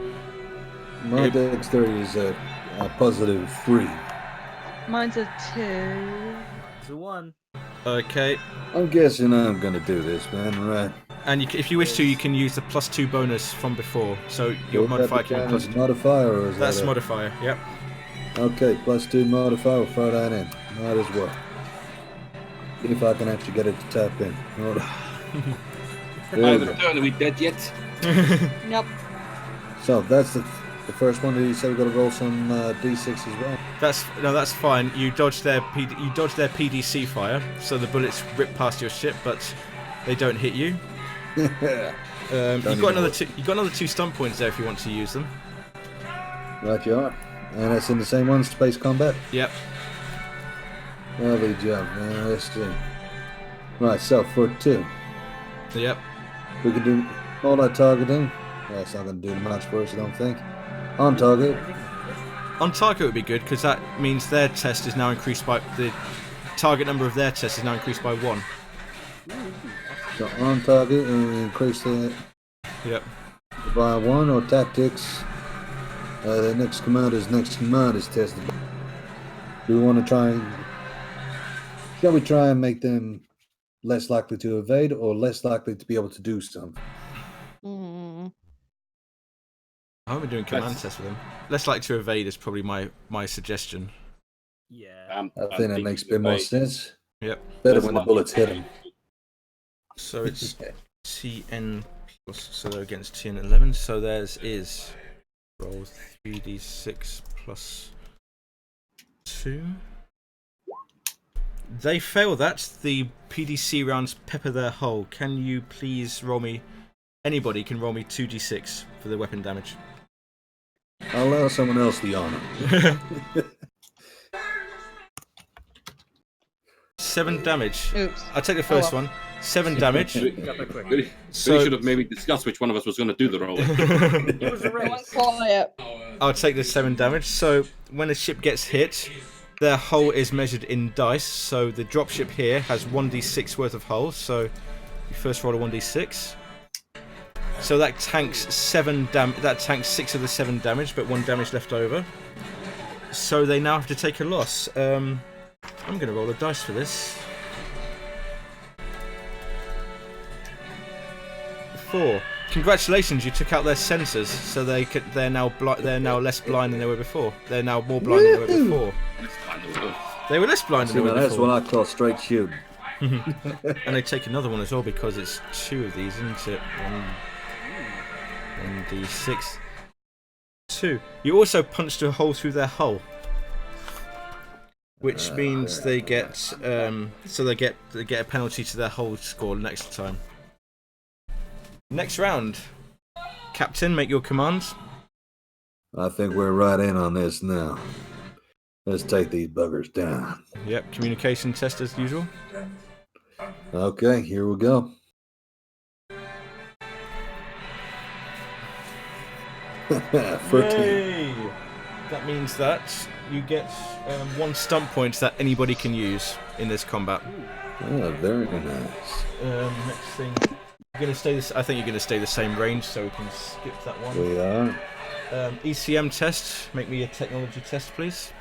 My dexterity is a positive 3. Mine's a 2. It's a 1. Okay. I'm guessing I'm gonna do this, man, right? And you, if you wish to, you can use the +2 bonus from before. So your Would modifier that can be be +2. modifier or is That's that modifier, yep. Okay, +2 modifier, we'll throw that in. Might as well. See if I can actually get it to tap in. Hold on. There we Either go. turn, are we dead yet? Yep. So that's the first one. Did you say we got to roll some d6 as well? That's fine. You dodge their PDC fire, so the bullets rip past your ship, but they don't hit you. You've got another 2 stunt points there if you want to use them. Right, you are. And that's in the same one, space combat. Yep. Lovely job, man. Let's see. Right, so for 2, Yep. we can do all that targeting. That's not going to do much for us, I don't think. On target. On target would be good because that means their test is now increased by the target number of their test is now increased by 1. So on target, and we increase that Yep. by 1, or tactics. The next command is tested. Do we want to try? Shall we try and make them less likely to evade or less likely to be able to do something? Mm. I haven't been doing command tests with them. Less likely to evade is probably my suggestion. Yeah. I think that makes a bit more sense. Yep. Better when the bullets hit them. So it's TN plus, so they're against TN 11. So theirs is roll 3d6 plus 2. They fail that. The PDC rounds pepper their hull. Can you please roll me? Anybody can roll me 2d6 for the weapon damage. I'll allow someone else the honor. 7 damage. Oops. I'll take the first one. 7 damage. Really So should have maybe discussed which one of us was going to do the roll. It was a race. Quiet. I'll take the 7 damage. So when a ship gets hit, their hull is measured in dice. So the dropship here has 1d6 worth of hull. So you first roll a 1d6. So that tanks 7 that tanks 6 of the 7 damage, but 1 damage left over. So they now have to take a loss. I'm going to roll a dice for this. 4. Congratulations, you took out their sensors, so they're now less blind than they were before. They're now more blind than they were before. They were less blind than See, they now were that's before. what I call straight shooting. And they take another one as well because it's 2 of these, isn't it? 1d6. 2. You also punched a hole through their hull, which means they get they get a penalty to their hull score next time. Next round, Captain, make your commands. I think we're right in on this now. Let's take these buggers down. Yep, communication test as usual. Okay, here we go. Yay! That means that you get 1 stunt point that anybody can use in this combat. Oh, very nice. Next thing, you're gonna stay this. I think you're gonna stay the same range, so we can skip that one. We are. ECM test. Make me a technology test, please.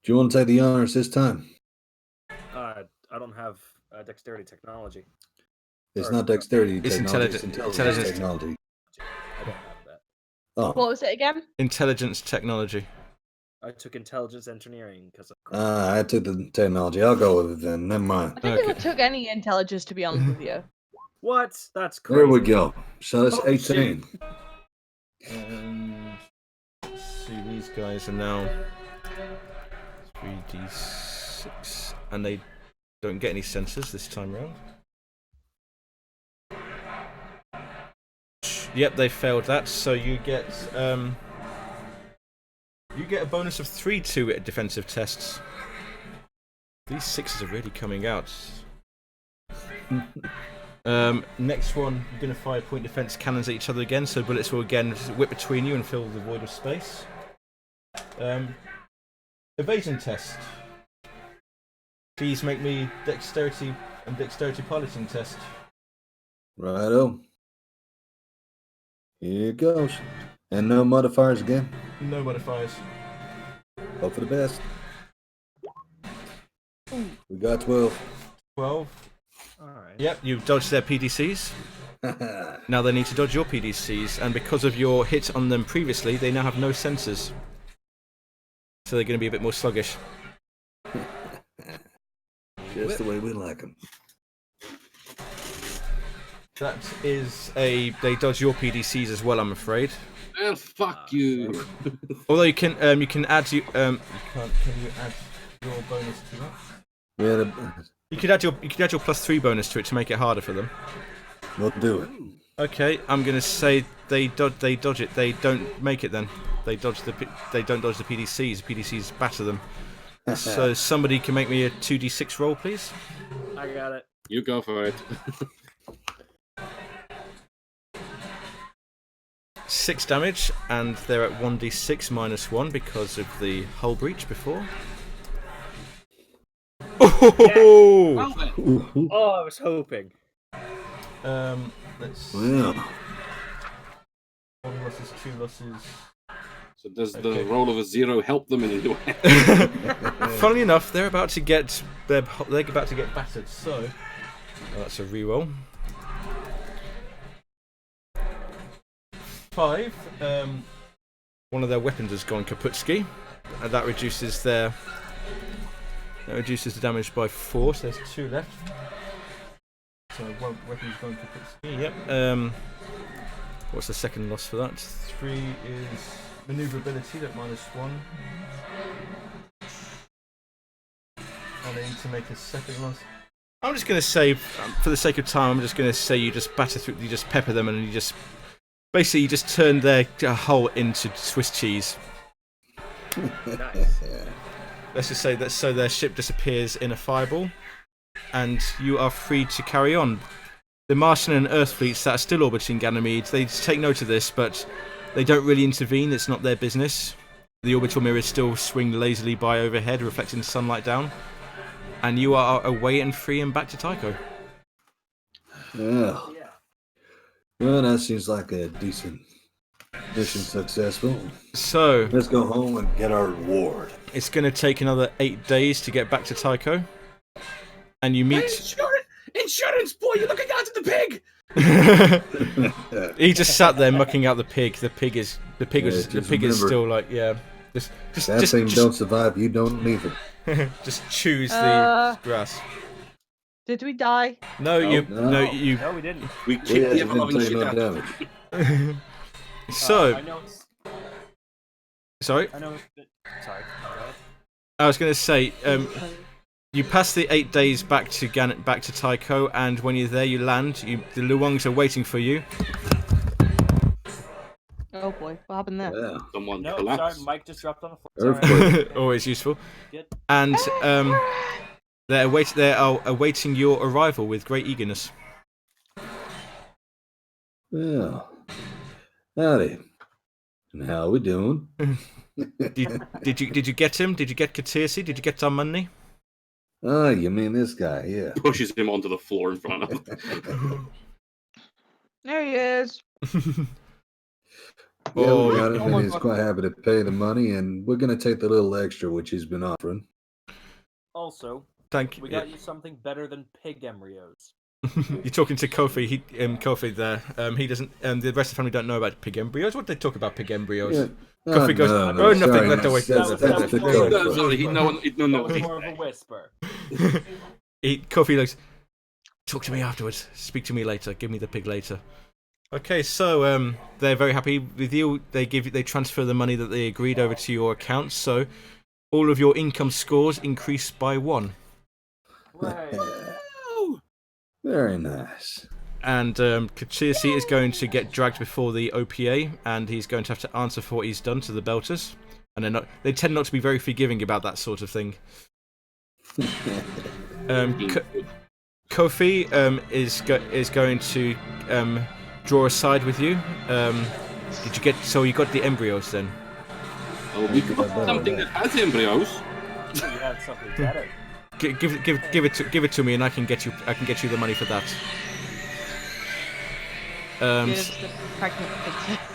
Do you want to take the honors this time? I don't have dexterity technology. It's Or- not dexterity It's technology. It's intelligence intelligence technology. I don't have that. Oh, What was it again? Intelligence technology. I took intelligence engineering because of. I took the technology. I'll go with it then. Never I mind. don't think it took any intelligence, to be honest with you. What? That's crazy. There we go. So that's Oh, 18. And let's see, these guys are now 3d6, and they don't get any sensors this time round. Yep, they failed that. So you get a bonus of 3 to defensive tests. These 6s are really coming out. Next one, you're going to fire point defense cannons at each other again, so bullets will again whip between you and fill the void of space. Evasion test. Please make me dexterity piloting test. Righto. Here it goes. And no modifiers again. No modifiers. Hope for the best. We got 12. 12. Alright. Yep, you've dodged their PDCs. Now they need to dodge your PDCs, and because of your hit on them previously, they now have no sensors. So they're going to be a bit more sluggish. Just the way we like them. That is a... They dodge your PDCs as well, I'm afraid. Well, fuck you. Although you can add... Can you add your bonus to that? Yeah, You could add your +3 bonus to it to make it harder for them. we'll do it. Okay, I'm gonna say they dodge it. They don't make it then. They don't dodge the PDCs. The PDCs batter them. So somebody can make me a 2d6 roll, please. I got it. You go for it. 6 damage, and they're at 1d6 -1 because of the hull breach before. Oh! Oh, I was hoping. Let's. Well, 1 losses, 2 losses. So does Okay. the roll of a 0 help them in any way? Funnily enough, they're about to get battered. So that's a reroll. 5. One of their weapons has gone kaputski, and that reduces the damage by 4. So there's 2 left. So one weapon's gone kaputski. Yep. What's the second loss for that? 3 is maneuverability at -1. And I need to make a second loss. I'm just going to say, for the sake of time, I'm just going to say you just batter through, you just pepper them, and you just basically you just turn their hull into Swiss cheese. Nice. Let's just say that so their ship disappears in a fireball, and you are free to carry on. The Martian and Earth fleets that are still orbiting Ganymede, they take note of this, but they don't really intervene. It's not their business. The orbital mirrors still swing lazily by overhead, reflecting sunlight down, and you are away and free and back to Tycho. yeah. Well, that seems like a decent mission successful. So Let's go home and get our reward. it's going to take another 8 days to get back to Tycho, and you meet. Insurance boy, you're looking after the pig. He just sat there mucking out the pig. The pig is just still like, yeah. Just That thing don't survive, you don't either. just chews the grass. Did we die? No, No. you. No, we didn't. We We kicked the actually ever didn't loving take shit no out. damage. So, I know it's. sorry. I know. Sorry. Go ahead. I was going to say, you pass the 8 days back to Tycho, and when you're there, you land. The Luongs are waiting for you. Oh boy, what happened there? Yeah. Someone No, collapsed. sorry, Mike just dropped on the floor. Earthquake. Always useful. Good. And they are awaiting your arrival with great eagerness. Well, howdy. And how are we doing? Did you get him? Did you get Katirsi? Did you get our money? Oh, you mean this guy? Yeah. Pushes him onto the floor in front of him. There he is. Yeah, Oh, we got him, oh and my he's God. quite happy to pay the money, and we're gonna take the little extra which he's been offering. Also, thank you. we got you something better than pig embryos. You're talking to Kofi. Kofi there. He doesn't. The rest of the family don't know about pig embryos. What do they talk about pig embryos? Yeah. Kofi goes, no, "Oh, nothing. sorry, Let the way." that's the more code of a for Sorry, it. no one That knows was he's more of a whisper. Kofi looks. Talk to me afterwards. Speak to me later. Give me the pig later. Okay, so they're very happy with you. They transfer the money that they agreed over to your account. So all of your income scores increase by 1. Right. Very nice. And Kachirsi is going to get dragged before the OPA, and he's going to have to answer for what he's done to the Belters. And they tend not to be very forgiving about that sort of thing. Kofi is going to draw a side with you. Did you get? So you got the embryos then? Oh, we got something that has embryos. You have something better. Give it to me, and I can get you the money for that. Gives the pregnant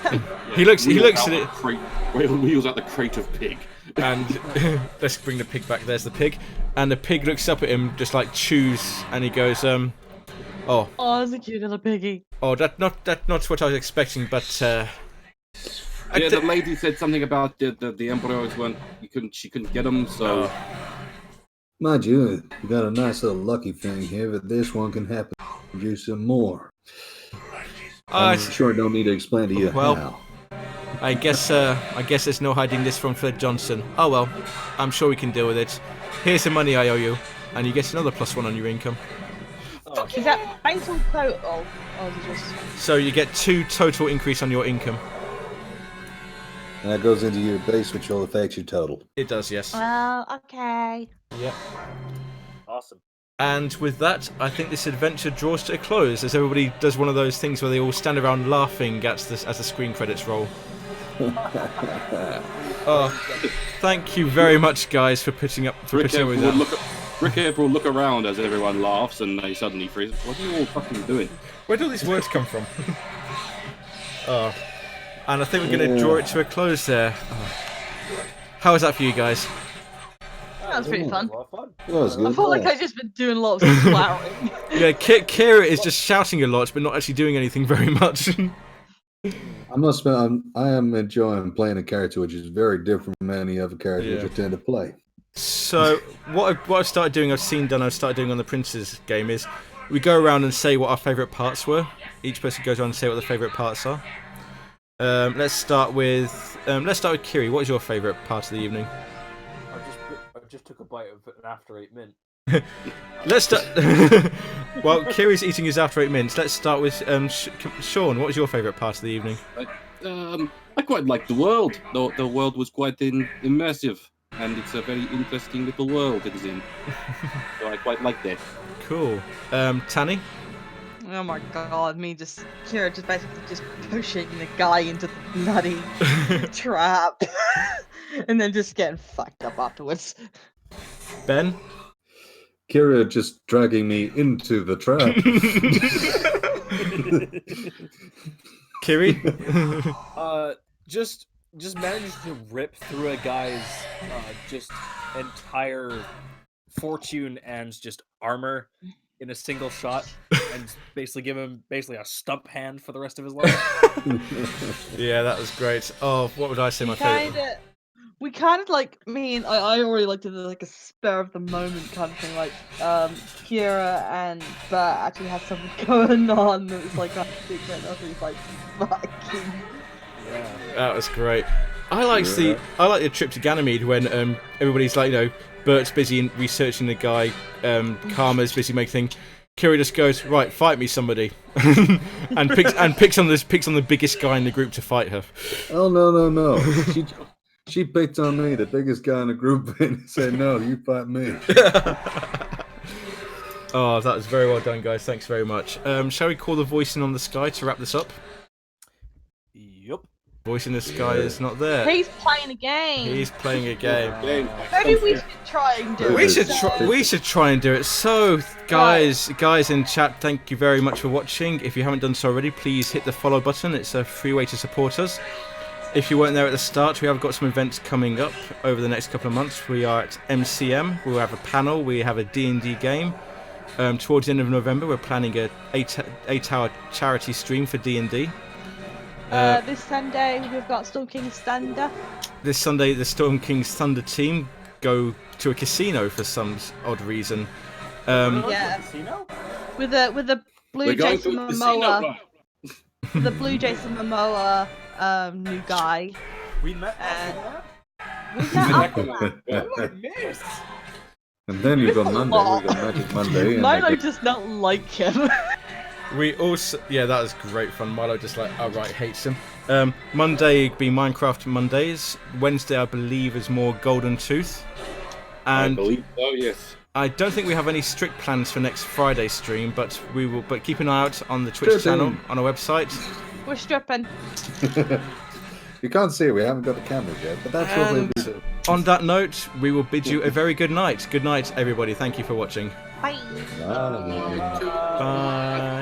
pig. He looks at it, Wheels out the crate of pig. and let's bring the pig back. There's the pig, and the pig looks up at him, just like chews, and he goes, "Oh, Oh, it's a cute little piggy. oh, that's not what I was expecting, but Yeah, the lady said something about the embryos when she couldn't get them, so Mind you, we got a nice little lucky thing here that this one can happen to produce some more. I'm sure I don't need to explain to you Well, how. I guess there's no hiding this from Fred Johnson. Oh well, I'm sure we can deal with it. Here's the money I owe you, and you get another +1 on your income. Is that total? Or is it just? So you get 2 total increase on your income. And that goes into your base, which will affect your total. It does, yes. Well, okay. Yep. Awesome. And with that, I think this adventure draws to a close, as everybody does one of those things where they all stand around laughing as the screen credits roll. Oh, thank you very much, guys, for putting up with that. Rick will look around as everyone laughs, and they suddenly freeze. What are you all fucking doing? Where do all these words come from? Oh, and I think we're going to draw it to a close there. Oh. How was that for you guys? That was pretty fun. A lot of fun. That was good. I felt like I've just been doing a lot of swearing. Yeah, Kira is just shouting a lot, but not actually doing anything very much. I must admit, I am enjoying playing a character which is very different from any other characters I tend to play. So what I've started doing, I've started doing on the Prince's game is we go around and say what our favourite parts were. Each person goes around and say what their favourite parts are. Let's start with Kiri. What is your favourite part of the evening? I just took a bite of an After 8 mint. Let's start. While Kiri's eating his After 8 mints, let's start with Sean. What was your favourite part of the evening? I quite liked the world. The world was quite immersive, and it's a very interesting little world it is in. So I quite liked that. Cool. Tanny? Oh my god, Kira just basically just pushing the guy into the bloody trap. And then just getting fucked up afterwards. Ben? Kira just dragging me into the trap. Kiri? Just managed to rip through a guy's just entire fortune and just armor in a single shot, and basically give him a stump hand for the rest of his life. Yeah, that was great. Oh, what would I say my favourite? We kind of like, I already looked at it like a spur of the moment kind of thing. Like, Kira and Bert actually had something going on that was like a secret. And I was like, fucking. Yeah. That was great. I like the trip to Ganymede when everybody's like, Bert's busy in researching the guy, Karma's busy making things. Kira just goes, right, fight me, somebody, and picks on the biggest guy in the group to fight her. Oh no! She picked on me, the biggest guy in the group, and said, "No, you fight me." Oh, that was very well done, guys. Thanks very much. Shall we call the voicing on the sky to wrap this up? Yup. Voice in the Sky is not there. He's playing a game. He's playing a game. Maybe we should try and do We it. should try and do it. So, guys in chat, thank you very much for watching. If you haven't done so already, please hit the follow button. It's a free way to support us. If you weren't there at the start, we have got some events coming up over the next couple of months. We are at MCM. We'll have a panel. We have a D&D game. Towards the end of November, we're planning a 8-hour charity stream for D&D. This Sunday we've got Storm King's Thunder. This Sunday, the Storm King's Thunder team go to a casino for some odd reason. Yeah. With the blue Jason Momoa. The blue Jason Momoa new guy. We met And then you've got Monday. We've got Magic Monday. Milo does not like him. We also, that was great fun. Milo just outright hates him. Monday be Minecraft Mondays. Wednesday, I believe, is more Golden Tooth. And I believe so, yes. I don't think we have any strict plans for next Friday stream, but we will. But keep an eye out on the Twitch channel, on our website. We're stripping. You can't see it. We haven't got the cameras yet, but that's what we'll do. On that note, we will bid you a very good night. Good night, everybody. Thank you for watching. Bye. Bye. Bye.